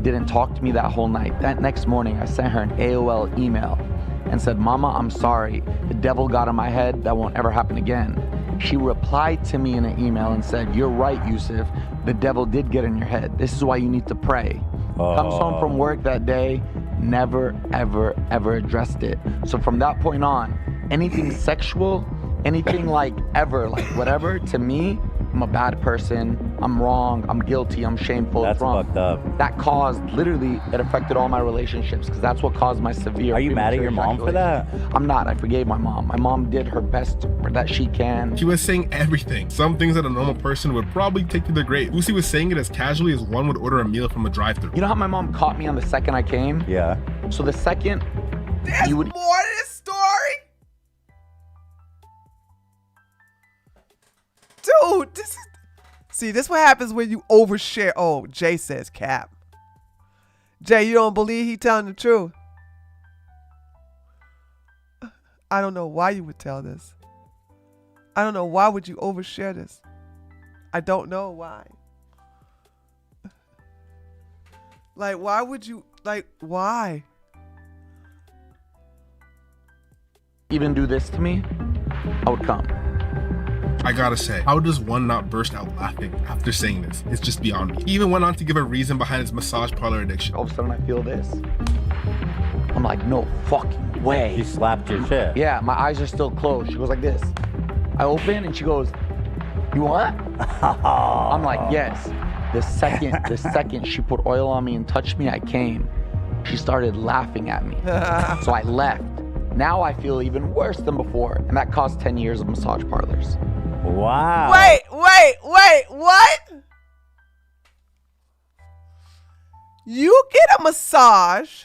S8: Didn't talk to me that whole night. That next morning, I sent her an AOL email and said, Mama, I'm sorry. The devil got in my head. That won't ever happen again. She replied to me in an email and said, you're right, Yusuf. The devil did get in your head. This is why you need to pray. Comes home from work that day, never, ever addressed it. So from that point on, anything sexual, anything like ever, like whatever, to me, I'm a bad person, I'm wrong, I'm guilty, I'm shameful.
S2: That's fucked up.
S8: That caused, literally, it affected all my relationships because that's what caused my severe.
S2: Are you mad at your mom for that?
S8: I'm not, I forgave my mom. My mom did her best that she can.
S6: She was saying everything. Some things that a normal person would probably take to their grave. Fousey was saying it as casually as one would order a meal from a drive-thru.
S8: You know how my mom caught me on the second I came?
S2: Yeah.
S8: So the second
S3: There's more to this story? Dude, this is... See, this what happens when you overshare. Oh, Jay says cap. Jay, you don't believe he telling the truth? I don't know why you would tell this. I don't know why would you overshare this. I don't know why. Like, why would you, like, why?
S8: Even do this to me, I would come.
S6: I gotta say, how does one not burst out laughing after saying this? It's just beyond me. He even went on to give a reason behind his massage parlor addiction.
S8: All of a sudden I feel this. I'm like, no fucking way.
S2: She slapped your shit.
S8: Yeah, my eyes are still closed. She goes like this. I open and she goes, you want? I'm like, yes. The second she put oil on me and touched me, I came. She started laughing at me. So I left. Now I feel even worse than before. And that cost 10 years of massage parlors.
S2: Wow.
S3: Wait, what? You get a massage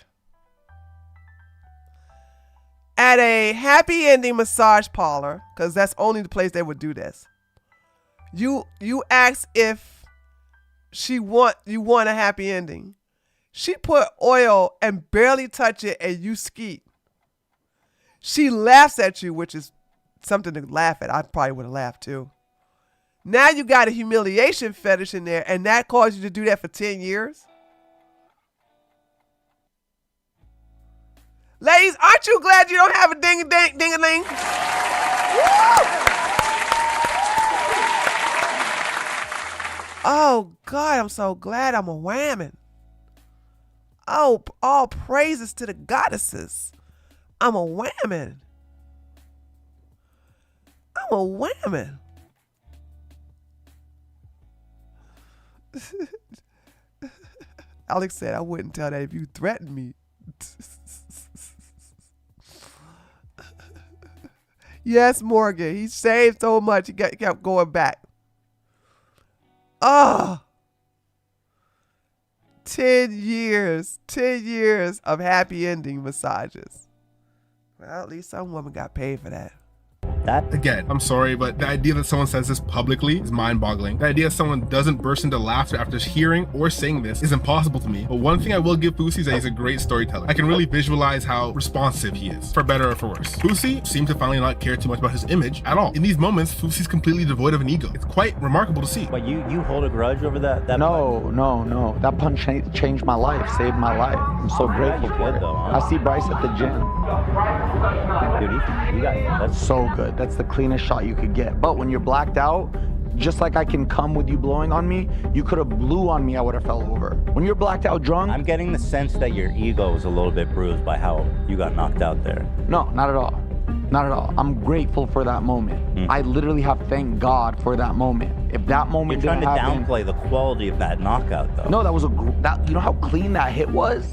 S3: at a happy ending massage parlor, because that's only the place they would do this. You ask if you want a happy ending. She put oil and barely touch it and you skeet. She laughs at you, which is something to laugh at. I probably would have laughed too. Now you got a humiliation fetish in there, and that caused you to do that for 10 years? Ladies, aren't you glad you don't have a ding-a-ling? Oh, God, I'm so glad I'm a whammon. Oh, all praises to the goddesses. I'm a whammon. I'm a whammon. Alex said I wouldn't tell that if you threatened me. Yes, Morgan. He saved so much. He kept going back. Oh, 10 years. 10 years of happy ending massages. Well, at least some woman got paid for that.
S6: Again, I'm sorry, but the idea that someone says this publicly is mind-boggling. The idea that someone doesn't burst into laughter after hearing or saying this is impossible to me. But one thing I will give Fousey is that he's a great storyteller. I can really visualize how responsive he is, for better or for worse. Fousey seemed to finally not care too much about his image at all. In these moments, Fousey's completely devoid of an ego. It's quite remarkable to see.
S2: But you hold a grudge over that
S8: No. That punch changed my life, saved my life. I'm so grateful for it.
S2: Though, huh?
S8: I see Bryce at the gym.
S2: Dude, that's
S8: so good. That's the cleanest shot you could get. But when you're blacked out, just like I can come with you blowing on me, you could have blew on me, I would have fell over. When you're blacked out drunk...
S2: I'm getting the sense that your ego is a little bit bruised by how you got knocked out there.
S8: No, not at all. Not at all. I'm grateful for that moment. I literally have thanked God for that moment. If that moment
S2: You're trying to
S8: happen,
S2: downplay the quality of that knockout, though.
S8: No, that was you know how clean that hit was?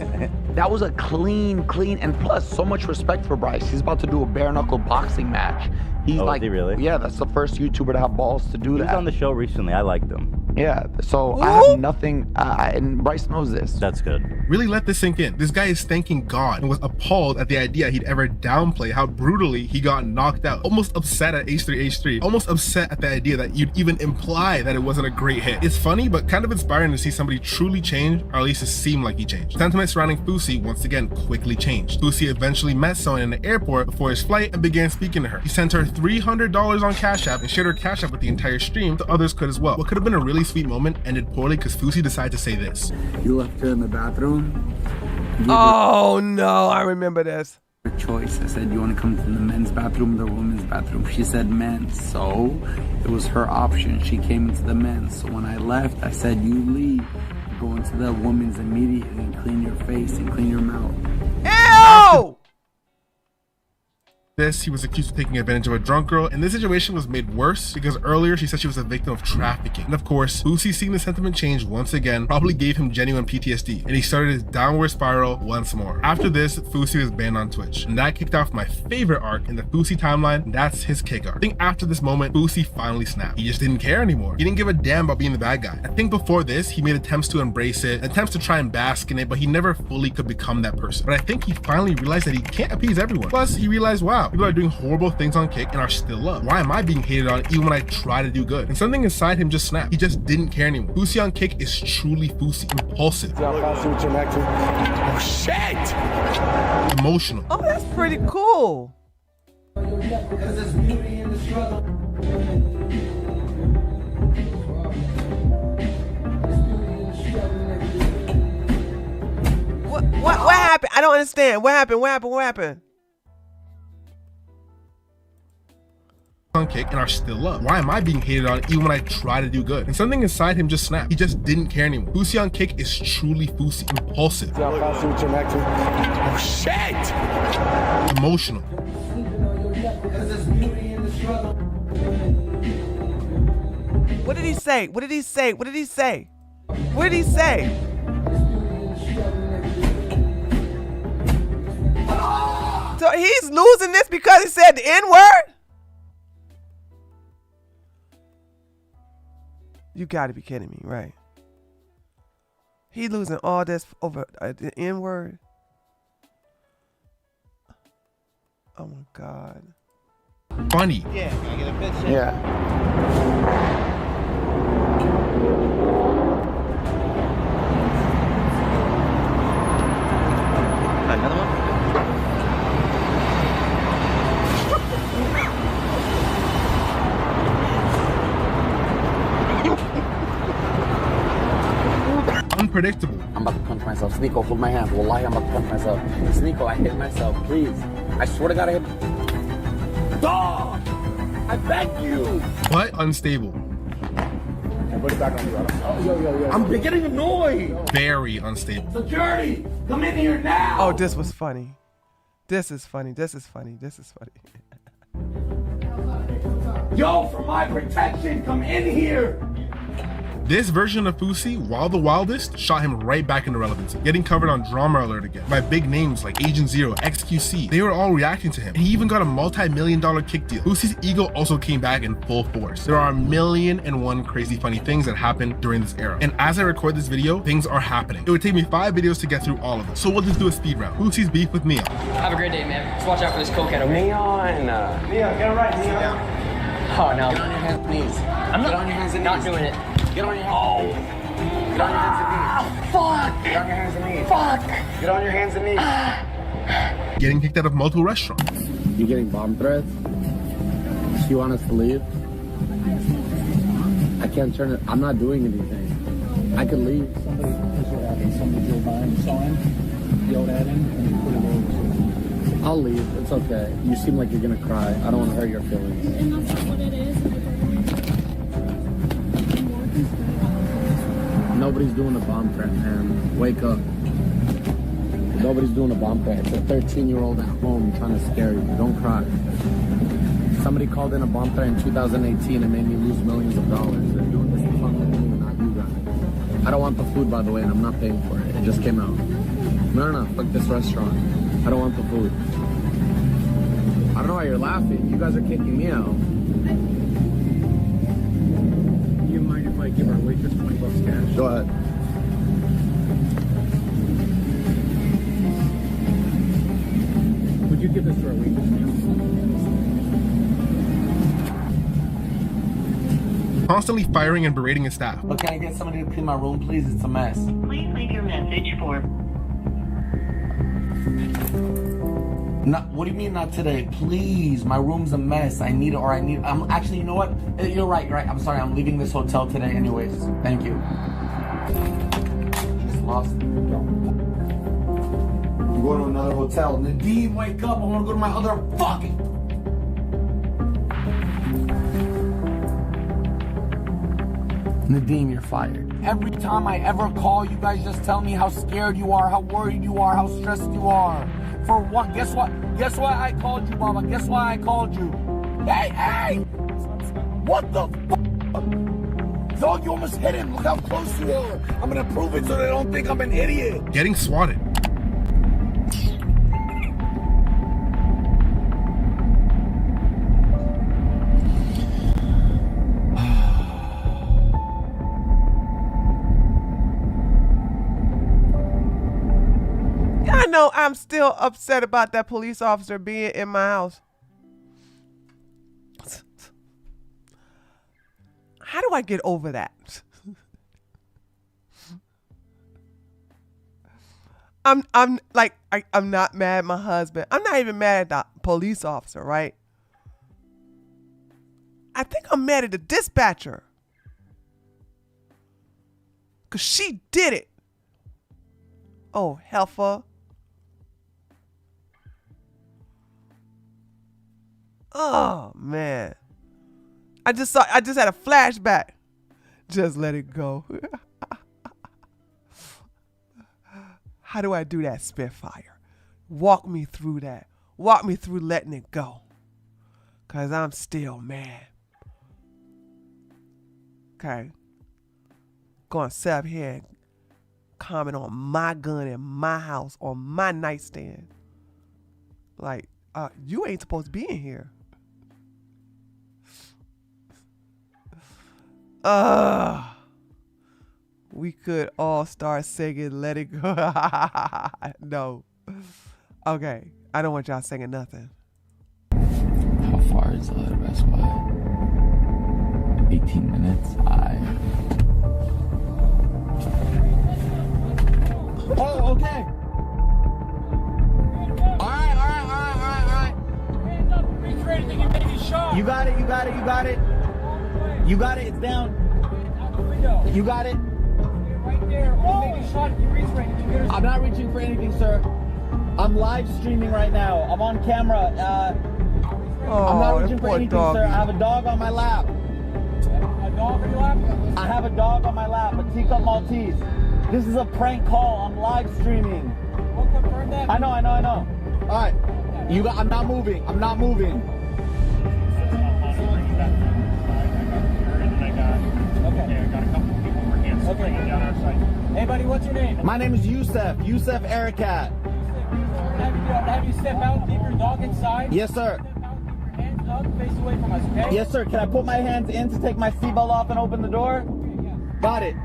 S8: That was a clean, and plus so much respect for Bryce. He's about to do a bare knuckle boxing match. He's
S2: is he really?
S8: Yeah, that's the first YouTuber to have balls to do that.
S2: He was on the show recently. I liked him.
S8: Yeah, so I have nothing, and Bryce knows this.
S2: That's good.
S6: Really let this sink in. This guy is thanking God and was appalled at the idea he'd ever downplay how brutally he got knocked out. Almost upset at H3, almost upset at the idea that you'd even imply that it wasn't a great hit. It's funny, but kind of inspiring to see somebody truly change, or at least it seemed like he changed. Sentiment surrounding Fousey once again quickly changed. Fousey eventually met someone in the airport before his flight and began speaking to her. He sent her $300 on Cash App and shared her Cash App with the entire stream so others could as well. What could have been a really sweet moment ended poorly because Fousey decided to say this.
S11: You left her in the bathroom?
S3: Oh no, I remember this.
S11: Her choice. I said, you want to come to the men's bathroom or the women's bathroom? She said men's, so it was her option. She came into the men's. So when I left, I said, you leave. Go into the women's immediately and clean your face and clean your mouth.
S3: Ew!
S6: This, he was accused of taking advantage of a drunk girl, and this situation was made worse because earlier she said she was a victim of trafficking. And of course, Fousey seeing the sentiment change once again probably gave him genuine PTSD, and he started his downward spiral once more. After this, Fousey was banned on Twitch, and that kicked off my favorite arc in the Fousey timeline, and that's his kick arc. I think after this moment, Fousey finally snapped. He just didn't care anymore. He didn't give a damn about being the bad guy. I think before this, he made attempts to embrace it, attempts to try and bask in it, but he never fully could become that person. But I think he finally realized that he can't appease everyone. Plus, he realized, wow, people are doing horrible things on Kick and are still loved. Why am I being hated on even when I try to do good? And something inside him just snapped. He just didn't care anymore. Fousey on Kick is truly Fousey. Impulsive.
S22: Oh shit!
S6: Emotional.
S3: Oh, that's pretty cool. What happened? I don't understand. What happened?
S6: On Kick and are still loved. Why am I being hated on even when I try to do good? And something inside him just snapped. He just didn't care anymore. Fousey on Kick is truly Fousey. Impulsive.
S22: Oh shit!
S6: Emotional.
S3: What did he say? What did he say? What did he say? What did he say? So he's losing this because he said the N-word? You gotta be kidding me, right? He losing all this over the N-word? Oh my God.
S6: Funny.
S22: Yeah, can I get a picture?
S8: Yeah.
S2: Another one?
S6: unpredictable.
S24: I'm about to punch myself. Sneeko, hold my hand. Wallahi, I'm about to punch myself. Sneeko, I hit myself, please. I swear to God, I hit. Dog! I beg you!
S6: But unstable.
S24: I'm getting annoyed!
S6: Very unstable.
S24: Security! Come in here now!
S3: Oh, this was funny. This is funny. This is funny. This is funny.
S24: Yo, for my protection, come in here!
S6: This version of Fousey, while the wildest, shot him right back into relevance, getting covered on Drama Alert again by big names like Agent Zero, XQC. They were all reacting to him, and he even got a multi-million-dollar kick deal. Fousey's ego also came back in full force. There are 1,000,001 crazy funny things that happened during this era, and as I record this video, things are happening. It would take me 5 videos to get through all of them, so we'll just do a speed round. Fousey's beef with Mia.
S14: Have a great day, man. Just watch out for this cokehead over here.
S24: Neon!
S14: Neon, get it right, Neon. Oh, no.
S24: Get on your hands and knees.
S14: I'm
S24: Get on your hands and
S14: not
S24: knees.
S14: doing it.
S24: Get on your hands. Oh! Get on your hands and knees. Fuck! Get on your hands and knees. Fuck! Get on your hands and knees.
S6: Getting kicked out of multiple restaurants.
S21: You getting bomb threats? You want us to leave? I can't turn it. I'm not doing anything. I could leave.
S15: Somebody, this is what happened. Somebody drove by and saw him, yelled at him, and he put it over.
S21: I'll leave. It's okay. You seem like you're gonna cry. I don't want to hurt your feelings.
S16: And that's not what it is.
S21: Nobody's doing a bomb threat, man. Wake up. Nobody's doing a bomb threat. It's a 13-year-old at home trying to scare you. Don't cry. Somebody called in a bomb threat in 2018 and made me lose millions of dollars. They're doing this to fuck with me, not you guys. I don't want the food, by the way, and I'm not paying for it. It just came out. No. Fuck this restaurant. I don't want the food. I don't know why you're laughing. You guys are kicking me out.
S15: Do you mind if I give our waitress $20 cash?
S21: Go ahead.
S15: Would you give this to our waitress, ma'am?
S6: Constantly firing and berating his staff.
S24: But can I get somebody to clean my room, please? It's a mess.
S20: Please leave your message for...
S24: Not, what do you mean not today? Please, my room's a mess. I'm actually, you know what? You're right. I'm sorry, I'm leaving this hotel today anyways. Thank you. Just lost it. I'm going to another hotel. Nadeem, wake up. I want to go to my other fucking... Nadeem, you're fired. Every time I ever call, you guys just tell me how scared you are, how worried you are, how stressed you are. For what? Guess what? Guess why I called you, Baba? Guess why I called you? Hey! What the fuck? Dog, you almost hit him. Look how close you are. I'm gonna prove it so they don't think I'm an idiot.
S6: Getting swatted.
S3: I know I'm still upset about that police officer being in my house. How do I get over that? I'm not mad at my husband. I'm not even mad at the police officer, right? I think I'm mad at the dispatcher. 'Cause she did it. Oh, heifer. Oh man. I just had a flashback. Just let it go. How do I do that, Spitfire? Walk me through that. Walk me through letting it go. 'Cause I'm still mad. Okay. Gonna sit up here and comment on my gun in my house, on my nightstand. Like, you ain't supposed to be in here. We could all start singing Let It Go. No. Okay. I don't want y'all singing nothing.
S24: How far is the Best Buy? 18 minutes. Oh, okay. All right.
S15: Hands up, reach for anything and make it sharp.
S24: You got it. You got it. It's down. You got it.
S14: Right there. Oh, make a shot if you reach for anything. There's...
S21: I'm not reaching for anything, sir. I'm live streaming right now. I'm on camera. I'm not reaching for anything, sir. I have a dog on my lap.
S14: A dog on your lap?
S21: I have a dog on my lap, a teacup Maltese. This is a prank call. I'm live streaming.
S14: We'll confirm that.
S21: I know. All right. I'm not moving. I'm not moving.
S14: Okay. Hey, buddy, what's your name?
S21: My name is Yusef Ericat.
S14: Have you step out, leave your dog inside?
S21: Yes, sir.
S14: Hands up, face away from us, okay?
S21: Yes, sir. Can I put my hands in to take my seatbelt off and open the door? Got it.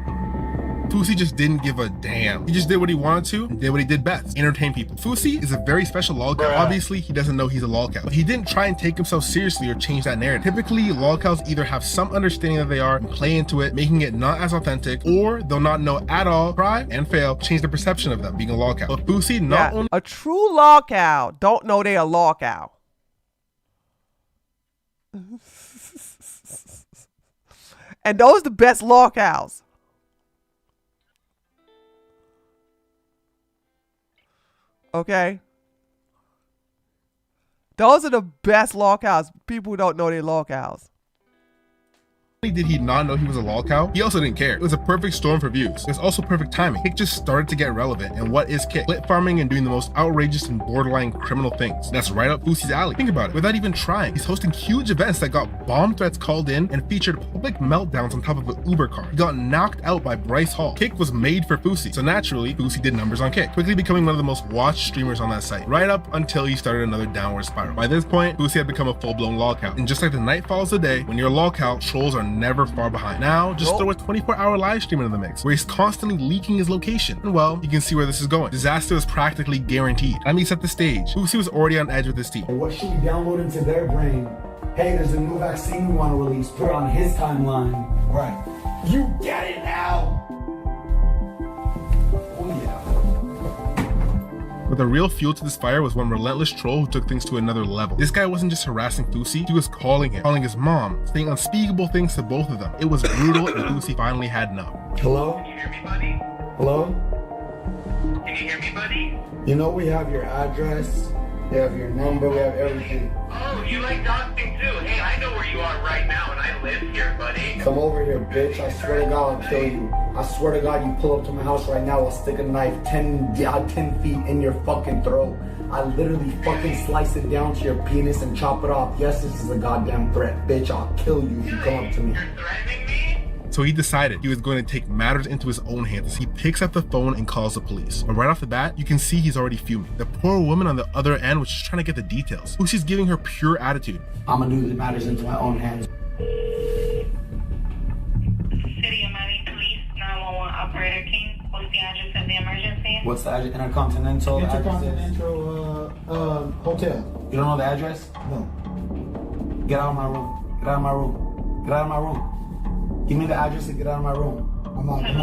S6: Fousey just didn't give a damn. He just did what he wanted to and did what he did best, entertain people. Fousey is a very special lolcow. Obviously, he doesn't know he's a lolcow, but he didn't try and take himself seriously or change that narrative. Typically, lolcows either have some understanding that they are and play into it, making it not as authentic, or they'll not know at all, try and fail, change the perception of them being a lolcow. But Fousey not only
S3: a true lolcow don't know they a lolcow. And those are the best lolcows. Okay. Those are the best lolcows. People who don't know they're lolcows.
S6: Not only did he not know he was a lolcow, he also didn't care. It was a perfect storm for views. It was also perfect timing. Kick just started to get relevant. And what is Kick? Clit farming and doing the most outrageous and borderline criminal things. That's right up Fousey's alley. Think about it. Without even trying, he's hosting huge events that got bomb threats called in and featured public meltdowns on top of an Uber car. He got knocked out by Bryce Hall. Kick was made for Fousey. So naturally, Fousey did numbers on Kick, quickly becoming one of the most watched streamers on that site, right up until he started another downward spiral. By this point, Fousey had become a full-blown lolcow. And just like the night follows the day, when you're a lolcow, trolls are never far behind. Now, just throw a 24-hour live stream into the mix, where he's constantly leaking his location. And well, you can see where this is going. Disaster is practically guaranteed. Let me set the stage. Fousey was already on edge with his team.
S12: What should we download into their brain? Hey, there's a new vaccine we want to release. Put it on his timeline. Right. You get it now!
S6: But the real fuel to this fire was one relentless troll who took things to another level. This guy wasn't just harassing Fousey, he was calling him, calling his mom, saying unspeakable things to both of them. It was brutal, and Fousey finally had enough.
S12: Hello?
S1: Can you hear me, buddy?
S12: Hello?
S1: Can you hear me, buddy?
S12: You know we have your address, we have your number, we have everything.
S1: Oh, you like doxing too? Hey, I know where you are right now, and I live here, buddy.
S12: Come over here, bitch. I swear to God, I'll kill you. I swear to God, you pull up to my house right now, I'll stick a knife 10 feet in your fucking throat. I literally fucking slice it down to your penis and chop it off. Yes, this is a goddamn threat, bitch. I'll kill you if you come up to me.
S1: You're threatening me?
S6: So he decided he was going to take matters into his own hands. He picks up the phone and calls the police. And right off the bat, you can see he's already fuming. The poor woman on the other end was just trying to get the details. Fousey's giving her pure attitude.
S12: I'm gonna do the matters into my own hands.
S20: City of Miami Police, 911 operator King. What's the address of the emergency?
S12: What's the address? Intercontinental Hotel. You don't know the address? No. Get out of my room. Get out of my room. Get out of my room. Give me the address and get out of my room. I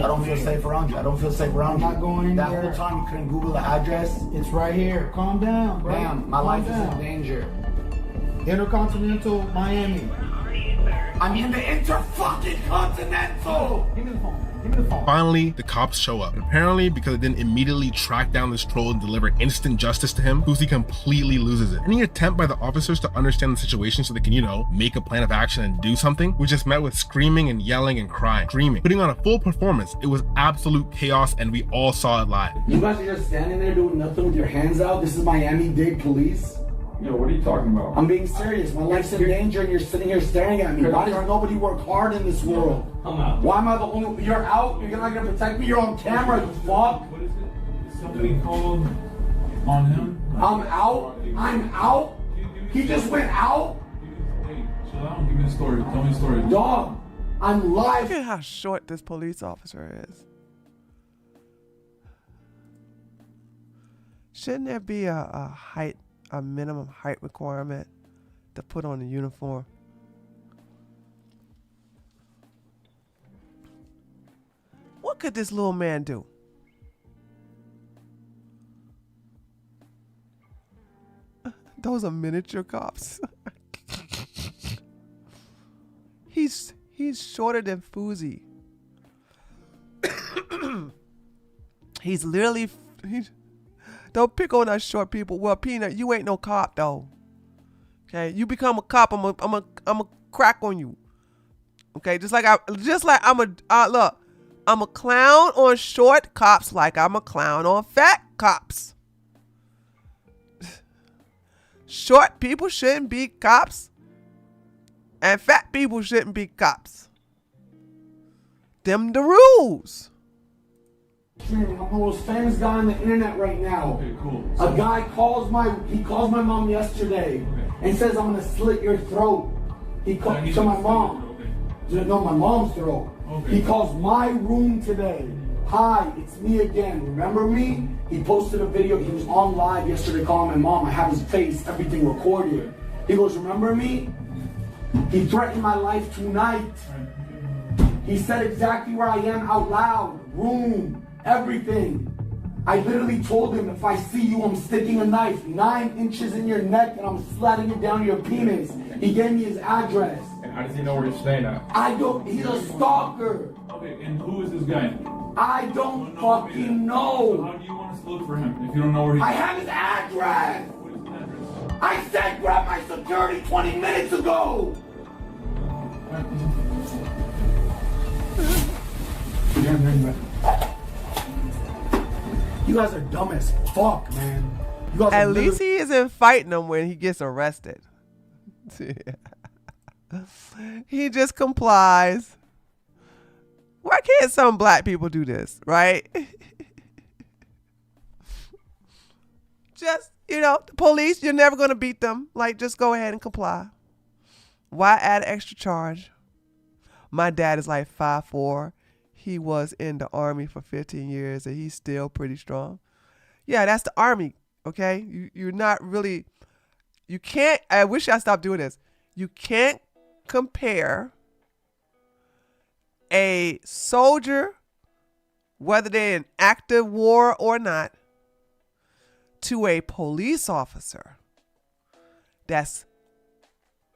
S12: don't feel safe around you. I don't feel safe around you. I'm not going in there. That whole time you couldn't Google the address? It's right here. Calm down, bro. Ma'am, my life is in danger. Intercontinental Miami. I'm in the Inter-fucking-Continental. Give me the phone. Give me the phone.
S6: Finally, the cops show up. And apparently, because it didn't immediately track down this troll and deliver instant justice to him, Fousey completely loses it. Any attempt by the officers to understand the situation so they can, make a plan of action and do something was just met with screaming and yelling and crying. Screaming. Putting on a full performance. It was absolute chaos, and we all saw it live.
S12: You guys are just standing there doing nothing with your hands out? This is Miami-Dade police?
S15: Yo, what are you talking about?
S12: I'm being serious. My life's in danger and you're sitting here staring at me. Why does nobody work hard in this world?
S15: I'm out.
S12: Why am I the only... You're out? You're not going to protect me? You're on camera, you fuck?
S15: What is it? Is somebody called on him?
S12: I'm out? I'm out? He just went out?
S15: Hey, chill out. Give me the story. Tell me the story.
S12: Dog, I'm live.
S3: Look at how short this police officer is. Shouldn't there be a minimum height requirement to put on a uniform? What could this little man do? Those are miniature cops. He's shorter than Fousey. He's literally, don't pick on us short people. Well, Peanut, you ain't no cop though. Okay, you become a cop, I'm a crack on you. Okay, just like I'm a clown on short cops like I'm a clown on fat cops. Short people shouldn't be cops, and fat people shouldn't be cops. Them the rules.
S12: I'm the most famous guy on the internet right now. Okay, cool. A guy calls my mom yesterday and says I'm gonna slit your throat. He called to my mom. No, my mom's throat. Okay. He calls my room today. Hi, it's me again. Remember me? He posted a video. He was on live yesterday calling my mom. I have his face, everything recorded. He goes, remember me? He threatened my life tonight. He said exactly where I am out loud. Room, everything. I literally told him, if I see you, I'm sticking a knife 9 inches in your neck and I'm sliding it down your penis. He gave me his address.
S9: And how does he know where you're staying at?
S12: I don't, he's a stalker.
S9: Okay, and who is this guy?
S12: I don't fucking know.
S9: So how do you want us to look for him if you don't know where he's
S12: I have his address. I said grab my security 20 minutes ago. You guys are dumb as fuck, man. You guys
S3: At least he isn't fighting them when he gets arrested. He just complies. Why can't some black people do this, right? Just, the police, you're never going to beat them. Like, just go ahead and comply. Why add extra charge? My dad is like 5'4". He was in the Army for 15 years and he's still pretty strong. Yeah, that's the Army, okay? You're not really, you can't, I wish I stopped doing this. You can't compare a soldier, whether they're in active war or not, to a police officer that's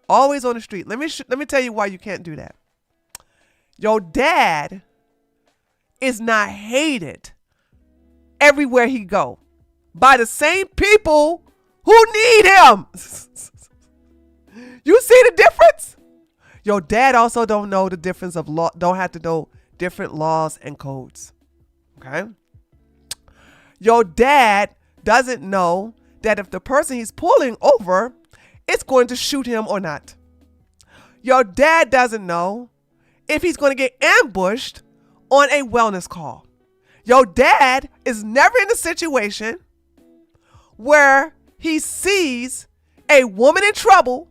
S3: always on the street. Let me tell you why you can't do that. Your dad is not hated everywhere he go by the same people who need him. You see the difference? Your dad also don't know the difference of law, don't have to know different laws and codes. Okay? Your dad doesn't know that if the person he's pulling over is going to shoot him or not. Your dad doesn't know if he's going to get ambushed on a wellness call. Your dad is never in a situation where he sees a woman in trouble,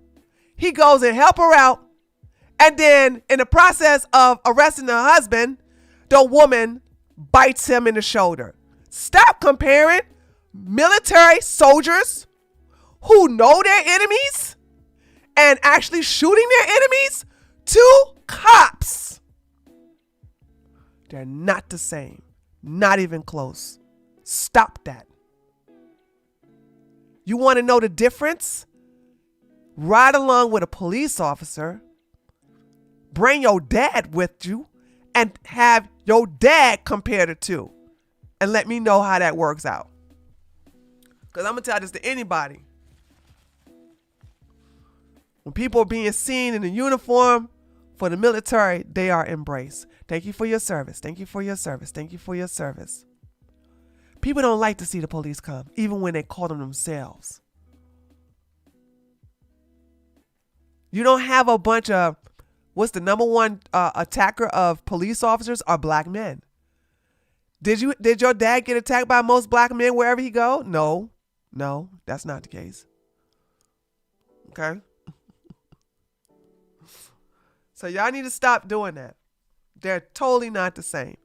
S3: he goes and help her out, and then in the process of arresting her husband, the woman bites him in the shoulder. Stop comparing military soldiers who know their enemies and actually shooting their enemies to cops. They're not the same. Not even close. Stop that. You want to know the difference? Ride along with a police officer. Bring your dad with you and have your dad compare the two. And let me know how that works out. Because I'm going to tell this to anybody. When people are being seen in a uniform for the military, they are embraced. Thank you for your service. Thank you for your service. Thank you for your service. People don't like to see the police come, even when they call them themselves. You don't have a bunch of, what's the number one attacker of police officers are black men. Did your dad get attacked by most black men wherever he go? No, that's not the case. Okay. So y'all need to stop doing that. They're totally not the same.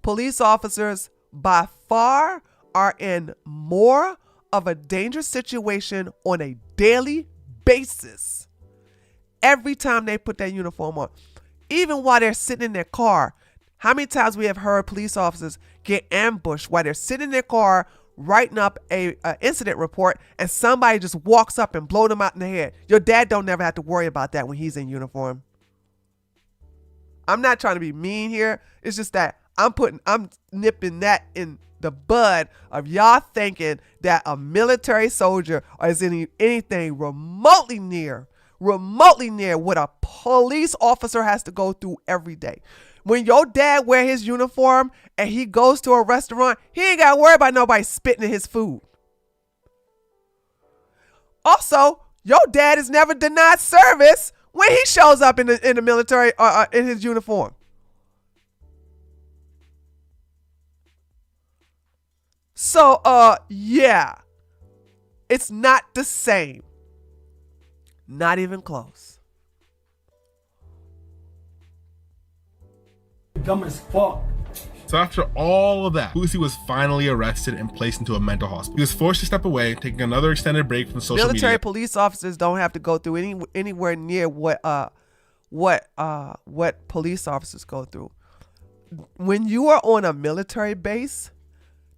S3: Police officers by far are in more of a dangerous situation on a daily basis every time they put that uniform on. Even while they're sitting in their car, how many times we have heard police officers get ambushed while they're sitting in their car writing up a incident report and somebody just walks up and blow them out in the head. Your dad don't never have to worry about that when he's in uniform. I'm not trying to be mean here. It's just that I'm nipping that in the bud of y'all thinking that a military soldier is anything remotely near what a police officer has to go through every day. When your dad wear his uniform and he goes to a restaurant, he ain't got to worry about nobody spitting in his food. Also, your dad is never denied service when he shows up in the military or in his uniform. So, yeah, it's not the same. Not even close.
S12: Dumb as fuck.
S6: So after all of that, Fousey was finally arrested and placed into a mental hospital. He was forced to step away, taking another extended break from social
S3: Military
S6: media.
S3: police officers don't have to go through anywhere near what police officers go through. When you are on a military base,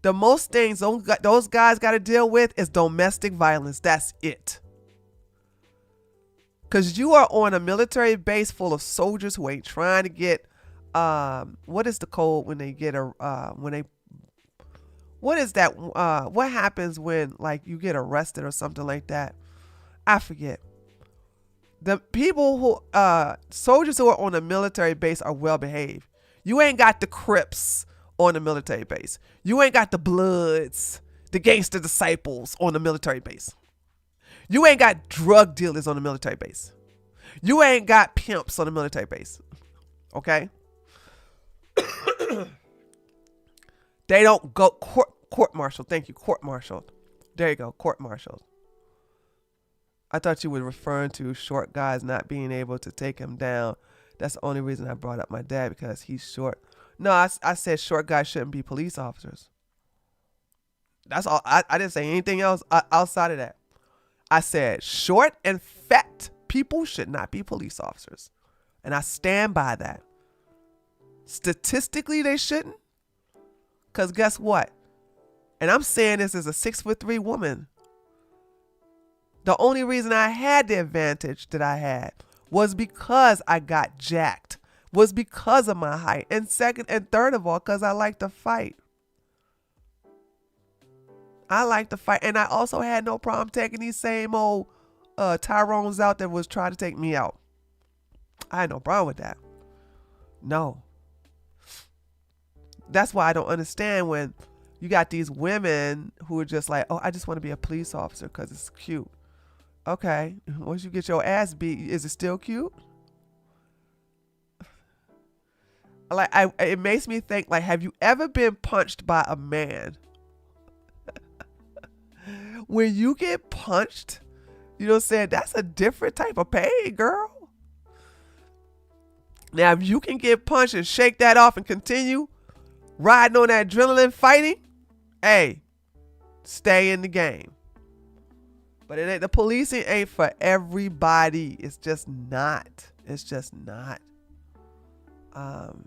S3: the most things those guys got to deal with is domestic violence. That's it. Because you are on a military base full of soldiers who ain't trying to get, what is the code when they get what is that? What happens when like you get arrested or something like that? I forget. The people who, soldiers who are on a military base are well behaved. You ain't got the Crips on the military base. You ain't got the Bloods, the gangster disciples on the military base. You ain't got drug dealers on the military base. You ain't got pimps on the military base. Okay? They don't go court-martial. Thank you, court-martial. There you go, court-martial. I thought you were referring to short guys not being able to take him down. That's the only reason I brought up my dad, because he's short. No, I said short guys shouldn't be police officers. That's all. I didn't say anything else outside of that. I said short and fat people should not be police officers. And I stand by that. Statistically, they shouldn't. Because guess what? And I'm saying this as a 6'3" woman. The only reason I had the advantage that I had was because I got jacked. Was because of my height. And second and third of all, because I like to fight. I like to fight. And I also had no problem taking these same old Tyrones out that was trying to take me out. I had no problem with that. No. That's why I don't understand when you got these women who are just like, oh, I just want to be a police officer because it's cute. Okay. Once you get your ass beat, is it still cute? Like, it makes me think, like, have you ever been punched by a man? When you get punched, you know what I'm saying? That's a different type of pain, girl. Now, if you can get punched and shake that off and continue riding on that adrenaline fighting, hey, stay in the game. But it ain't, the policing ain't for everybody. It's just not. It's just not.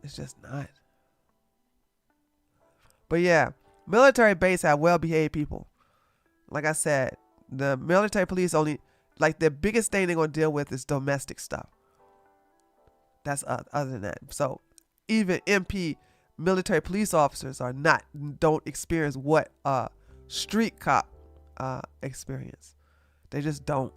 S3: It's just not. But yeah, military base have well-behaved people. Like I said, the military police only, like, the biggest thing they're gonna deal with is domestic stuff. That's other than that. So even MP military police officers don't experience what street cop experience. They just don't.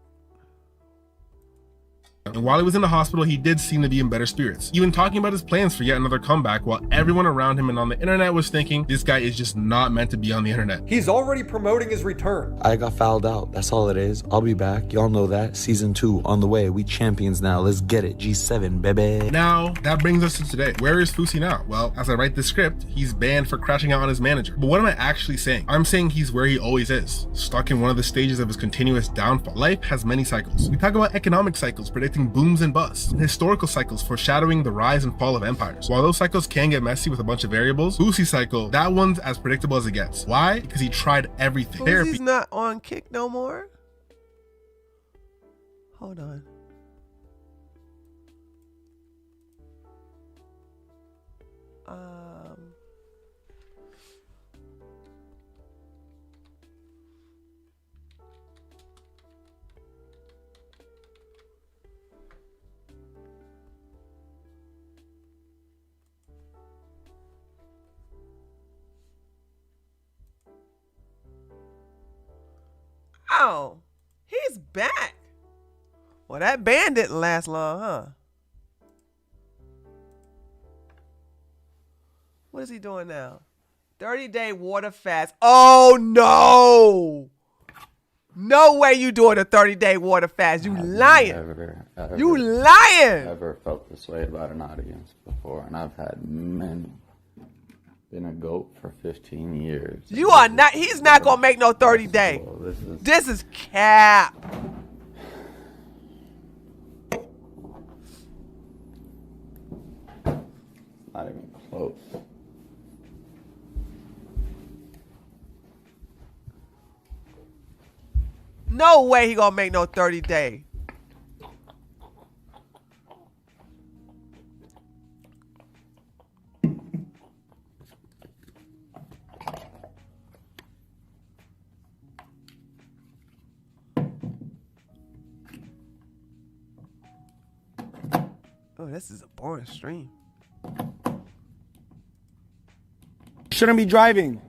S6: And while he was in the hospital, he did seem to be in better spirits, even talking about his plans for yet another comeback, while everyone around him and on the internet was thinking this guy is just not meant to be on the internet.
S16: He's already promoting his return.
S17: I got fouled out. That's all it is. I'll be back. Y'all know that. Season 2 on the way. We champions now. Let's get it. G7, baby.
S6: Now, that brings us to today. Where is Fousey now? Well, as I write this script, he's banned for crashing out on his manager. But what am I actually saying? I'm saying he's where he always is, stuck in one of the stages of his continuous downfall. Life has many cycles. We talk about economic cycles predicting booms and busts, and historical cycles foreshadowing the rise and fall of empires. While those cycles can get messy with a bunch of variables, Fousey's cycle, that one's as predictable as it gets. Why? Because he tried everything.
S3: Fousey's not on Kick no more? Hold on. Wow. He's back. Well, that band didn't last long, huh? What is he doing now? 30-day water fast. Oh, no. No way you doing a 30-day water fast. You lying. You lying.
S4: Ever felt this way about an audience before, and I've had many. Been a goat for 15 years.
S3: You are not. He's not gonna make no 30-day. This is cap.
S4: Not even close.
S3: No way he gonna make no 30-day. Oh, this is a boring stream.
S10: Shouldn't be driving.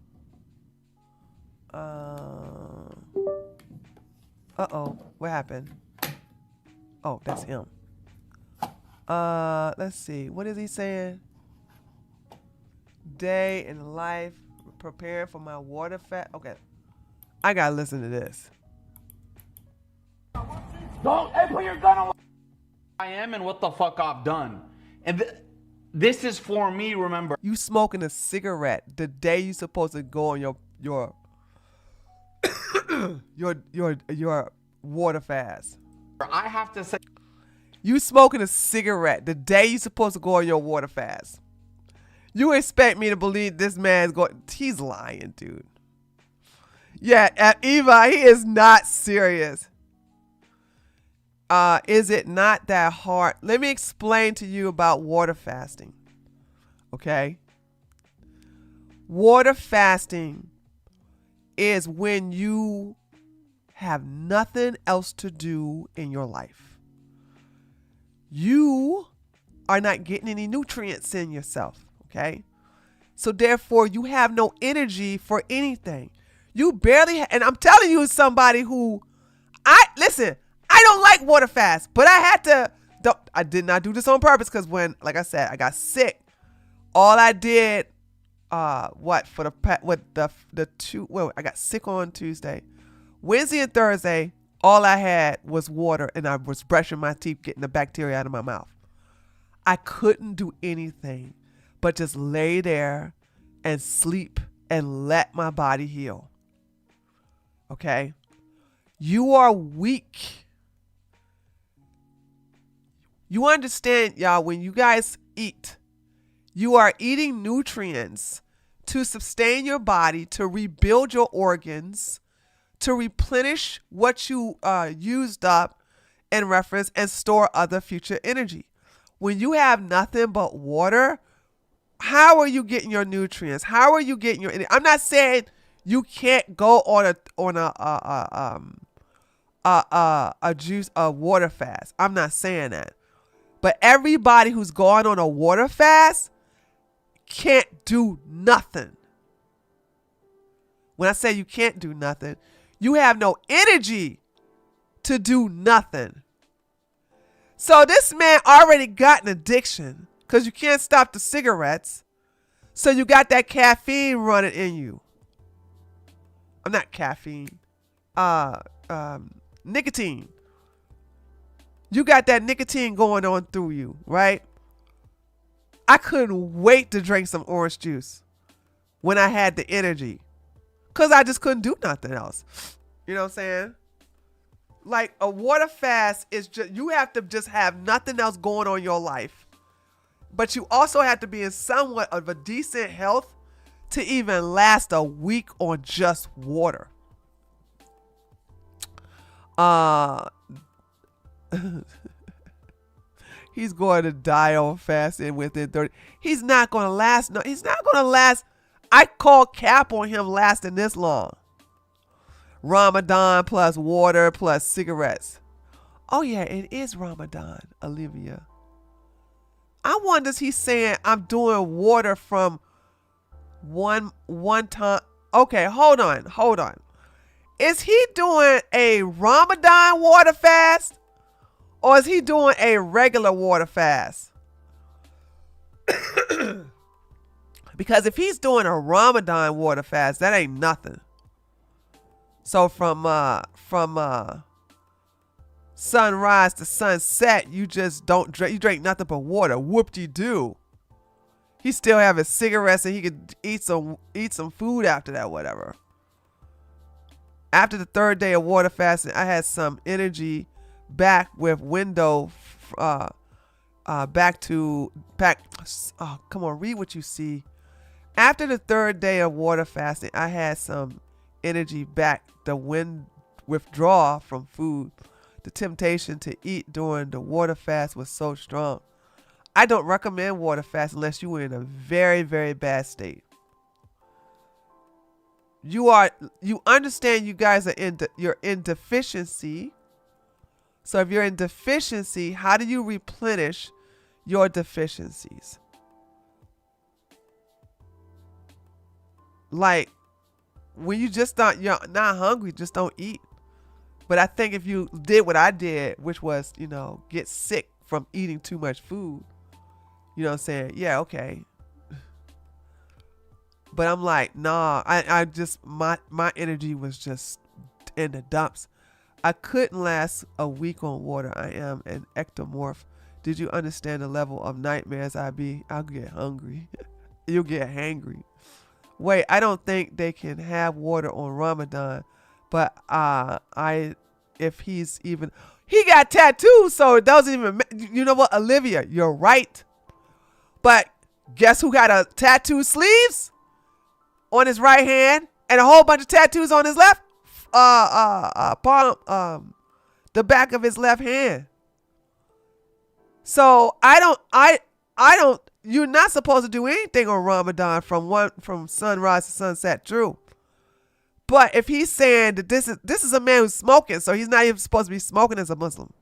S3: Uh-oh. What happened? Oh, that's him. Let's see. What is he saying? Day in life, preparing for my water fast. Okay. I gotta listen to this.
S8: Don't put your gun on. I am and what the fuck I've done. And this is for me, remember.
S3: You smoking a cigarette the day you supposed to go on your water fast.
S8: I have to say,
S3: you smoking a cigarette the day you supposed to go on your water fast. You expect me to believe this man's going? He's lying, dude. Yeah, at Eva, he is not serious. Is it not that hard? Let me explain to you about water fasting. Okay? Water fasting is when you have nothing else to do in your life. You are not getting any nutrients in yourself. Okay? So therefore, you have no energy for anything. You barely, and I'm telling you, somebody who, listen, I don't like water fast, but I did not do this on purpose because when, like I said, I got sick. All I did, I got sick on Tuesday. Wednesday and Thursday, all I had was water and I was brushing my teeth, getting the bacteria out of my mouth. I couldn't do anything but just lay there and sleep and let my body heal. Okay? You are weak. You understand, y'all, when you guys eat, you are eating nutrients to sustain your body, to rebuild your organs, to replenish what you used up in reference and store other future energy. When you have nothing but water, how are you getting your nutrients? How are you getting your energy? I'm not saying you can't go on a water fast. I'm not saying that. But everybody who's going on a water fast can't do nothing. When I say you can't do nothing, you have no energy to do nothing. So this man already got an addiction because you can't stop the cigarettes. So you got that caffeine running in you. I'm not caffeine. Nicotine. You got that nicotine going on through you, right? I couldn't wait to drink some orange juice when I had the energy because I just couldn't do nothing else. You know what I'm saying? Like a water fast is just, you have to just have nothing else going on in your life. But you also have to be in somewhat of a decent health to even last a week on just water. He's going to die on fasting within 30. He's not going to last. No, he's not going to last. I call cap on him lasting this long. Ramadan plus water plus cigarettes. Oh yeah, it is Ramadan, Olivia. I wonder if he's saying I'm doing water from one time. Okay, hold on. is he doing a Ramadan water fast or is he doing a regular water fast? Because if he's doing a Ramadan water fast, that ain't nothing. So from sunrise to sunset, you just don't drink. You drink nothing but water. Whoop-de-doo. He still have his cigarettes and he could eat some food after that, whatever. After the third day of water fasting, I had some energy back with window. Back. Oh, come on, read what you see. After the third day of water fasting, I had some energy back. The withdrawal from food, the temptation to eat during the water fast was so strong. I don't recommend water fast unless you were in a very, very bad state. You understand you guys are you're in deficiency. So if you're in deficiency, how do you replenish your deficiencies? Like when you're not hungry, just don't eat. But I think if you did what I did, which was, get sick from eating too much food, you know what I'm saying? Yeah, okay. But I'm like, nah, I just, my energy was just in the dumps. I couldn't last a week on water. I am an ectomorph. Did you understand the level of nightmares I'll get hungry. You'll get hangry. Wait, I don't think they can have water on Ramadan. But he got tattoos, so it doesn't even, you know what, Olivia, you're right. But guess who got a tattoo sleeves on his right hand and a whole bunch of tattoos on his left palm, the back of his left hand. So you're not supposed to do anything on Ramadan from sunrise to sunset, true. But if he's saying that this is a man who's smoking, so he's not even supposed to be smoking as a Muslim.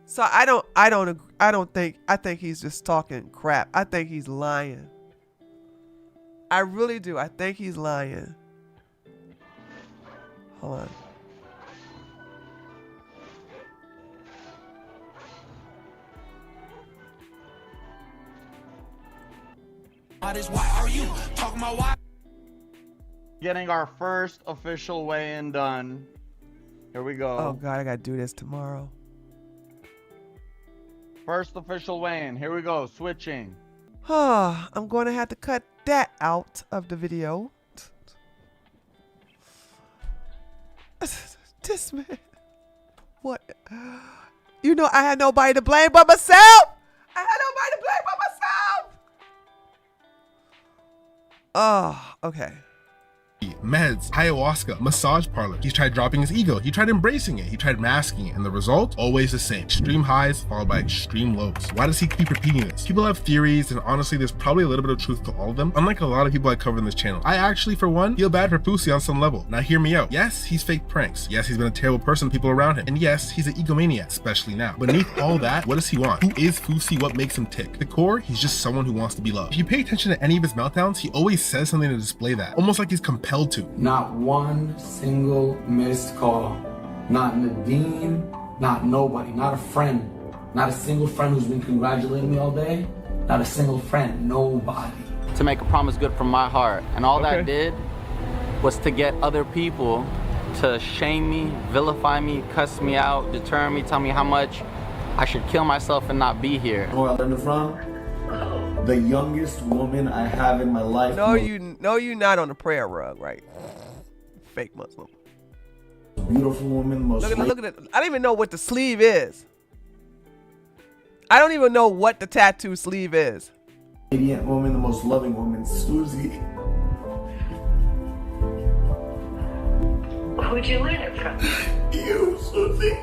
S3: So I think he's just talking crap. I think he's lying. I really do. I think he's lying. Hold on.
S5: Why are you talking about why?
S7: Getting our first official weigh-in done. Here we go.
S3: Oh God, I gotta do this tomorrow.
S7: First official weigh-in. Here we go. Switching.
S3: I'm going to have to cut that out of the video. This man. What? I had nobody to blame but myself. I had nobody to blame but myself. Oh, okay.
S6: Meds, ayahuasca, massage parlor. He's tried dropping his ego. He tried embracing it. He tried masking it. And the result? Always the same. Extreme highs followed by extreme lows. Why does he keep repeating this? People have theories, and honestly, there's probably a little bit of truth to all of them. Unlike a lot of people I cover in this channel. I actually, for one, feel bad for Fousey on some level. Now hear me out. Yes, he's fake pranks. Yes, he's been a terrible person to people around him. And yes, he's an egomaniac, especially now. Beneath all that, what does he want? Who is Fousey? What makes him tick? At the core, he's just someone who wants to be loved. If you pay attention to any of his meltdowns, he always says something to display that. Almost like he's compelled to.
S11: Not one single missed call. Not Nadine, not nobody, not a friend. Not a single friend who's been congratulating me all day. Not a single friend, nobody.
S24: To make a promise good from my heart. And all that did was to get other people to shame me, vilify me, cuss me out, deter me, tell me how much I should kill myself and not be here.
S11: Who I learned it from? The youngest woman I have in my life.
S3: No, you're not on the prayer rug, right? Fake Muslim.
S11: Beautiful woman, most.
S3: Look at it. I don't even know what the sleeve is. I don't even know what the tattoo sleeve is.
S11: Radiant woman, the most loving woman, Fousey.
S20: Who'd you learn it from?
S11: You, Fousey.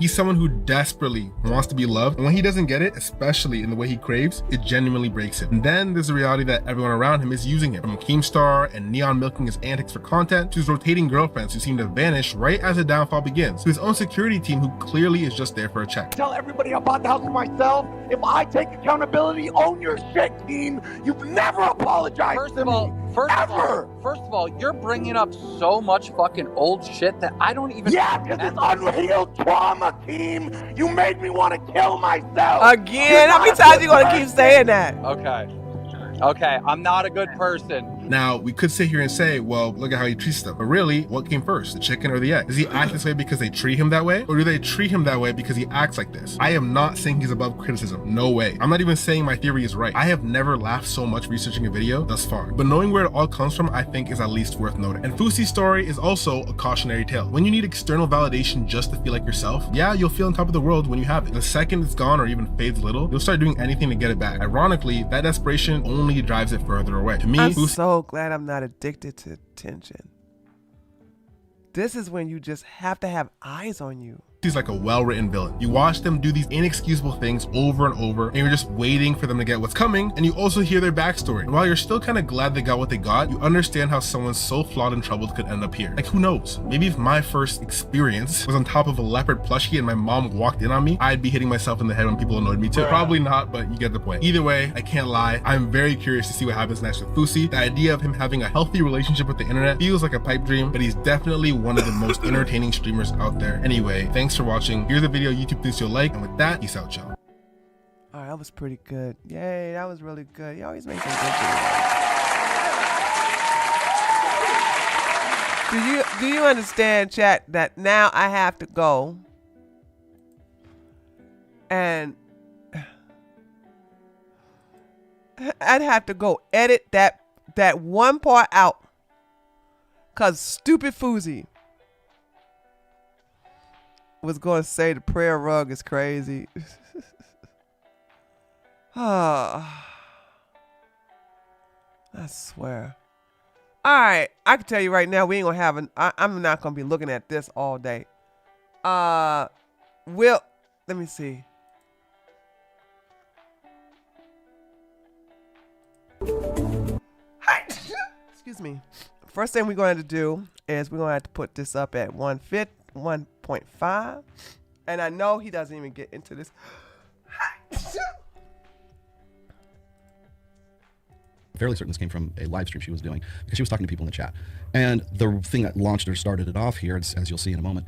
S6: He's someone who desperately wants to be loved, and when he doesn't get it, especially in the way he craves, it genuinely breaks him. And then there's the reality that everyone around him is using him, from Keemstar and Neon milking his antics for content, to his rotating girlfriends who seem to vanish right as the downfall begins, to his own security team who clearly is just there for a check.
S13: Tell everybody I'm about the house for myself. If I take accountability, own your shit, team. You've never apologized
S18: First
S13: to
S18: of all,
S13: me.
S18: First of all, you're bringing up so much fucking old shit that I don't even.
S13: Yeah, because it's unhealed trauma, team. You made me want to kill myself.
S3: Again, how many times you gonna keep saying that?
S18: Okay, I'm not a good person.
S6: Now, we could sit here and say, well, look at how he treats them. But really, what came first, the chicken or the egg? Does he act this way because they treat him that way? Or do they treat him that way because he acts like this? I am not saying he's above criticism. No way. I'm not even saying my theory is right. I have never laughed so much researching a video thus far. But knowing where it all comes from, I think is at least worth noting. And Fousey's story is also a cautionary tale. When you need external validation just to feel like yourself, yeah, you'll feel on top of the world when you have it. The second it's gone or even fades a little, you'll start doing anything to get it back. Ironically, that desperation only drives it further away. To me,
S3: I'm so glad I'm not addicted to attention. This is when you just have to have eyes on you.
S6: He's like a well-written villain. You watch them do these inexcusable things over and over, and you're just waiting for them to get what's coming, and you also hear their backstory. And while you're still kind of glad they got what they got, you understand how someone so flawed and troubled could end up here. Like, who knows? Maybe if my first experience was on top of a leopard plushie and my mom walked in on me, I'd be hitting myself in the head when people annoyed me too. Probably not, but you get the point. Either way, I can't lie. I'm very curious to see what happens next with Fousey. The idea of him having a healthy relationship with the internet feels like a pipe dream, but he's definitely one of the most entertaining streamers out there. Anyway, thanks for watching. Here's a video YouTube thinks you'll like, and with that, peace out, y'all.
S3: All right, that was pretty good. Yay, that was really good. You always make some good videos. Do you understand, chat, that now I have to go and I'd have to go edit that one part out because stupid Fousey was going to say the prayer rug is crazy. I swear. All right, I can tell you right now, we ain't gonna have I'm not gonna be looking at this all day. Let me see. Excuse me. First thing we're going to do is we're going to have to put this up at 1.5. And I know he doesn't even get into this.
S19: Fairly certain this came from a live stream she was doing because she was talking to people in the chat. And the thing that launched or started it off here, as you'll see in a moment,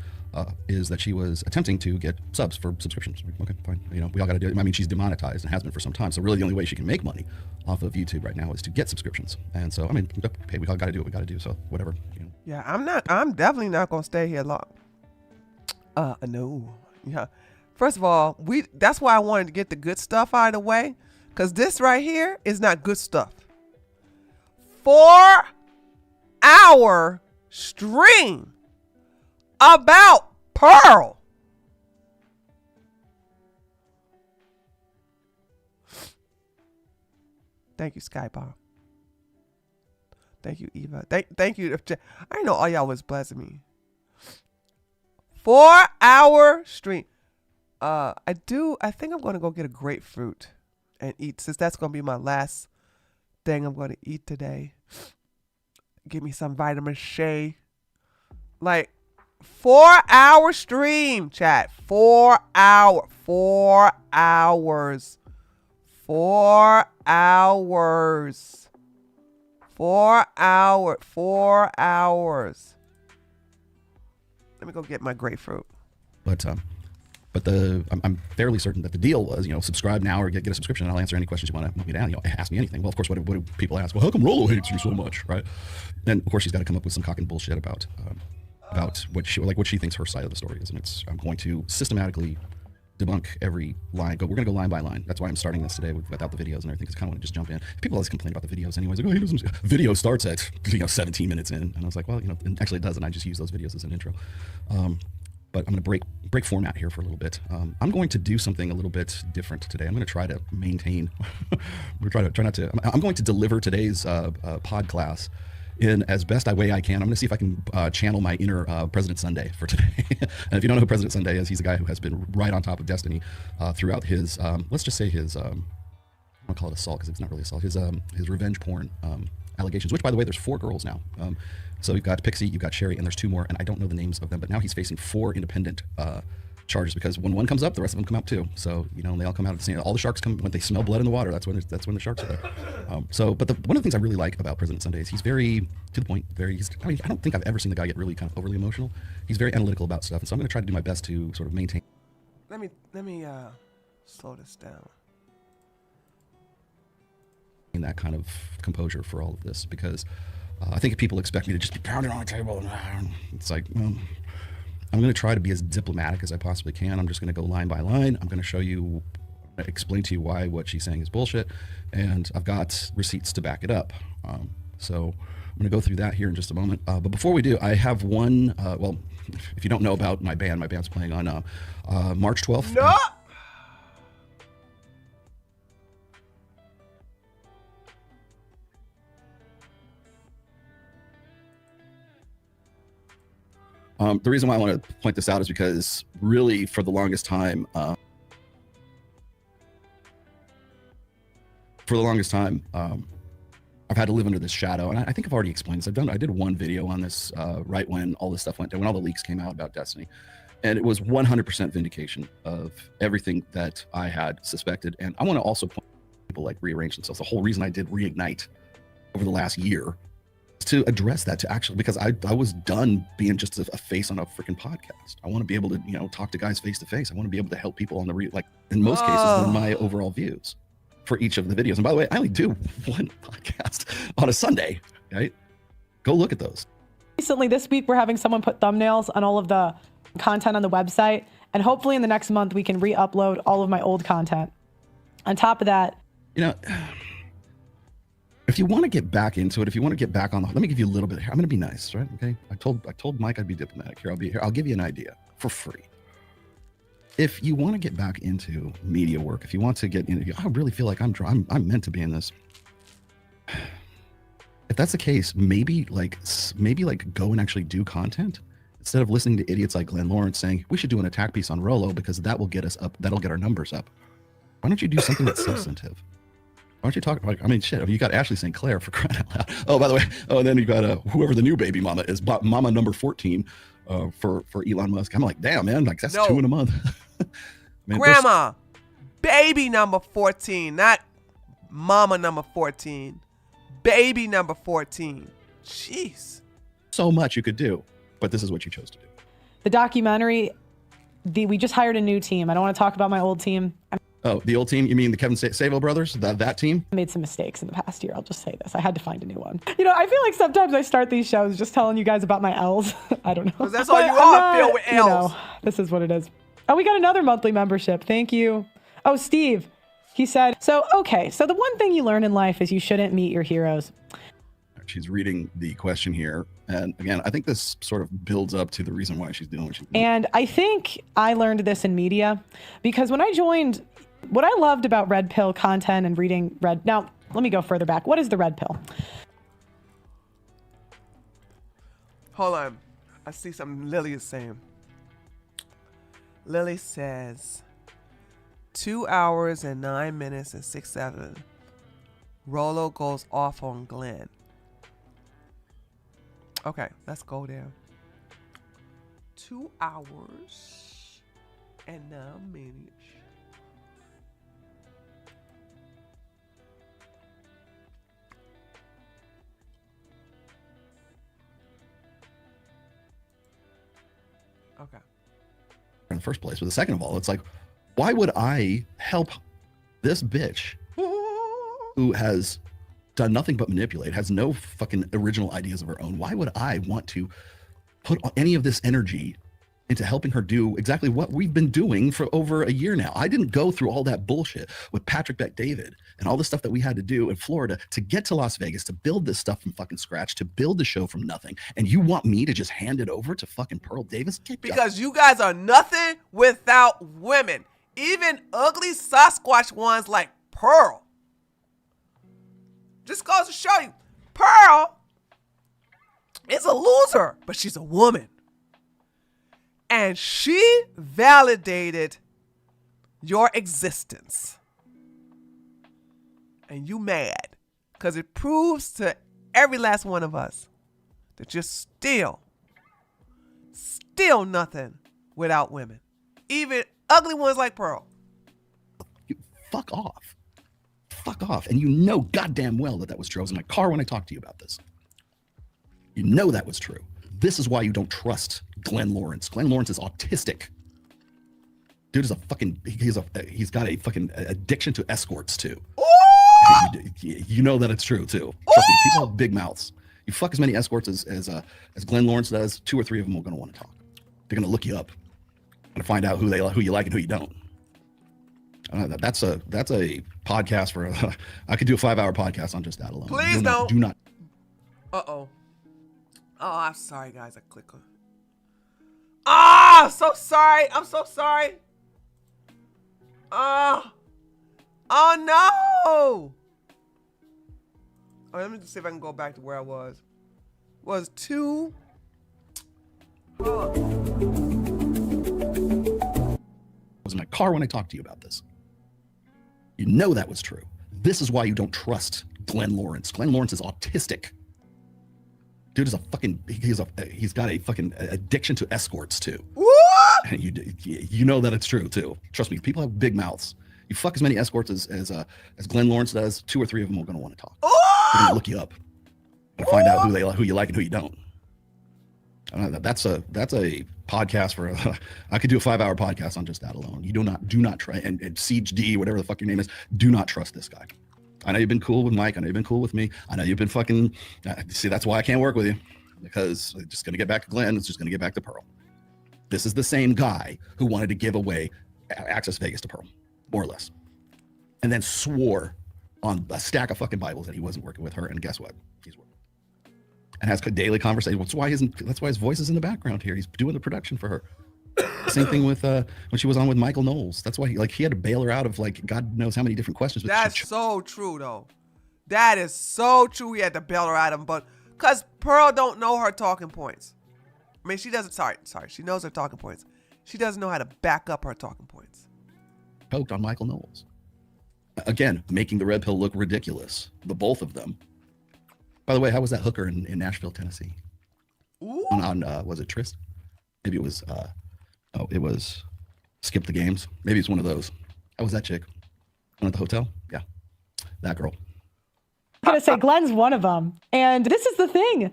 S19: is that she was attempting to get subs for subscriptions. Okay, fine. You know, we all got to do it. I mean, she's demonetized and has been for some time. So really the only way she can make money off of YouTube right now is to get subscriptions. And so, I mean, hey, we all got to do what we got to do. So whatever. You know.
S3: Yeah, I'm definitely not going to stay here long. No. Yeah. First of all, that's why I wanted to get the good stuff out of the way. Because this right here is not good stuff. 4-hour stream about Pearl. Thank you, Skybar. Thank you, Eva. Thank you. I know all y'all was blessing me. 4-hour stream. I think I'm going to go get a grapefruit and eat, since that's going to be my last thing I'm going to eat today. Give me some vitamin C. Like, 4-hour stream, chat. 4 hours. 4 hours. 4 hours. 4 hours. 4 hours. Let me go get my grapefruit.
S19: But I'm fairly certain that the deal was, subscribe now or get a subscription, and I'll answer any questions you want to me down. Ask me anything. Well, of course, what do people ask? Well, how come Rollo hates you so much, right? And of course, she's got to come up with some cock and bullshit about what she thinks her side of the story is, and I'm going to systematically debunk every line. We're gonna go line by line. That's why I'm starting this today without the videos and everything, because I kind of want to just jump in. People always complain about the videos anyways. Like, video starts at 17 minutes in, and I was like, well, and actually it doesn't. I just use those videos as an intro. But I'm going to break format here for a little bit. I'm going to do something a little bit different today. I'm going to try to maintain. I'm going to deliver today's pod class in as best a way I can. I'm going to see if I can channel my inner President Sunday for today. And if you don't know who President Sunday is, he's a guy who has been right on top of Destiny throughout his, let's just say his, I don't call it assault because it's not really assault, his revenge porn allegations, which, by the way, there's 4 girls now. So you've got Pixie, you've got Sherry, and there's 2 more, and I don't know the names of them, but now he's facing 4 independent charges because when one comes up, the rest of them come out too. So, you know, they all come out at the same. All the sharks come when they smell blood in the water. That's when the sharks are there. But one of the things I really like about President Sunday is he's very to the point. I mean, I don't think I've ever seen the guy get really kind of overly emotional. He's very analytical about stuff, and so I'm going to try to do my best to sort of maintain.
S3: Let me slow this down.
S19: That kind of composure for all of this because I think if people expect me to just be pounding on the table, it's like, well, I'm going to try to be as diplomatic as I possibly can. I'm just going to go line by line. I'm going to show you, explain to you why what she's saying is bullshit, and I've got receipts to back it up. So I'm going to go through that here in just a moment. But before we do, I have one, well, if you don't know about my band's playing on March 12th.
S3: No!
S19: The reason why I want to point this out is because really for the longest time, I've had to live under this shadow. And I think I've already explained this. I did one video on this right when all this stuff went down, when all the leaks came out about Destiny. And it was 100% vindication of everything that I had suspected. And I want to also point out people like rearrange themselves. The whole reason I did Reignite over the last year to address that, to actually, because I was done being just a face on a freaking podcast. I want to be able to, you know, talk to guys face to face. I want to be able to help people on the like in most cases than my overall views for each of the videos. And by the way, I only do one podcast on a Sunday, right? Go look at those.
S2: Recently this week, we're having someone put thumbnails on all of the content on the website. And hopefully in the next month, we can re-upload all of my old content. On top of that,
S19: you know, if you want to get back into it, if you want to get back on the, let me give you a little bit here. I'm going to be nice, right? Okay. I told Mike I'd be diplomatic here. I'll be here. I'll give you an idea for free. If you want to get back into media work, if you want to get into, I really feel like I'm meant to be in this. If that's the case, maybe like go and actually do content instead of listening to idiots like Glenn Lawrence saying we should do an attack piece on Rollo because that will get us up. That'll get our numbers up. Why don't you do something that's substantive? Why don't you talk about, I mean, shit, you got Ashley St. Clair for crying out loud. Oh, by the way, and then you got whoever the new baby mama is, mama number 14 for Elon Musk. I'm like, damn, man, like that's 2 in a month. Man,
S3: Grandma, baby number 14, not mama number 14. Baby number 14. Jeez.
S19: So much you could do, but this is what you chose to do.
S2: the documentary, we just hired a new team. I don't want to talk about my old team.
S19: Oh, the old team? You mean the Kevin Savo brothers? That team?
S2: I made some mistakes in the past year. I'll just say this. I had to find a new one. You know, I feel like sometimes I start these shows just telling you guys about my L's. I don't know.
S3: Because that's all you are, filled with L's.
S2: You know, this is what it is. Oh, we got another monthly membership. Thank you. Oh, Steve. He said, so the one thing you learn in life is you shouldn't meet your heroes.
S19: She's reading the question here. And again, I think this sort of builds up to the reason why she's doing what she's doing.
S2: And I think I learned this in media because when I joined, what I loved about Red Pill content and reading now, let me go further back. What is the Red Pill?
S3: Hold on. I see something Lily is saying. Lily says, 2 hours and 9 minutes and 6 seconds. Rollo goes off on Glenn. Okay, let's go there. 2 hours and 9 minutes. Okay.
S19: In the first place, but the second of all, it's like, why would I help this bitch who has done nothing but manipulate, has no fucking original ideas of her own? Why would I want to put any of this energy into helping her do exactly what we've been doing for over a year now? I didn't go through all that bullshit with Patrick Bet-David and all the stuff that we had to do in Florida to get to Las Vegas, to build this stuff from fucking scratch, to build the show from nothing. And you want me to just hand it over to fucking Pearl Davis?
S3: Because you guys are nothing without women. Even ugly Sasquatch ones like Pearl. Just goes to show you, Pearl is a loser, but she's a woman. And she validated your existence. And you mad because it proves to every last one of us that you're still nothing without women. Even ugly ones like Pearl.
S19: Fuck off. Fuck off. And you know goddamn well that was true. I was in my car when I talked to you about this. You know that was true. This is why you don't trust Glenn Lawrence. Glenn Lawrence is autistic. Dude is a fucking, he's got a fucking addiction to escorts too. You know that it's true too. Trust me, people have big mouths. You fuck as many escorts as Glenn Lawrence does, 2 or 3 of them are going to want to talk. They're going to look you up and find out who you like and who you don't. That's a podcast for. I could do a 5-hour podcast on just that alone.
S3: Please don't.
S19: Do not.
S3: Oh, I'm sorry, guys. I click on. So sorry. I'm so sorry. Oh no. Let me just see if I can go back to where I was. Was 2.
S19: I was in my car when I talked to you about this. You know that was true. This is why you don't trust Glenn Lawrence. Glenn Lawrence is autistic. Dude is a fucking, he's got a fucking addiction to escorts too. And you know that it's true too. Trust me, people have big mouths. You fuck as many escorts as Glenn Lawrence does, 2 or 3 of them are going to want to talk. They're going to look you up and find out who you like and who you don't. That's a podcast for. I could do a 5-hour podcast on just that alone. You do not try and Siege D, whatever the fuck your name is. Do not trust this guy. I know you've been cool with Mike. I know you've been cool with me. I know you've been fucking. See, that's why I can't work with you, because it's just gonna get back to Glenn. It's just gonna get back to Pearl. This is the same guy who wanted to give away Access Vegas to Pearl, more or less, and then swore on a stack of fucking Bibles that he wasn't working with her. And guess what? He's working. And has daily conversations. That's why his voice is in the background here. He's doing the production for her. Same thing with when she was on with Michael Knowles. That's why he had to bail her out of God knows how many different questions.
S3: That's so true though. That is so true. He had to bail her out of him, but because Pearl don't know her talking points. I mean, she doesn't. Sorry. She knows her talking points. She doesn't know how to back up her talking points.
S19: Poked on Michael Knowles. Again, making the Red Pill look ridiculous. The both of them. By the way, how was that hooker in Nashville, Tennessee?
S3: Ooh.
S19: On was it Trist? Maybe it was. It was Skip the Games. Maybe it's one of those. How was that chick? One at the hotel? Yeah, that girl.
S2: I'm gonna say Glenn's one of them, and this is the thing.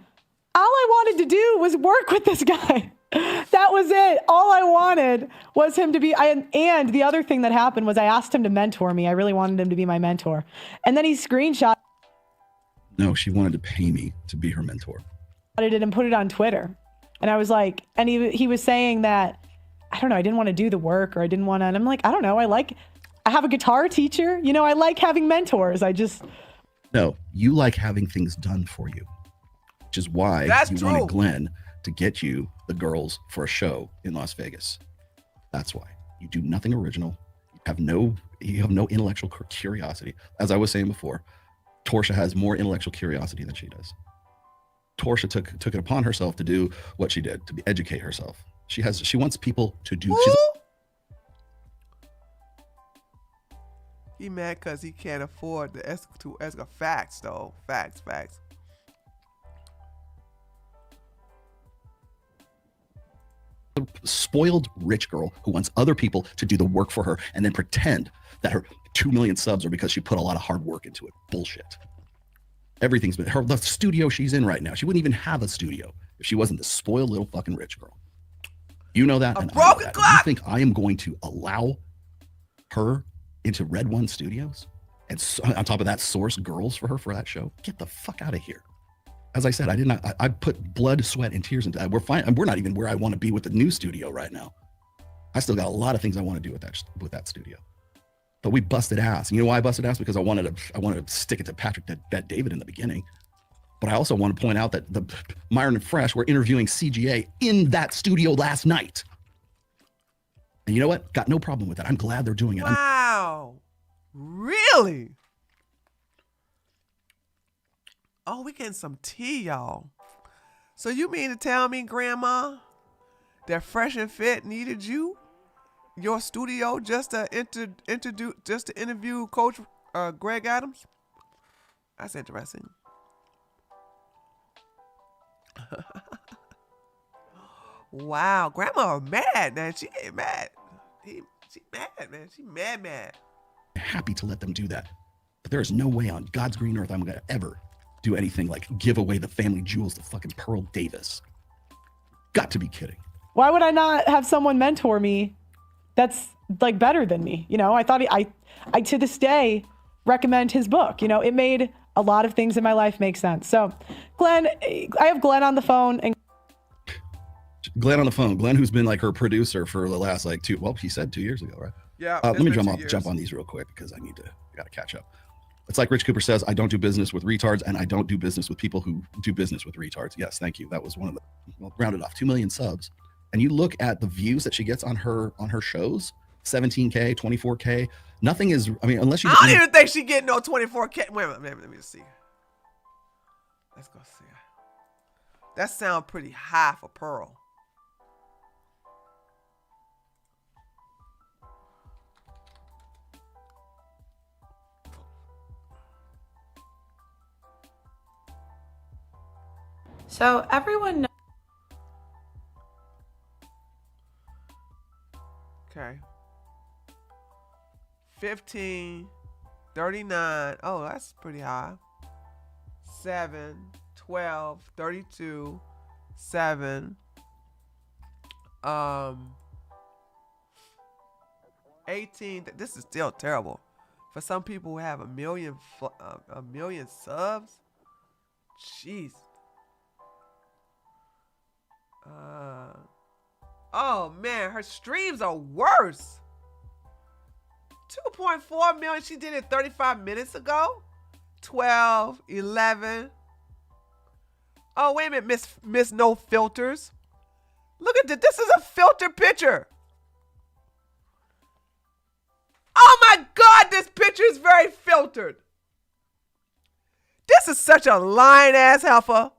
S2: All I wanted to do was work with this guy. That was it. All I wanted was him to be. And the other thing that happened was I asked him to mentor me. I really wanted him to be my mentor, and then he screenshot.
S19: No, she wanted to pay me to be her mentor.
S2: It and put it on Twitter, and I was like, and he was saying that. I don't know. I didn't want to do the work, or I didn't want to. And I'm like, I don't know. I have a guitar teacher. I like having mentors.
S19: No, you like having things done for you, which is why you wanted Glenn to get you the girls for a show in Las Vegas. That's why you do nothing original. You have no intellectual curiosity. As I was saying before, Torsia has more intellectual curiosity than she does. Torsia took it upon herself to do what she did, to educate herself. She wants people to do.
S3: He mad because he can't afford to ask facts though. Facts.
S19: A spoiled rich girl who wants other people to do the work for her and then pretend that her 2 million subs are because she put a lot of hard work into it. Bullshit. Everything's been the studio she's in right now. She wouldn't even have a studio if she wasn't the spoiled little fucking rich girl. You know that, and I know that. You think I am going to allow her into Red One Studios and on top of that source girls for her for that show? Get the fuck out of here. As I said, I put blood, sweat, and tears into that. We're fine. We're not even where I want to be with the new studio right now. I still got a lot of things I want to do with that studio. But we busted ass. And you know why I busted ass? Because I wanted to stick it to Patrick Bet David in the beginning. But I also want to point out that the Myron and Fresh were interviewing CGA in that studio last night. And you know what? Got no problem with that. I'm glad they're doing it.
S3: Wow. Really? Oh, we getting some tea, y'all. So you mean to tell me, Grandma, that Fresh and Fit needed your studio, just to interview Coach Greg Adams? That's interesting. Wow, Grandma mad, man. She ain't mad. She mad, man. She mad.
S19: Happy to let them do that. But there is no way on God's green earth I'm going to ever do anything like give away the family jewels to fucking Pearl Davis. Got to be kidding.
S2: Why would I not have someone mentor me that's like better than me? You know, I thought I to this day recommend his book. You know, it made a lot of things in my life make sense. So Glenn, I have Glenn on the phone and
S19: Glenn on the phone. Glenn, who's been like her producer for the last like he said 2 years ago, right?
S3: Yeah.
S19: Let me jump on these real quick because I got to catch up. It's like Rich Cooper says, I don't do business with retards and I don't do business with people who do business with retards. Yes, thank you. That was one of the, rounded off 2 million subs. And you look at the views that she gets on her shows, 17K, 24K. Nothing is, I mean, unless you.
S3: I don't even think she getting no 24K. Wait a minute, let me see. Let's go see. That sound pretty high for Pearl.
S2: so everyone knows.
S3: Okay. 15, 39. Oh, that's pretty high. 7, 12, 32, 7. 18. This is still terrible. For some people who have a million subs. Jeez. Oh man, her streams are worse. 2.4 million. She did it 35 minutes ago. 12, 11. Oh, wait a minute, Miss No Filters. Look at this. This is a filtered picture. Oh my God, this picture is very filtered. This is such a lying ass heifer.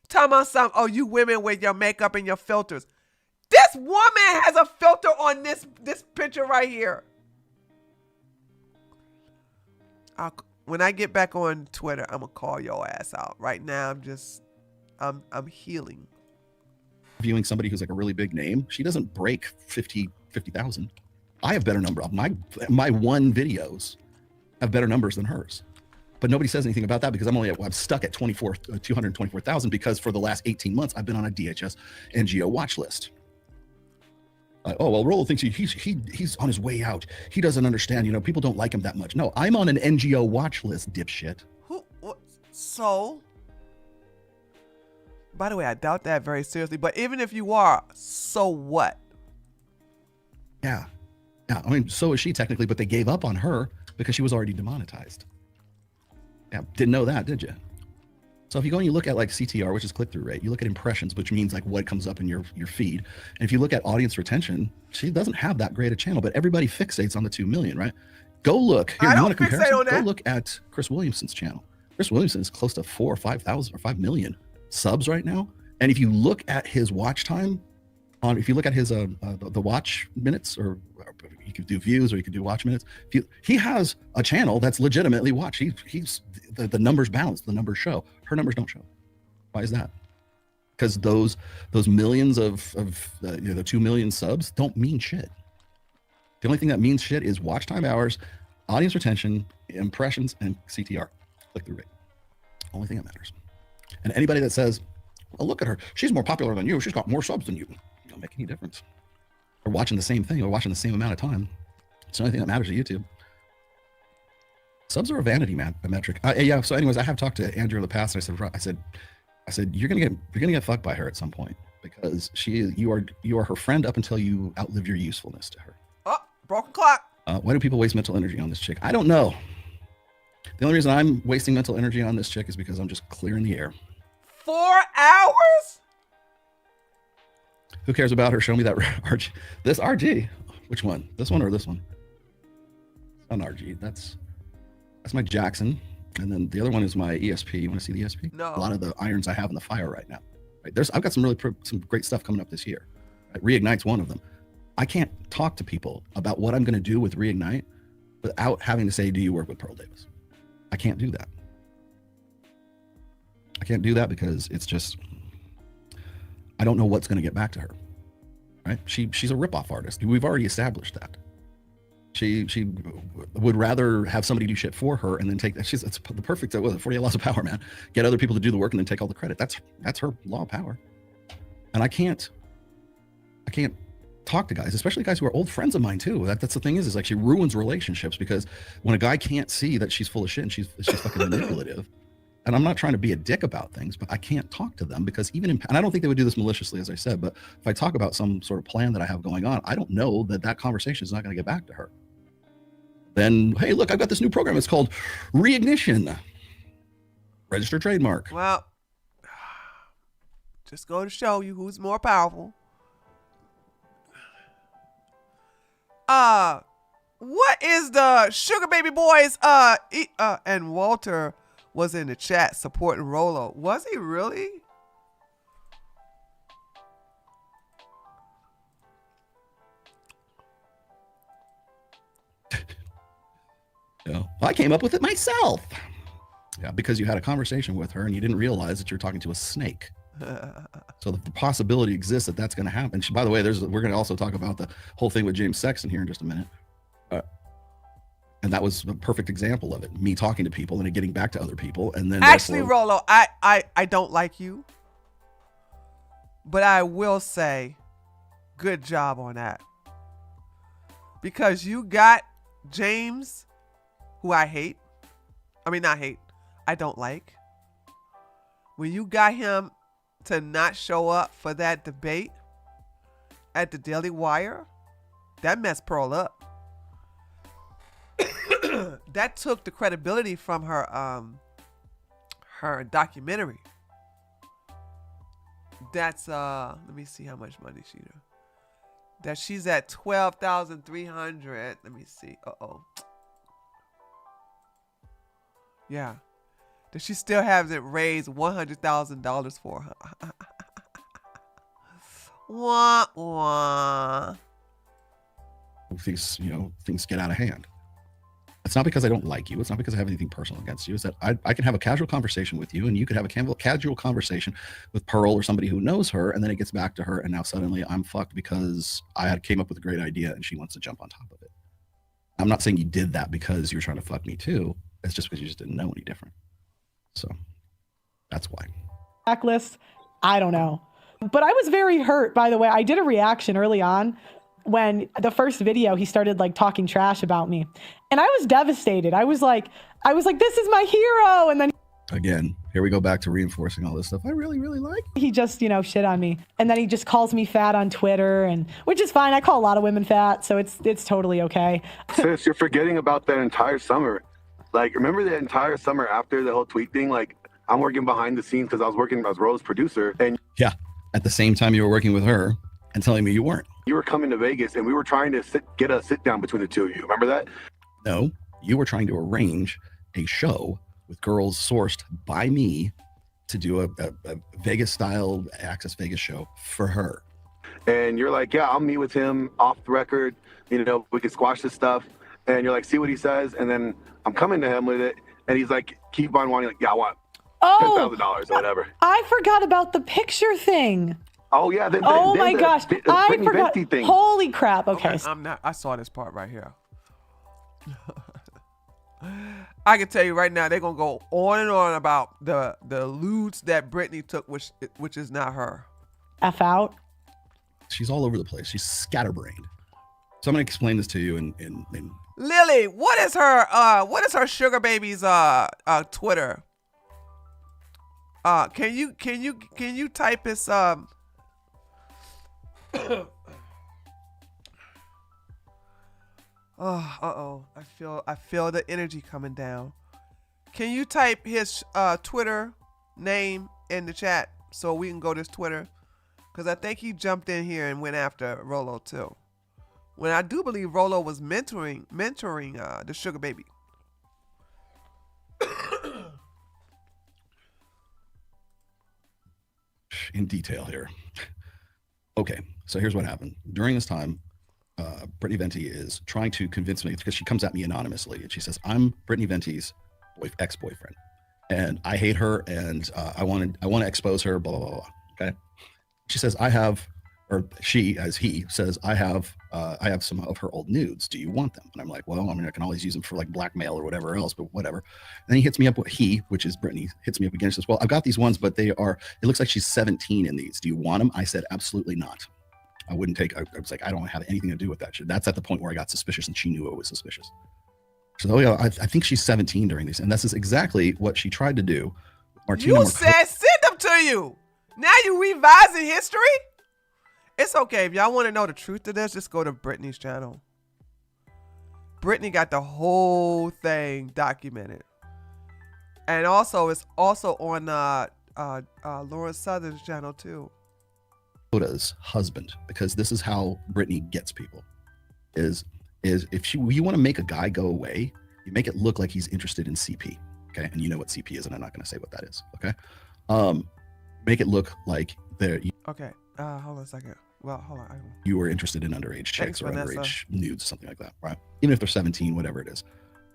S3: Talking about something, oh, you women with your makeup and your filters. This woman has a filter on this picture right here. When I get back on Twitter, I'm gonna call your ass out. Right now, I'm healing.
S19: Viewing somebody who's like a really big name, she doesn't break 50,000. I have better number. My one videos have better numbers than hers. But nobody says anything about that because I'm stuck at 224,000 because for the last 18 months I've been on a DHS NGO watch list. Oh well, Rollo thinks he's on his way out. He doesn't understand. You know, people don't like him that much. No, I'm on an NGO watch list, dipshit.
S3: So? By the way, I doubt that very seriously. But even if you are, so what?
S19: Yeah. I mean, so is she technically, but they gave up on her because she was already demonetized. Yeah, didn't know that, did you? So if you go and you look at like CTR, which is click-through rate, you look at impressions, which means like what comes up in your feed. And if you look at audience retention, she doesn't have that great a channel, but everybody fixates on the 2 million, right? Go look. Here, you want a comparison? Go look at Chris Williamson's channel. Chris Williamson is close to 4 or 5,000 or 5 million subs right now. And if you look at his watch time, if you look at his the watch minutes, or you could do views or you could do watch minutes. He has a channel that's legitimately watched. He's the numbers balance, the numbers show. Her numbers don't show. Why is that? Because those millions of the 2 million subs don't mean shit. The only thing that means shit is watch time hours, audience retention, impressions, and CTR, click-through rate. Only thing that matters. And anybody that says, well, look at her, she's more popular than you, she's got more subs than you, don't make any difference. They're watching the same thing, or watching the same amount of time. It's the only thing that matters to YouTube. Subs are a vanity metric. Yeah. So, anyways, I have talked to Andrew in the past, and I said, you're gonna get fucked by her at some point because you are her friend up until you outlive your usefulness to her.
S3: Oh, broken clock.
S19: Why do people waste mental energy on this chick? I don't know. The only reason I'm wasting mental energy on this chick is because I'm just clearing the air.
S3: 4 hours?
S19: Who cares about her? Show me that RG. This RG. Which one? This one or this one? It's not an RG. That's my Jackson. And then the other one is my ESP. You want to see the ESP?
S3: No.
S19: A lot of the irons I have in the fire right now. Right? I've got some great stuff coming up this year. Right? Reignite's one of them. I can't talk to people about what I'm going to do with Reignite without having to say, do you work with Pearl Davis? I can't do that. I can't do that because it's just, I don't know what's going to get back to her. Right? She's a ripoff artist. We've already established that. She would rather have somebody do shit for her and then take that. It's the perfect 48 laws of power, man. Get other people to do the work and then take all the credit. That's her law of power. And I can't talk to guys, especially guys who are old friends of mine too. That's the thing is like she ruins relationships because when a guy can't see that she's full of shit and she's fucking manipulative. And I'm not trying to be a dick about things, but I can't talk to them because and I don't think they would do this maliciously, as I said, but if I talk about some sort of plan that I have going on, I don't know that conversation is not going to get back to her. Then, hey, look, I've got this new program. It's called Reignition. Register trademark.
S3: Well, just go to show you who's more powerful. What is the Sugar Baby Boys? And Walter was in the chat supporting Rollo. Was he really?
S19: Yeah, I came up with it myself. Yeah, because you had a conversation with her and you didn't realize that you're talking to a snake. So the possibility exists that that's going to happen. By the way, we're going to also talk about the whole thing with James Sexton here in just a minute. And that was a perfect example of it. Me talking to people and it getting back to other people. And then
S3: actually, Rollo, I don't like you. But I will say, good job on that. Because you got James, who I hate. I mean, not hate. I don't like. When you got him to not show up for that debate at the Daily Wire, that messed Pearl up. That took the credibility from her her documentary. That's let me see how much money she does. That she's at 12,300. Let me see. Yeah. That she still hasn't raised $100,000 for her. Wah, wah.
S19: Things get out of hand. It's not because I don't like you. It's not because I have anything personal against you. It's that I can have a casual conversation with you and you could have a casual conversation with Pearl or somebody who knows her, and then it gets back to her and now suddenly I'm fucked because I came up with a great idea and she wants to jump on top of it. I'm not saying you did that because you were trying to fuck me too. It's just because you just didn't know any different. So that's why.
S2: Blacklist, I don't know. But I was very hurt, by the way. I did a reaction early on when the first video he started like talking trash about me. And I was devastated. I was like, this is my hero. And then
S19: again, here we go back to reinforcing all this stuff I really, really like.
S2: He just, shit on me. And then he just calls me fat on Twitter, and which is fine. I call a lot of women fat, so it's totally okay.
S13: Sis, you're forgetting about that entire summer. Like, remember the entire summer after the whole tweet thing? Like, I'm working behind the scenes because I was Rollo's producer. And
S19: yeah, at the same time you were working with her and telling me you weren't.
S13: You were coming to Vegas and we were trying to get a sit down between the two of you. Remember that?
S19: No, you were trying to arrange a show with girls sourced by me to do a Vegas style Access Vegas show for her.
S13: And you're like, yeah, I'll meet with him off the record. We can squash this stuff. And you're like, see what he says. And then I'm coming to him with it. And he's like, keep on wanting, like, yeah, I want $10,000 or whatever.
S2: I forgot about the picture thing.
S13: Oh, yeah.
S2: Oh my gosh. I forgot.
S13: Thing.
S2: Holy crap. Okay.
S3: I saw this part right here. I can tell you right now, they're going to go on and on about the lewds that Britney took, which is not her.
S2: F out.
S19: She's all over the place. She's scatterbrained. So I'm going to explain this to you in
S3: Lily, what is her sugar baby's Twitter? Can you type his I feel the energy coming down. Can you type his Twitter name in the chat so we can go to his Twitter? Because I think he jumped in here and went after Rollo too. When I do believe Rollo was mentoring the sugar baby.
S19: in detail here. Okay, so here's what happened. During this time, Brittany Venti is trying to convince me, because she comes at me anonymously, and she says, I'm Brittany Venti's ex-boyfriend, and I hate her, and I want to expose her, blah, blah, blah, blah. Okay? She says, she, as he says, I have some of her old nudes. Do you want them? And I'm like, well, I mean, I can always use them for like blackmail or whatever else, but whatever. And then he hits me up, which is Brittany, hits me up again and says, well, I've got these ones, but it looks like she's 17 in these. Do you want them? I said, absolutely not. I wouldn't take, I was like, I don't have anything to do with that shit. That's at the point where I got suspicious, and she knew I was suspicious. She said, oh yeah, I think she's 17 during these. And this is exactly what she tried to do. Martina
S3: You said send them to you. Now you revising history? It's okay. If y'all want to know the truth of this, just go to Brittany's channel. Brittany got the whole thing documented. And also, it's also on Lauren Southern's channel too.
S19: Dakota's husband, because this is how Brittany gets people, is if you want to make a guy go away, you make it look like he's interested in CP. Okay. And you know what CP is, and I'm not going to say what that is. Okay. Make it look like
S3: okay. Hold on a second. Well, hold on.
S19: You were interested in underage chicks or underage nudes, something like that, right? Even if they're 17, whatever it is.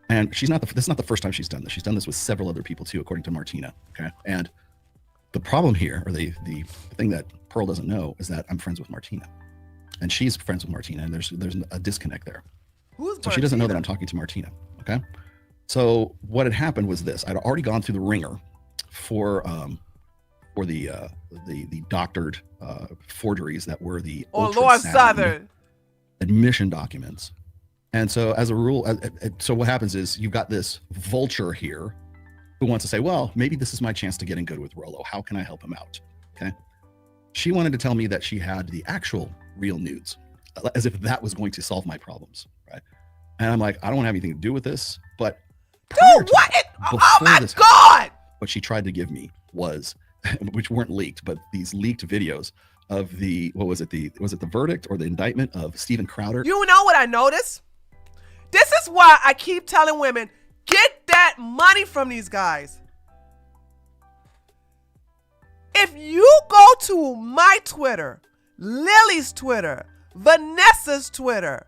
S19: And this is not the first time she's done this. She's done this with several other people too, according to Martina. Okay. And the problem here, or the thing that Pearl doesn't know, is that I'm friends with Martina, and she's friends with Martina, and there's a disconnect there. So she doesn't know that I'm talking to Martina. Okay. So what had happened was this: I'd already gone through the ringer for the doctored forgeries that were the
S3: Lord Southern
S19: admission documents. And so as a rule, so what happens is you've got this vulture here who wants to say, well, maybe this is my chance to get in good with Rollo. How can I help him out? Okay. She wanted to tell me that she had the actual real nudes, as if that was going to solve my problems, right? And I'm like, I don't have anything to do with this, but
S3: dude, what? Oh my God!
S19: What she tried to give me was, which weren't leaked, but these leaked videos of was it the verdict or the indictment of Steven Crowder?
S3: You know what I noticed? This is why I keep telling women, get that money from these guys. If you go to my Twitter, Lily's Twitter, Vanessa's Twitter,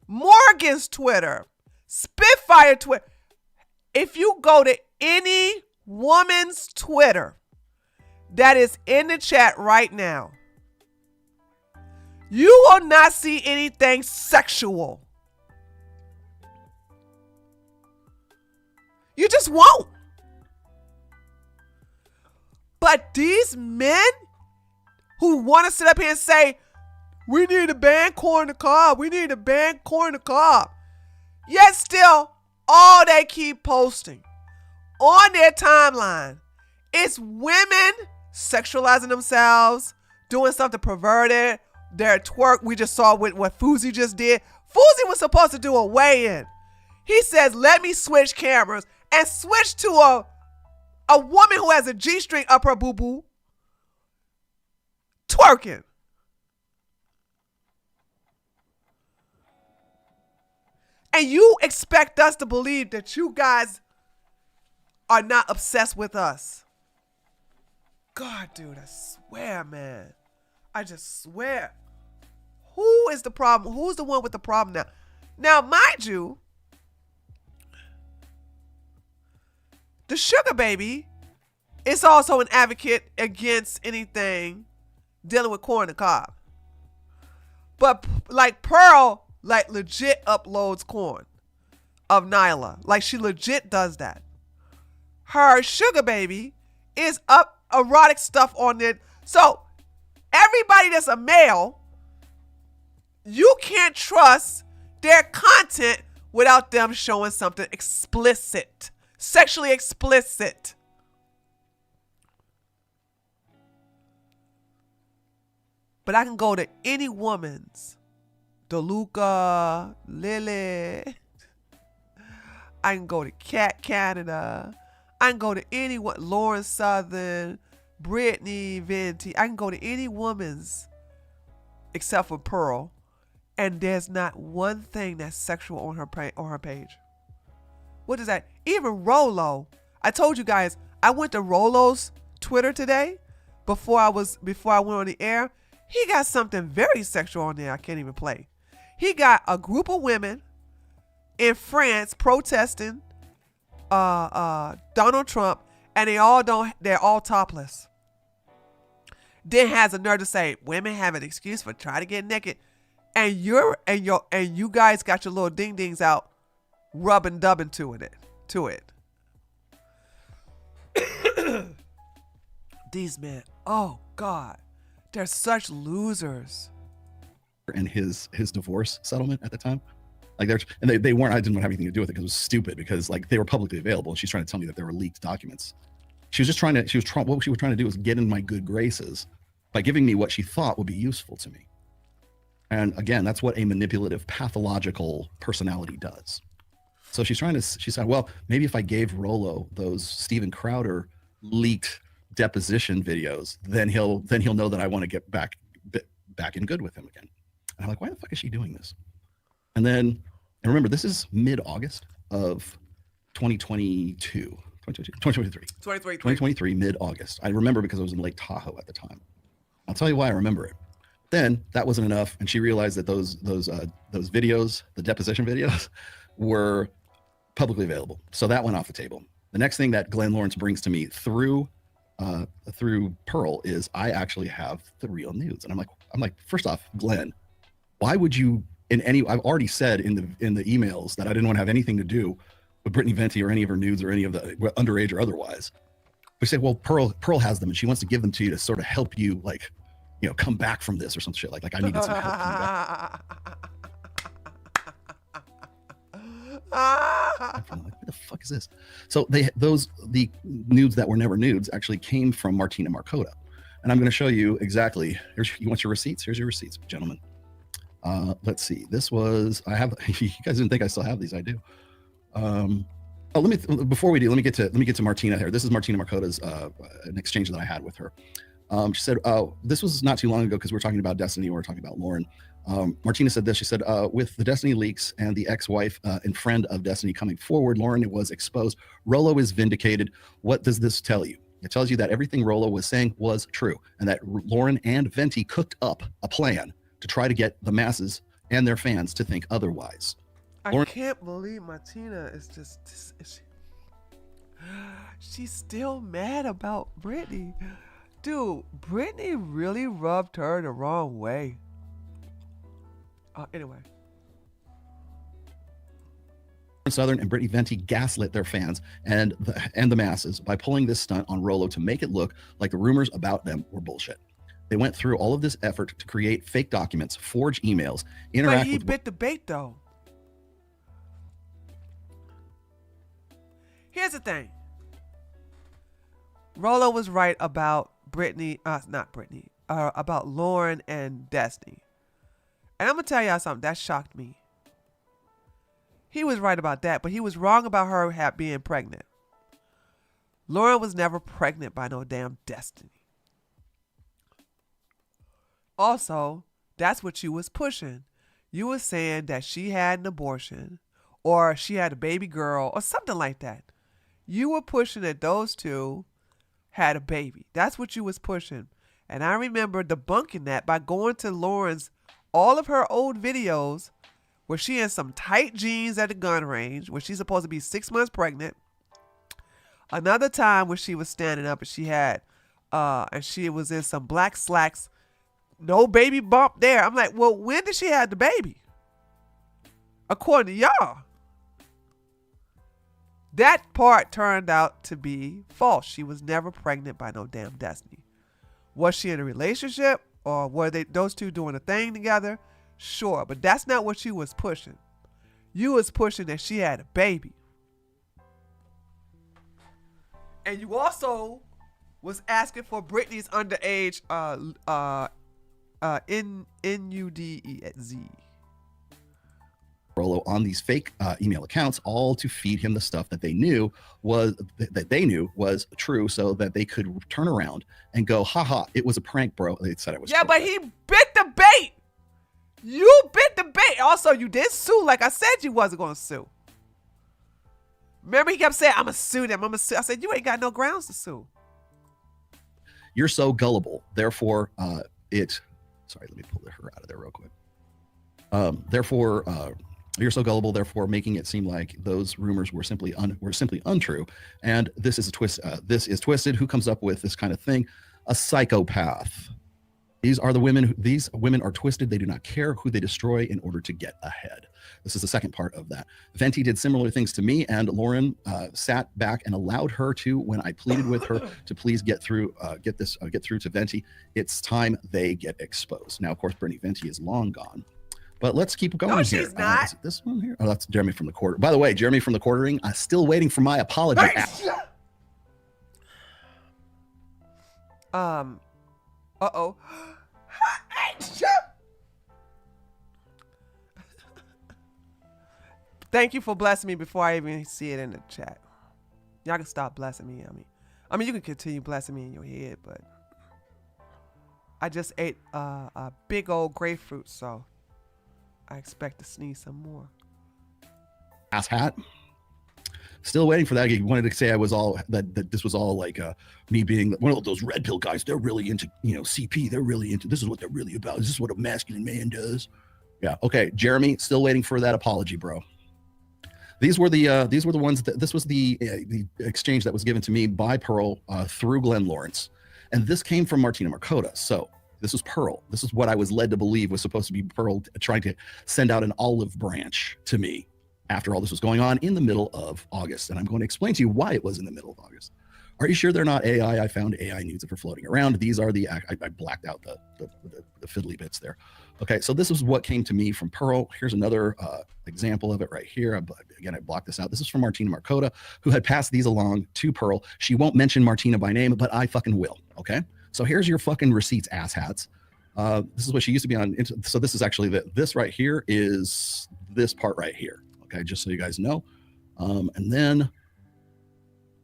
S3: Morgan's Twitter, Spitfire Twitter, if you go to any woman's Twitter that is in the chat right now, you will not see anything sexual. You just won't. But these men who want to sit up here and say, we need to ban corn the cob, we need to ban corn the cob, yet still all they keep posting on their timeline is women sexualizing themselves, doing something perverted, their twerk. We just saw what Fousey just did. Fousey was supposed to do a weigh-in. He says, let me switch cameras, and switch to a woman who has a G-string up her boo-boo twerking. And you expect us to believe that you guys are not obsessed with us. God, dude, I swear, man. I just swear. Who is the problem? Who's the one with the problem now? Now, mind you, the sugar baby is also an advocate against anything dealing with corn and cob. But like Pearl, like legit uploads corn of Nyla. Like she legit does that. Her sugar baby is up erotic stuff on it. So everybody that's a male, you can't trust their content without them showing something explicit. Sexually explicit. But I can go to any woman's, DeLuca, Lily. I can go to Cat Canada. I can go to anyone, Lauren Southern, Brittany Venti. I can go to any woman's except for Pearl, and there's not one thing that's sexual on her page. What is that? Even Rollo. I told you guys, I went to Rollo's Twitter today. before I went on the air. He got something very sexual on there I can't even play. He got a group of women in France protesting Donald Trump, and they're all topless. Then has a nerve to say women have an excuse for trying to get naked, and you guys got your little ding dings out, rubbing dubbing to it. These men, oh God, they're such losers.
S19: And his divorce settlement at the time, like they weren't. I didn't have anything to do with it because it was stupid. Because like they were publicly available, and she's trying to tell me that there were leaked documents. What she was trying to do was get in my good graces by giving me what she thought would be useful to me. And again, that's what a manipulative, pathological personality does. So she said, well, maybe if I gave Rollo those Steven Crowder leaked deposition videos, then he'll know that I want to get back in good with him again. And I'm like, why the fuck is she doing this? And remember, this is mid-August of 2023, mid-August. I remember because I was in Lake Tahoe at the time. I'll tell you why I remember it. Then that wasn't enough, and she realized that those videos, the deposition videos, were publicly available. So that went off the table. The next thing that Glenn Lawrence brings to me through Pearl is I actually have the real nudes, and I'm like, first off, Glenn, why would you? I've already said in the emails that I didn't want to have anything to do with Brittany Venti or any of her nudes or any of the underage or otherwise. We said, well, Pearl has them and she wants to give them to you to sort of help you, like, you know, come back from this or some shit. Like I needed some help coming back. I'm like, what the fuck is this? So the nudes that were never nudes actually came from Martina Markota. And I'm going to show you exactly. You want your receipts? Here's your receipts, gentlemen. Let's see. This was, you guys didn't think I still have these. I do. Before we do, let me get to Martina here. This is Martina Markota's an exchange that I had with her. She said, this was not too long ago because we're talking about Destiny. We're talking about Lauren. Martina said this. She said, with the Destiny leaks and the ex-wife and friend of Destiny coming forward, Lauren was exposed. Rollo is vindicated. What does this tell you? It tells you that everything Rollo was saying was true and that Lauren and Venti cooked up a plan to try to get the masses and their fans to think otherwise.
S3: I can't believe Martina is she's still mad about Brittany. Dude, Brittany really rubbed her the wrong way. Anyway.
S19: Southern and Brittany Venti gaslit their fans and the masses by pulling this stunt on Rollo to make it look like the rumors about them were bullshit. They went through all of this effort to create fake documents, forge emails, interact
S3: but he bit the bait though. Here's the thing. Rollo was right about about Lauren and Destiny. And I'm going to tell y'all something that shocked me. He was right about that, but he was wrong about her being pregnant. Lauren was never pregnant by no damn Destiny. Also, that's what you was pushing. You was saying that she had an abortion or she had a baby girl or something like that. You were pushing that those two had a baby. That's what you was pushing. And I remember debunking that by going to Lauren's, all of her old videos where she in some tight jeans at the gun range, where she's supposed to be 6 months pregnant. Another time where she was standing up and she had, and she was in some black slacks, no baby bump there. I'm like, well, when did she have the baby? According to y'all. That part turned out to be false. She was never pregnant by no damn Destiny. Was she in a relationship or were those two doing a thing together? Sure, but that's not what you was pushing. You was pushing that she had a baby. And you also was asking for Britney's underage NUDEZ.
S19: Rollo on these fake email accounts, all to feed him the stuff that they knew was true, so that they could turn around and go, haha, it was a prank, bro. They said it was.
S3: Yeah, but he bit the bait. You bit the bait. Also, you did sue, like I said you wasn't gonna sue. Remember, he kept saying, "I'm gonna sue them. I'm gonna sue." I said, "You ain't got no grounds to sue."
S19: You're so gullible. Therefore, sorry, let me pull her out of there real quick. You're so gullible, therefore making it seem like those rumors were simply untrue. And this is a twist. This is twisted. Who comes up with this kind of thing? A psychopath. These women are twisted. They do not care who they destroy in order to get ahead. This is the second part of that. Venti did similar things to me, and Lauren sat back and allowed her to, when I pleaded with her to please get through to Venti. It's time they get exposed. Now, of course, Brittany Venti is long gone. But let's keep going here.
S3: She's not.
S19: Is it this one here? Oh, that's Jeremy from the Quarter. By the way, Jeremy from the Quartering, I'm still waiting for my apology.
S3: Uh-oh. Thank you for blessing me before I even see it in the chat. Y'all can stop blessing me. I mean, you can continue blessing me in your head, but I just ate a big old grapefruit, so I expect to sneeze some more.
S19: Ass hat. Still waiting for that. He wanted to say I was all that this was all like me being one of those red pill guys. They're really into, CP. They're really into, this is what they're really about. Is this what a masculine man does? Yeah. Okay. Jeremy, still waiting for that apology, bro. These were the ones that this was the exchange that was given to me by Pearl through Glenn Lawrence. And this came from Martina Markota. So this was Pearl. This is what I was led to believe was supposed to be Pearl trying to send out an olive branch to me after all this was going on in the middle of August. And I'm going to explain to you why it was in the middle of August. Are you sure they're not AI? I found AI nudes that are floating around. These are I blacked out the fiddly bits there. Okay, so this is what came to me from Pearl. Here's another example of it right here. Again, I blocked this out. This is from Martina Markota, who had passed these along to Pearl. She won't mention Martina by name, but I fucking will, okay? So here's your fucking receipts, asshats. This is what she used to be on. So this is actually this right here is this part right here. Okay, just so you guys know. And then,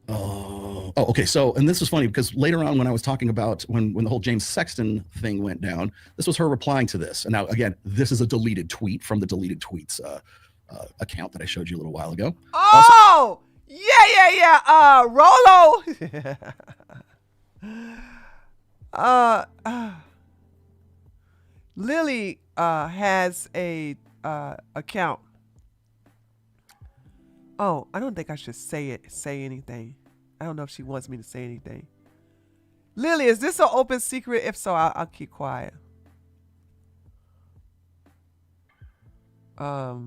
S19: okay. So, and this was funny because later on when I was talking about when the whole James Sexton thing went down, this was her replying to this. And now again, this is a deleted tweet from the deleted tweets account that I showed you a little while ago.
S3: Oh, also, yeah. Rollo. Lily has a account. Oh, I don't think I should say anything. I don't know if she wants me to say anything. Lily, is this an open secret? If so, I'll keep quiet. But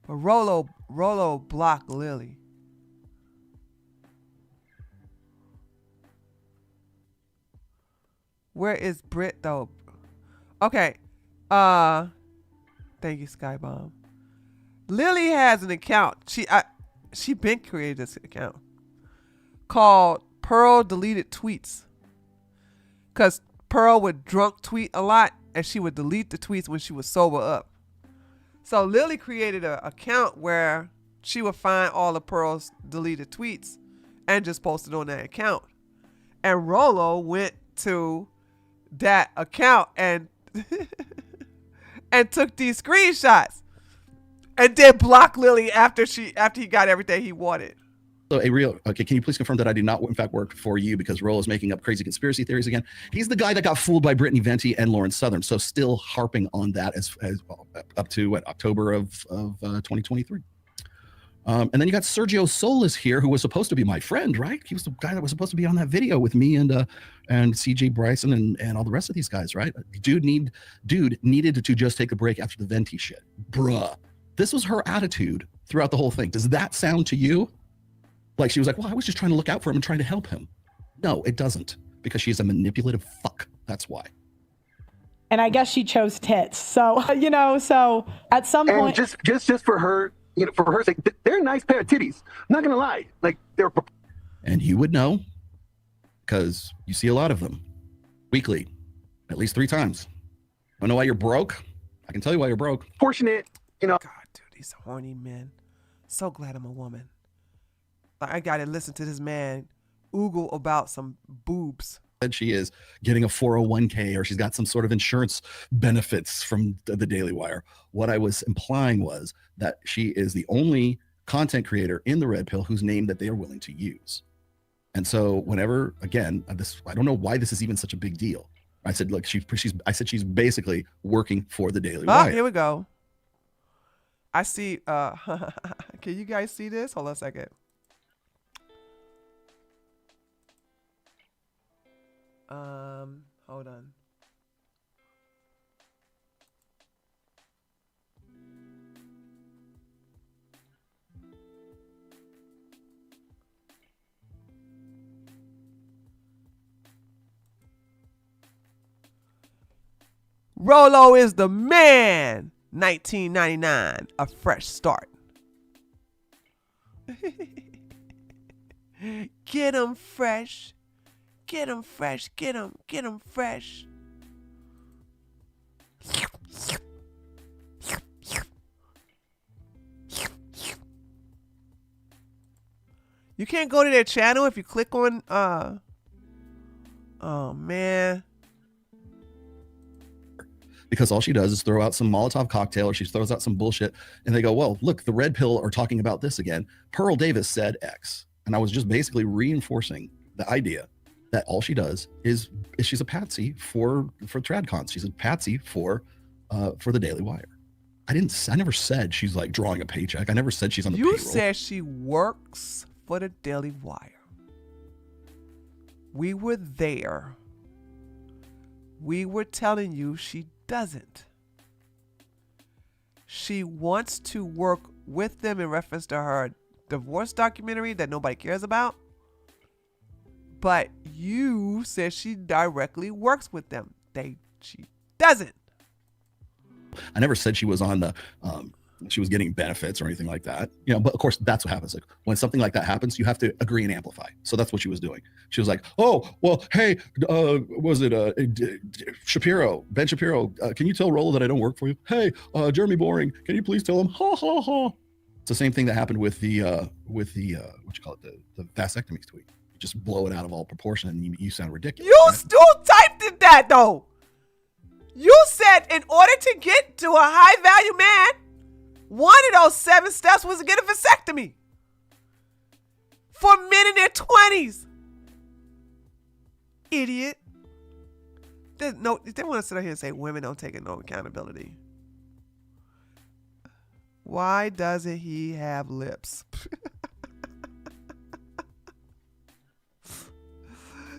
S3: Rollo blocked Lily. Where is Brit though? Okay. Thank you, Skybomb. Lily has an account. She been created this account called Pearl Deleted Tweets. Cause Pearl would drunk tweet a lot and she would delete the tweets when she was sober up. So Lily created an account where she would find all of Pearl's deleted tweets and just post it on that account. And Rollo went to that account and and took these screenshots. And then block Lily after he got everything he wanted.
S19: So okay, can you please confirm that I did not in fact work for you because Rollo is making up crazy conspiracy theories again? He's the guy that got fooled by Brittany Venti and Lawrence Southern. So still harping on that as up to October of 2023. And then you got Sergio Solis here, who was supposed to be my friend, right? He was the guy that was supposed to be on that video with me and CJ Bryson and all the rest of these guys, right? Dude needed to just take a break after the Venti shit. Bruh. This was her attitude throughout the whole thing. Does that sound to you like she was like, well, I was just trying to look out for him and trying to help him? No, it doesn't, because she's a manipulative fuck. That's why.
S2: And I guess she chose tits. So, so at some point.
S13: And just for her, for her sake, they're a nice pair of titties. I'm not going to lie. Like, they're.
S19: And you would know because you see a lot of them weekly, at least 3 times. I know why you're broke. I can tell you why you're broke.
S13: Fortunate,
S3: God, dude, these horny men. So glad I'm a woman. I got to listen to this man oogle about some boobs.
S19: That she is getting a 401k or she's got some sort of insurance benefits from the Daily Wire. What I was implying was that she is the only content creator in the Red Pill whose name that they are willing to use. And so whenever, again, I don't know why this is even such a big deal. I said, look, she's basically working for the Daily Wire.
S3: Here we go. I see. Can you guys see this? Hold on a second. Hold on. Rollo is the man. 1999, a fresh start. Get 'em fresh. Get 'em fresh. Get 'em fresh. You can't go to their channel if you click on oh man.
S19: Because all she does is throw out some Molotov cocktail, or she throws out some bullshit, and they go, well, look, the Red Pill are talking about this again. Pearl Davis said X. And I was just basically reinforcing the idea that all she does is she's a patsy for TradCons. She's a patsy for the Daily Wire. I never said she's like drawing a paycheck. I never said she's on the payroll.
S3: You said she works for the Daily Wire. We were there. We were telling you she doesn't. She wants to work with them in reference to her divorce documentary that nobody cares about. But you said she directly works with them. She doesn't.
S19: I never said she was on the she was getting benefits or anything like that, you know. But of course, that's what happens. Like when something like that happens, you have to agree and amplify. So that's what she was doing. She was like, "Oh, well, hey, was it Ben Shapiro? Can you tell Rollo that I don't work for you? Hey, Jeremy Boring, can you please tell him? Ha ha ha." It's the same thing that happened with the what you call it, the vasectomy tweet. You just blow it out of all proportion, and you sound ridiculous.
S3: You still typed in that though. You said in order to get to a high value man, one of those 7 steps was to get a vasectomy. For men in their 20s. Idiot. They want to sit here and say women don't take no accountability. Why doesn't he have lips?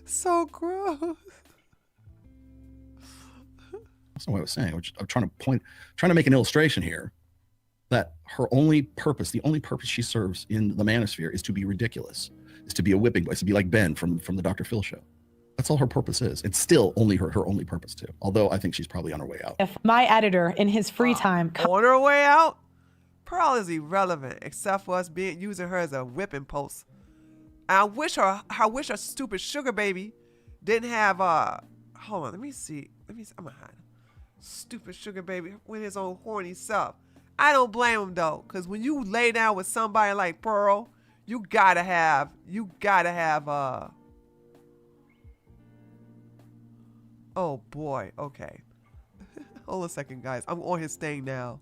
S3: So gross.
S19: That's not what I was saying. I'm trying to make an illustration here that her only purpose, the only purpose she serves in the manosphere is to be ridiculous, is to be a whipping boy, is to be like Ben from the Dr. Phil show. That's all her purpose is. It's still only her only purpose too. Although I think she's probably on her way out.
S2: If my editor in his free time
S3: on her way out, Pearl is irrelevant except for us using her as a whipping post. I wish her stupid sugar baby didn't have hold on, let me see. I'm gonna hide him. Stupid sugar baby with his own horny self. I don't blame him though, because when you lay down with somebody like Pearl, you gotta have oh boy, okay. Hold a second, guys. I'm on his thing now.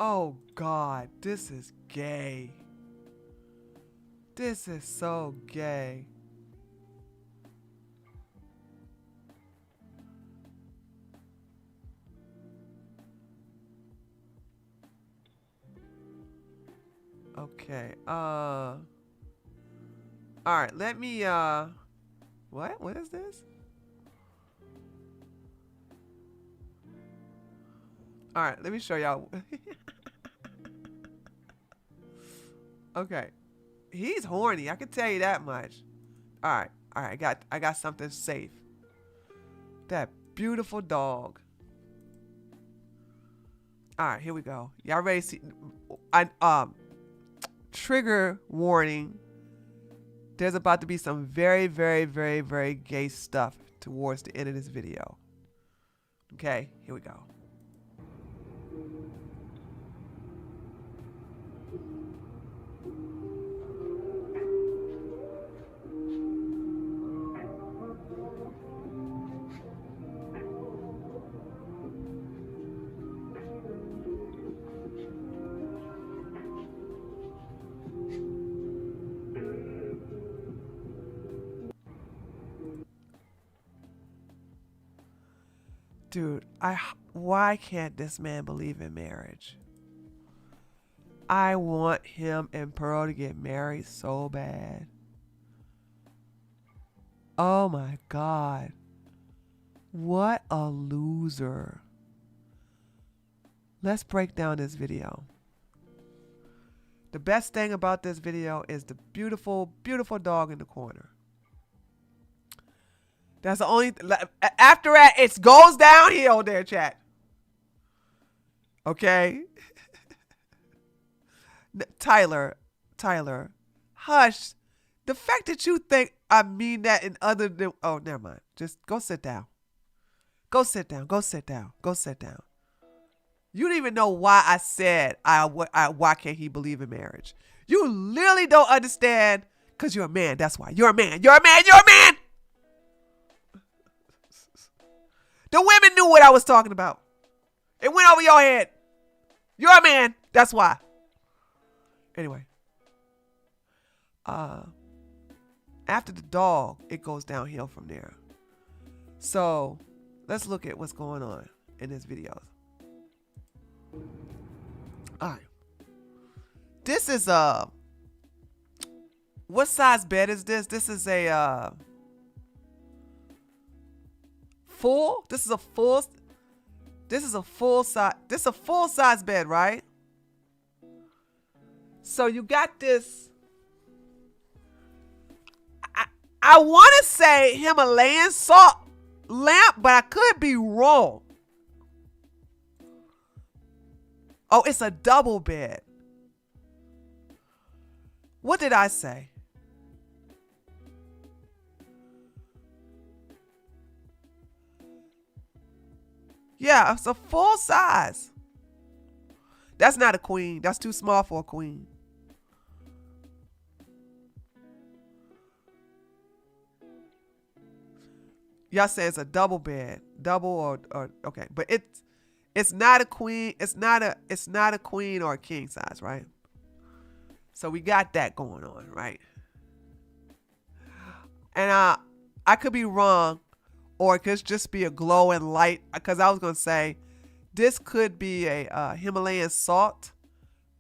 S3: Oh God, this is gay. This is so gay. Okay. All right, let me what is this? All right, let me show y'all. Okay. He's horny, I can tell you that much. All right, I got something safe. That beautiful dog. All right, here we go. Y'all ready to see? Trigger warning. There's about to be some very, very, very, very gay stuff towards the end of this video. Okay, here we go. Dude, why can't this man believe in marriage? I want him and Pearl to get married so bad. Oh my God. What a loser. Let's break down this video. The best thing about this video is the beautiful, beautiful dog in the corner. That's the only, after that, it goes downhill there, chat. Okay? Tyler, hush. The fact that you think I mean that in other than, oh, never mind. Just go sit down. Go sit down. Go sit down. Go sit down. You don't even know why I said why can't he believe in marriage? You literally don't understand because you're a man. That's why. You're a man. You're a man. You're a man. The women knew what I was talking about. It went over your head. You're a man. That's why. Anyway. After the dog, it goes downhill from there. So let's look at what's going on in this video. All right. This is what size bed is this? This is a full. This is a full size. This is a full size bed, right? So you got this. I want to say Himalayan salt lamp, but I could be wrong. Oh, it's a double bed. What did I say? Yeah, it's a full size. That's not a queen. That's too small for a queen. Y'all say it's a double bed. Double or okay. But it's not a queen. It's not a queen or a king size, right? So we got that going on, right? And I could be wrong, or it could just be a glowing light, because I was gonna say this could be a Himalayan salt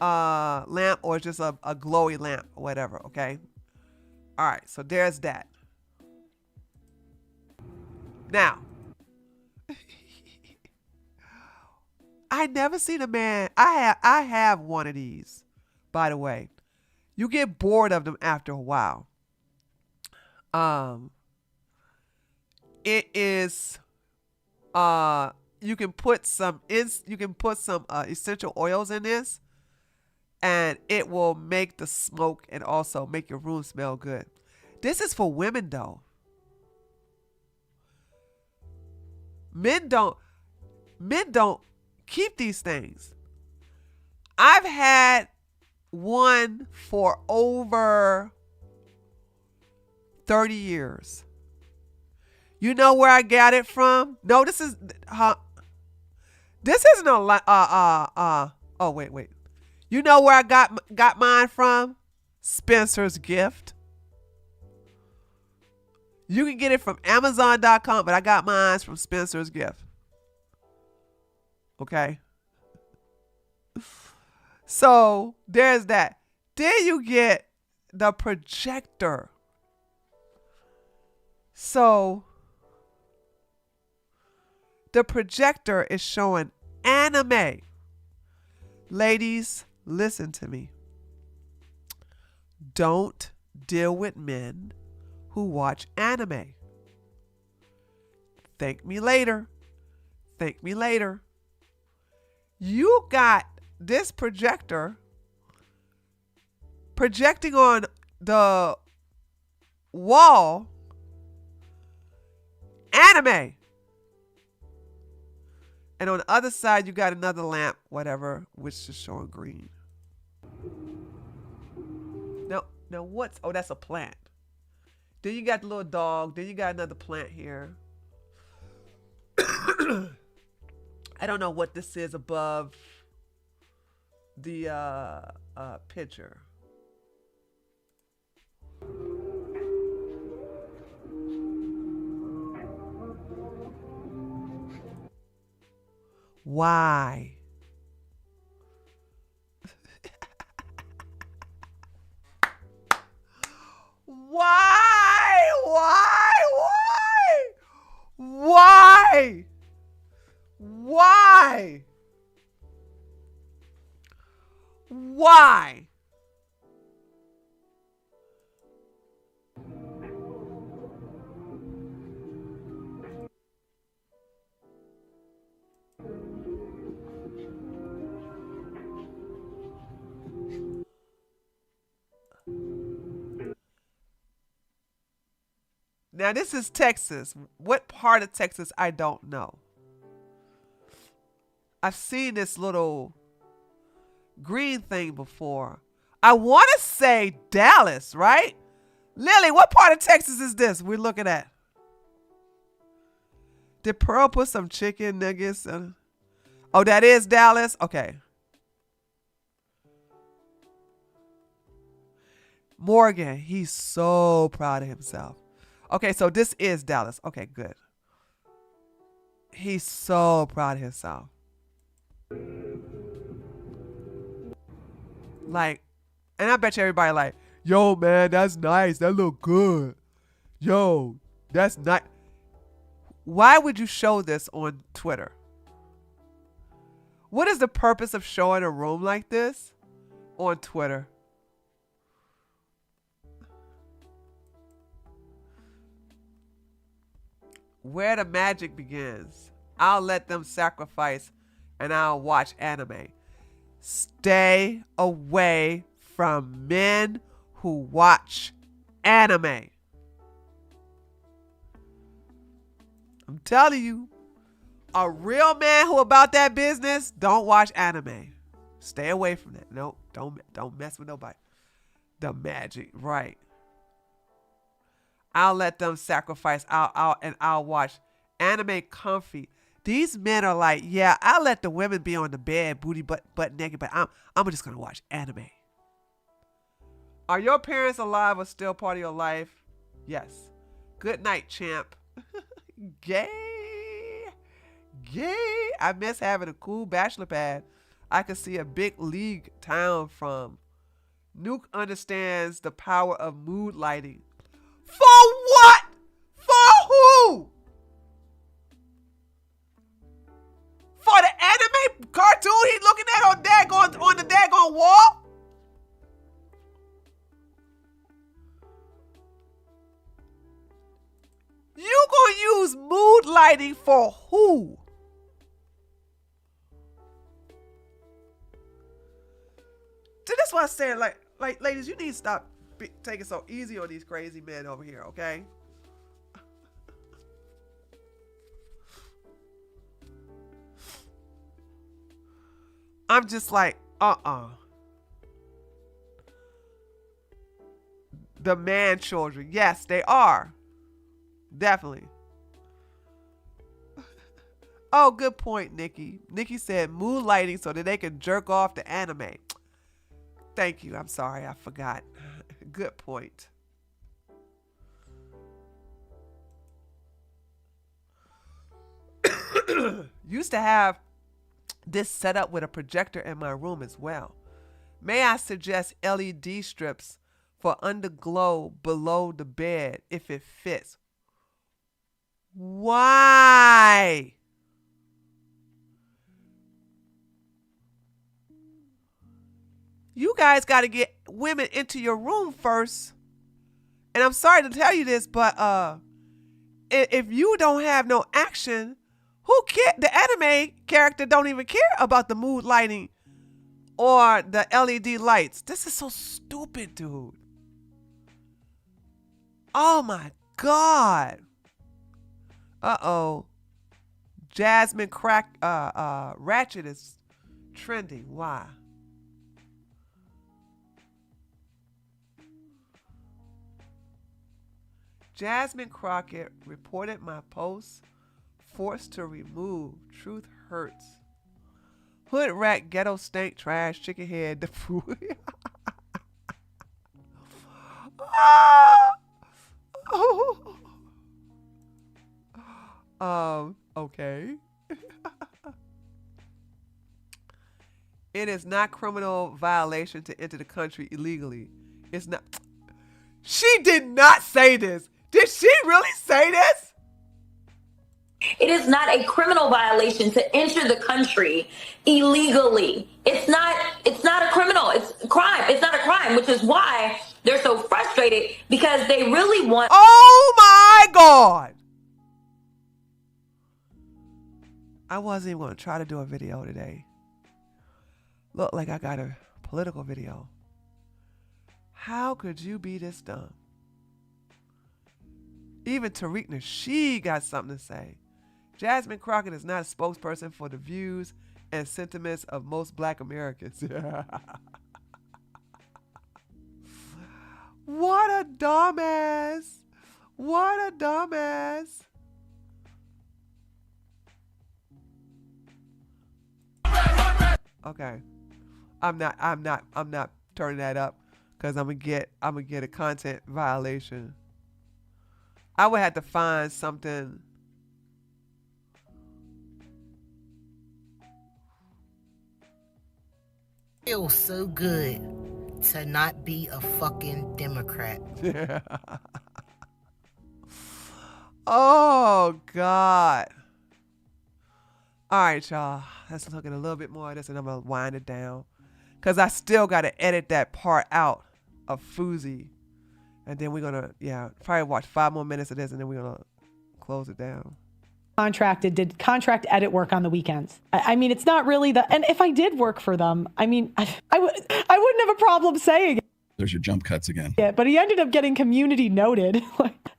S3: lamp, or just a glowy lamp or whatever, okay? All right, so there's that. Now, I never seen a man. I have one of these, by the way. You get bored of them after a while. It is you can put some essential oils in this, and it will make the smoke and also make your room smell good. This is for women though. Men don't keep these things. I've had one for over 30 years. You know where I got it from? No, this is this isn't a oh wait. You know where I got mine from? Spencer's Gift. You can get it from Amazon.com, but I got mine from Spencer's Gift. Okay. So there's that. Then you get the projector. So the projector is showing anime. Ladies, listen to me. Don't deal with men who watch anime. Thank me later. Thank me later. You got this projector projecting on the wall anime. And on the other side, you got another lamp, whatever, which is showing green. Now what's, oh, that's a plant. Then you got the little dog. Then you got another plant here. I don't know what this is above the picture. Why? Why? Why? Why? Why? Now, this is Texas. What part of Texas? I don't know. I've seen this little green thing before. I want to say Dallas, right? Lily, what part of Texas is this we're looking at? Did Pearl put some chicken nuggets? Oh, that is Dallas? Okay. Morgan, he's so proud of himself. Okay, so this is Dallas. Okay, good. He's so proud of himself. Like, and I bet you everybody like, yo, man, that's nice. That look good. Yo, that's nice. Why would you show this on Twitter? What is the purpose of showing a room like this on Twitter? Where the magic begins. I'll let them sacrifice and I'll watch anime. Stay away from men who watch anime. I'm telling you, a real man who about that business don't watch anime. Stay away from that. No, don't mess with nobody. The magic, right? I'll let them sacrifice. I'll watch anime comfy. These men are like, yeah, I'll let the women be on the bed, booty butt naked, but I'm just gonna watch anime. Are your parents alive or still part of your life? Yes. Good night, champ. Gay. I miss having a cool bachelor pad I could see a big league town from. Nuke understands the power of mood lighting. For what? For who? For the anime cartoon he's looking at on the daggone wall? You gonna use mood lighting for who? So that's why I said, like, ladies, you need to stop taking so easy on these crazy men over here, okay? I'm just like, The man children. Yes, they are. Definitely. Oh, good point, Nikki. Nikki said mood lighting so that they can jerk off the anime. Thank you. I'm sorry. I forgot. Good point. Used to have this set up with a projector in my room as well. May I suggest LED strips for underglow below the bed if it fits? Why? You guys got to get women into your room first. And I'm sorry to tell you this, but if you don't have no action, who cares? The anime character don't even care about the mood lighting or the LED lights. This is so stupid, dude. Oh my God. Uh-oh. Jasmine Ratchet is trending. Why? Jasmine Crockett reported my post. Forced to remove. Truth hurts. Hood rat, ghetto stank, trash, chicken head, the food. Okay. It is not criminal violation to enter the country illegally. It's not. She did not say this. Did she really say this?
S14: It is not a criminal violation to enter the country illegally. It's not a criminal. It's a crime. It's not a crime, which is why they're so frustrated, because they really want.
S3: Oh my God. I wasn't even going to try to do a video today. Look like I got a political video. How could you be this dumb? Even Tariq Nasheed got something to say. Jasmine Crockett is not a spokesperson for the views and sentiments of most Black Americans. What a dumbass. What a dumbass. Okay. I'm not turning that up because I'm gonna get a content violation. I would have to find something.
S21: Feels so good to not be a fucking Democrat.
S3: Oh God. All right, y'all. Let's look at a little bit more of this and I'm gonna wind it down. Cause I still gotta edit that part out of Fousey. And then we're gonna, probably watch 5 more minutes of this and then we're gonna close it down.
S2: Did contract edit work on the weekends. I mean, it's not really and if I did work for them, I mean, I wouldn't have a problem saying it.
S19: There's your jump cuts again.
S2: Yeah, but he ended up getting community noted.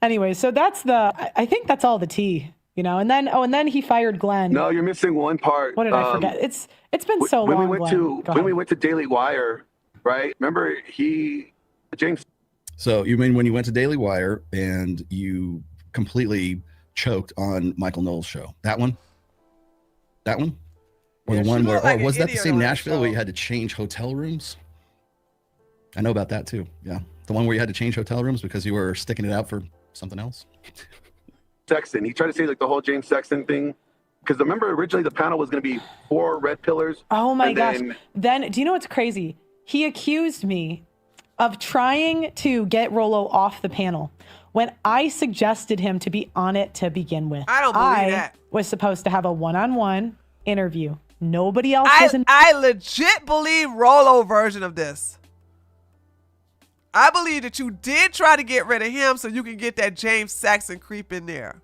S2: Anyway, so I think that's all the tea, and then he fired Glenn.
S13: No, you're missing one part.
S2: What did I forget? It's been so long.
S13: When we went to Daily Wire, right? Remember James.
S19: So you mean when you went to Daily Wire and you completely choked on Michael Knowles' show? That one? Or the one where, was that the same Nashville where you had to change hotel rooms? I know about that too. Yeah. The one where you had to change hotel rooms because you were sticking it out for something else.
S13: Sexton. He tried to say like the whole James Sexton thing. Because remember originally the panel was going to be 4 red pillars.
S2: Oh my gosh. Then do you know what's crazy? He accused me of trying to get Rollo off the panel when I suggested him to be on it to begin with.
S3: I don't believe that.
S2: Was supposed to have a one-on-one interview. Nobody else was
S3: I legit believe Rollo version of this. I believe that you did try to get rid of him so you can get that James Saxon creep in there.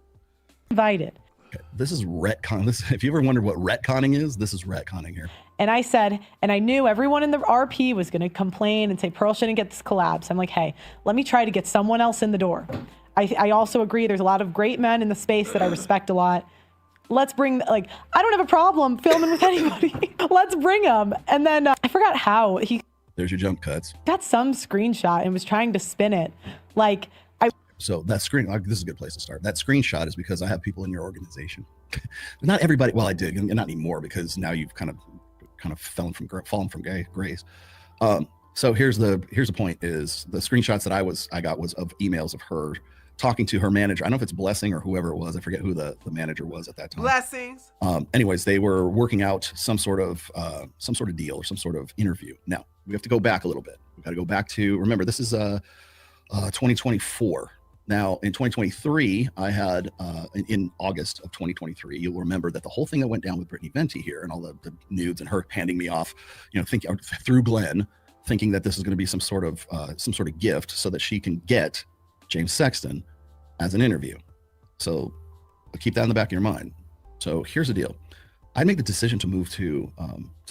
S2: Invited.
S19: Okay. This is retcon. If you ever wondered what retconning is, this is retconning here.
S2: And I said, and I knew everyone in the RP was going to complain and say Pearl shouldn't get this collab. So I'm like, hey, let me try to get someone else in the door. I also agree there's a lot of great men in the space that I respect a lot. Let's bring, I don't have a problem filming with anybody. Let's bring them. And then I forgot how he.
S19: There's your jump cuts.
S2: Got some screenshot and was trying to spin it.
S19: So that this is a good place to start. That screenshot is because I have people in your organization. Not everybody. Well, I did, and not anymore because now you've kind of fallen from grace. So here's the point: is the screenshots that I got was of emails of her talking to her manager. I don't know if it's Blessing or whoever it was. I forget who the manager was at that time.
S3: Blessings.
S19: Anyways, they were working out some sort of deal or some sort of interview. Now we have to go back a little bit. We got to go back to, remember, this is 2024. Now in 2023, I had in August of 2023, you'll remember that the whole thing that went down with Brittany Venti here and all the nudes and her handing me off, thinking through Glenn, thinking that this is going to be some sort of gift so that she can get James Sexton as an interview. So keep that in the back of your mind. So here's the deal. I made the decision to move to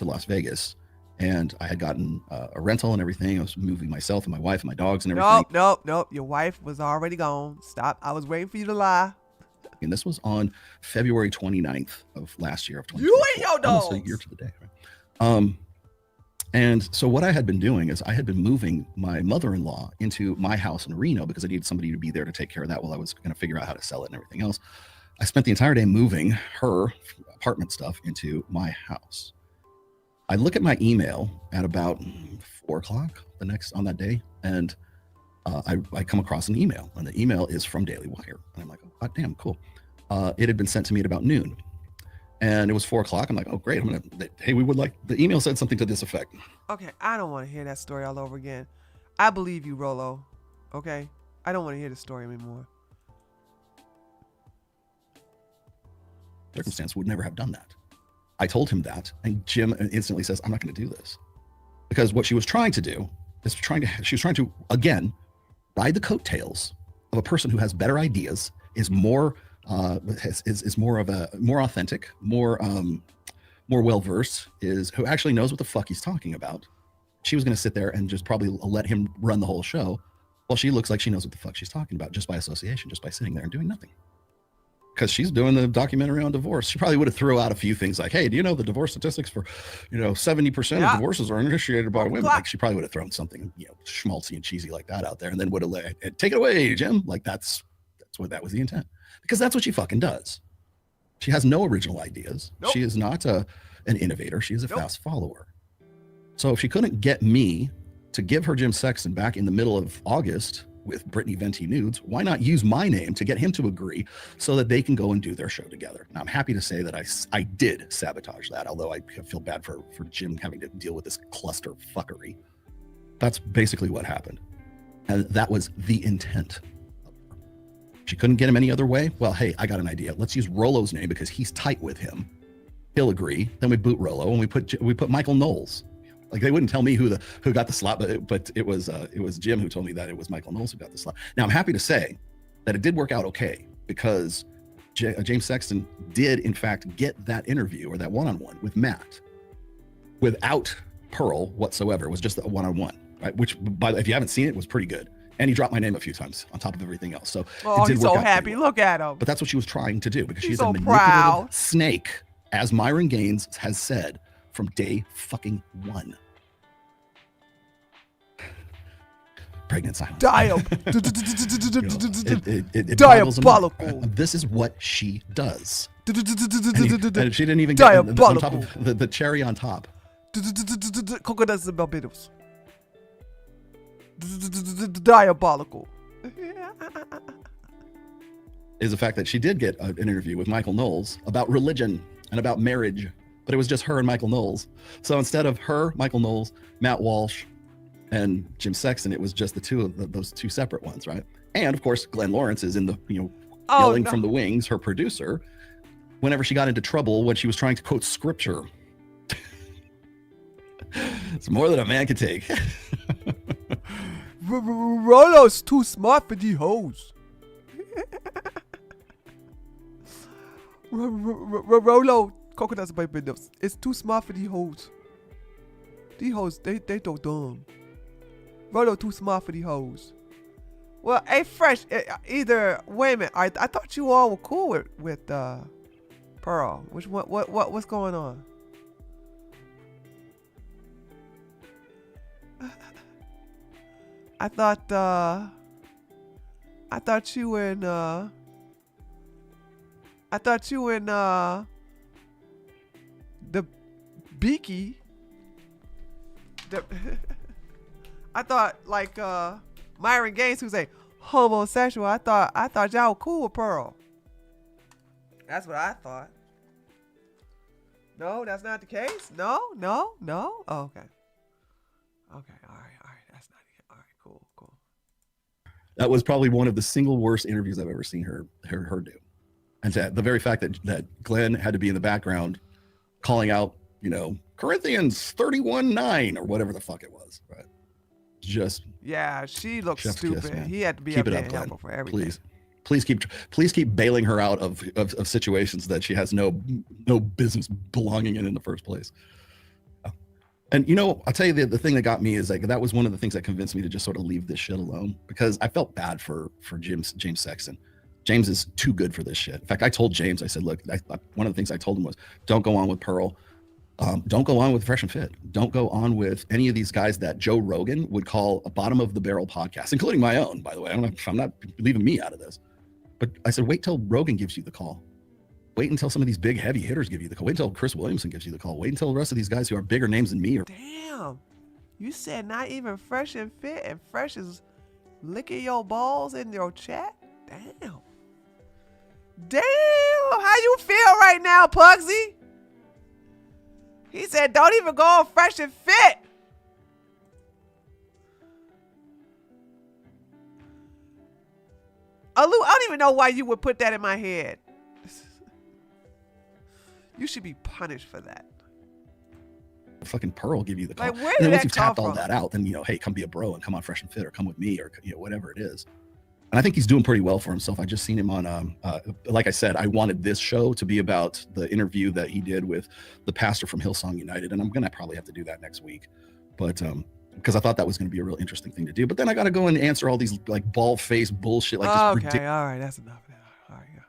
S19: Las Vegas, and I had gotten a rental and everything. I was moving myself and my wife and my dogs and everything.
S3: Nope. Your wife was already gone. Stop. I was waiting for you to lie.
S19: And this was on February 29th of last year of 2024.
S3: You and your dogs.
S19: Almost a year to the day, right? And so what I had been doing is I had been moving my mother-in-law into my house in Reno because I needed somebody to be there to take care of that while I was going to figure out how to sell it and everything else. I spent the entire day moving her apartment stuff into my house. I look at my email at about 4:00 on that day, and I come across an email, and the email is from Daily Wire. And I'm like, oh, damn, cool. It had been sent to me at about noon. And it was 4 o'clock. I'm like, oh, great. Hey, we would like, the email said something to this effect.
S3: Okay, I don't want to hear that story all over again. I believe you, Rollo. Okay? I don't want to hear the story anymore.
S19: Circumstance would never have done that. I told him that, and Jim instantly says, I'm not going to do this. Because what she was trying to do is she was trying to, again, ride the coattails of a person who has better ideas, is more more authentic, more well-versed, who actually knows what the fuck he's talking about. She was going to sit there and just probably let him run the whole show. Well, she looks like she knows what the fuck she's talking about just by association, just by sitting there and doing nothing. Because she's doing the documentary on divorce. She probably would have threw out a few things like, hey, do you know the divorce statistics for, 70% of divorces are initiated by women? Like, she probably would have thrown something, schmaltzy and cheesy like that out there, and then would have let, take it away, Jim. Like, that was the intent. Because that's what she fucking does. She has no original ideas. Nope. She is not an innovator. She is a fast follower. So if she couldn't get me to give her Jim Sexton back in the middle of August with Brittany Venti Nudes, why not use my name to get him to agree so that they can go and do their show together? Now, I'm happy to say that I did sabotage that, although I feel bad for Jim having to deal with this cluster fuckery. That's basically what happened. And that was the intent. She couldn't get him any other way. Well, hey, I got an idea. Let's use Rollo's name because he's tight with him. He'll agree. Then we boot Rollo and we put Michael Knowles. Like, they wouldn't tell me who got the slot, but it was Jim who told me that it was Michael Knowles who got the slot. Now, I'm happy to say that it did work out okay, because James Sexton did in fact get that interview, or that one-on-one with Matt, without Pearl whatsoever. It was just a one-on-one, right? Which, if you haven't seen it, was pretty good. And he dropped my name a few times on top of everything else. So
S3: oh, he's so happy. Look at him.
S19: But that's what she was trying to do, because she's
S3: so
S19: a manipulative
S3: proud
S19: snake, as Myron Gaines has said from day fucking one. Pregnant silence.
S3: Diabolical.
S19: This is what she does. And she didn't even get on top of the cherry on top.
S3: Coconuts and Barbados. Diabolical.
S19: Is the fact that she did get an interview with Michael Knowles about religion and about marriage, but it was just her and Michael Knowles. So instead of her, Michael Knowles, Matt Walsh, and Jim Sexton, it was just the two of those two separate ones, right? And of course, Glenn Lawrence is in the yelling from the wings, her producer, whenever she got into trouble when she was trying to quote scripture. It's more than a man can take.
S3: Rollo's too smart for the hoes. Rollo, coconuts by windows. It's too smart for the hoes. The hoes, they so dumb. Rollo too smart for the hoes. Well, hey, Fresh, either, wait a minute. I thought you all were cool with Pearl. What's going on? I thought you and the Beaky. I thought like Myron Gaines, who's a homosexual. I thought y'all were cool with Pearl. That's what I thought. No, that's not the case. No. Oh, okay. Okay. All right. That's not it. All right. Cool.
S19: That was probably one of the single worst interviews I've ever seen her do. And the very fact that Glenn had to be in the background calling out, Corinthians 31:9 or whatever the fuck it was, right? Just
S3: she looked stupid.
S19: Kiss,
S3: he had to be
S19: keep
S3: up
S19: it
S3: there
S19: up,
S3: and help
S19: Glenn.
S3: her for everything.
S19: Please keep bailing her out of situations that she has no business belonging in the first place. And I'll tell you the thing that got me is like that was one of the things that convinced me to just sort of leave this shit alone, because I felt bad for James Sexton. James is too good for this shit. In fact, I told James, I said, look, one of the things I told him was, don't go on with Pearl. Don't go on with Fresh and Fit. Don't go on with any of these guys that Joe Rogan would call a bottom of the barrel podcast, including my own, by the way. I'm not leaving me out of this. But I said, wait till Rogan gives you the call. Wait until some of these big heavy hitters give you the call. Wait until Chris Williamson gives you the call. Wait until the rest of these guys who are bigger names than me.
S3: Damn. You said not even Fresh and Fit, and Fresh is licking your balls in your chat? Damn. Damn, how you feel right now, Pugsy? He said, don't even go on Fresh and Fit. Alu, I don't even know why you would put that in my head. You should be punished for that.
S19: Fucking Pearl give you the call.
S3: Like, where
S19: and then
S3: did
S19: once
S3: that
S19: you've tapped
S3: come
S19: all
S3: from?
S19: that out, then, you know, hey, come be a bro and come on Fresh and Fit or come with me or, you know, whatever it is. And I think he's doing pretty well for himself. I just seen him on, like I said, I wanted this show to be about the interview that he did with the pastor from Hillsong United. And I'm going to probably have to do that next week. But, because I thought that was going to be a real interesting thing to do. But then I got to go and answer all these like bald-faced bullshit. Like, just
S3: Okay, all right, that's enough. All right, yeah.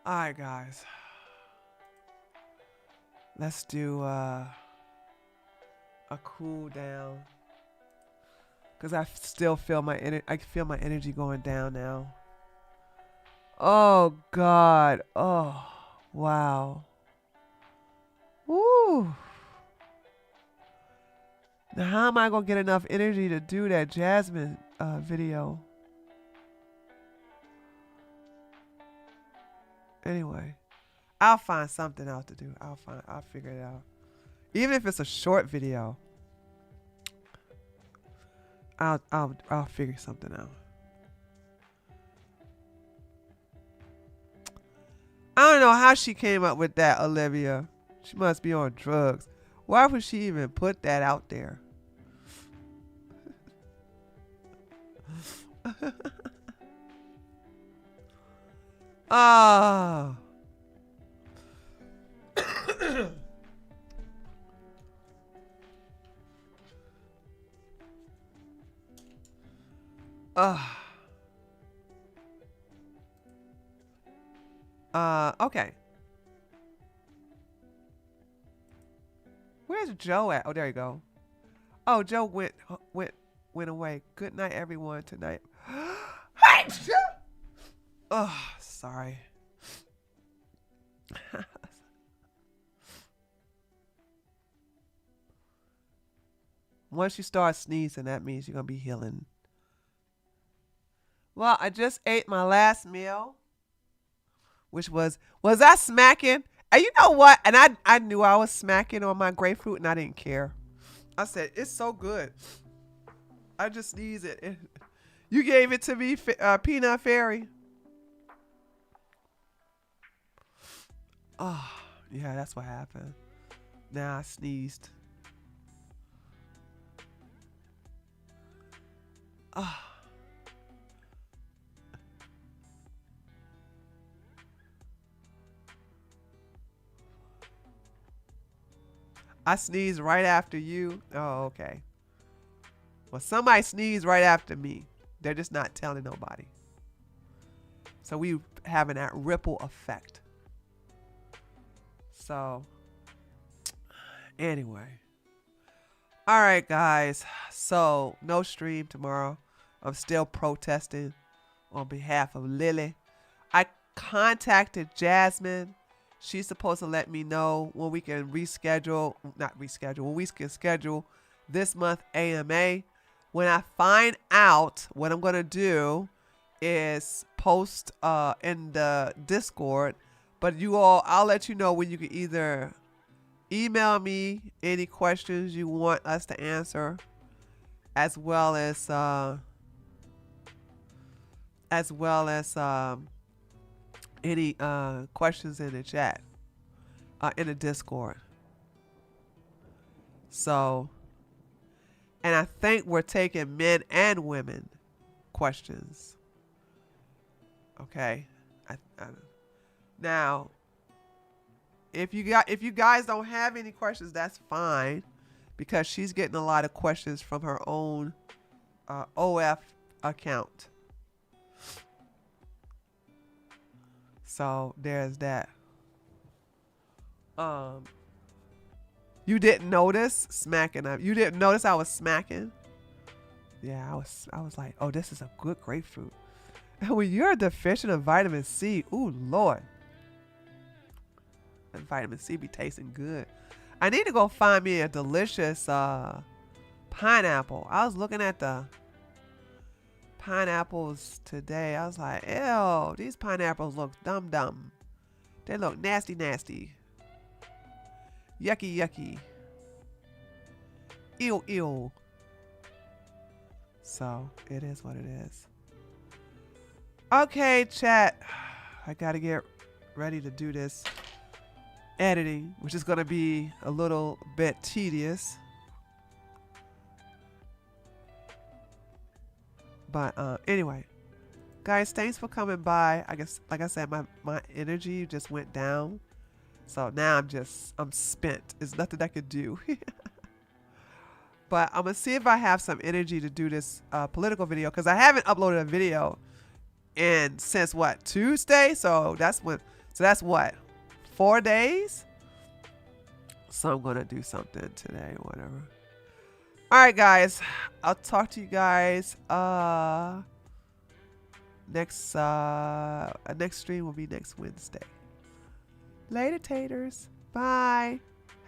S3: All right, guys. Let's do a cool down. Cause I still feel I feel my energy going down now. Oh God. Oh wow. Woo. Now how am I gonna get enough energy to do that Jasmine video? Anyway, I'll find something else to do. I'll figure it out. Even if it's a short video. I'll figure something out. I don't know how she came up with that, Olivia. She must be on drugs. Why would she even put that out there? Ah. Okay. Where's Joe at? Oh, there you go. Oh, Joe went away. Good night, everyone. Tonight. Oh, sorry. Once you start sneezing, that means you're gonna be healing. Well, I just ate my last meal, which was I smacking? And you know what? And I knew I was smacking on my grapefruit and I didn't care. I said, it's so good. I just sneezed it. You gave it to me, Peanut Fairy. Oh, yeah, that's what happened. Now I sneezed. Oh. I sneezed right after you. Oh, okay. Well, somebody sneezed right after me. They're just not telling nobody. So we having that ripple effect. So, anyway. All right, guys. So, no stream tomorrow. I'm still protesting on behalf of Lily. I contacted Jasmine. She's supposed to let me know when we can when we can schedule this month AMA. When I find out, what I'm going to do is post in the Discord. But you all, I'll let you know when you can either email me any questions you want us to answer, as well as any questions in the chat, in the Discord. So, and I think we're taking men and women questions. Okay. Now, if you guys don't have any questions, that's fine, because she's getting a lot of questions from her own OF account. So there's that. You didn't notice smacking up. You didn't notice I was smacking. Yeah, I was like, oh, this is a good grapefruit. And when you're deficient of vitamin C, ooh Lord, that vitamin C be tasting good. I need to go find me a delicious pineapple. I was looking at the pineapples today. I was like, ew, these pineapples look dumb. They look nasty. Yucky. Ew. So, it is what it is. Okay, chat. I gotta get ready to do this editing, which is gonna be a little bit tedious. But anyway, guys, thanks for coming by. I guess, like I said, my energy just went down. So now I'm spent. There's nothing I could do. But I'm going to see if I have some energy to do this political video, because I haven't uploaded a video since what, Tuesday? So that's what, 4 days? So I'm going to do something today, whatever. All right, guys. I'll talk to you guys next stream will be next Wednesday. Later, taters. Bye.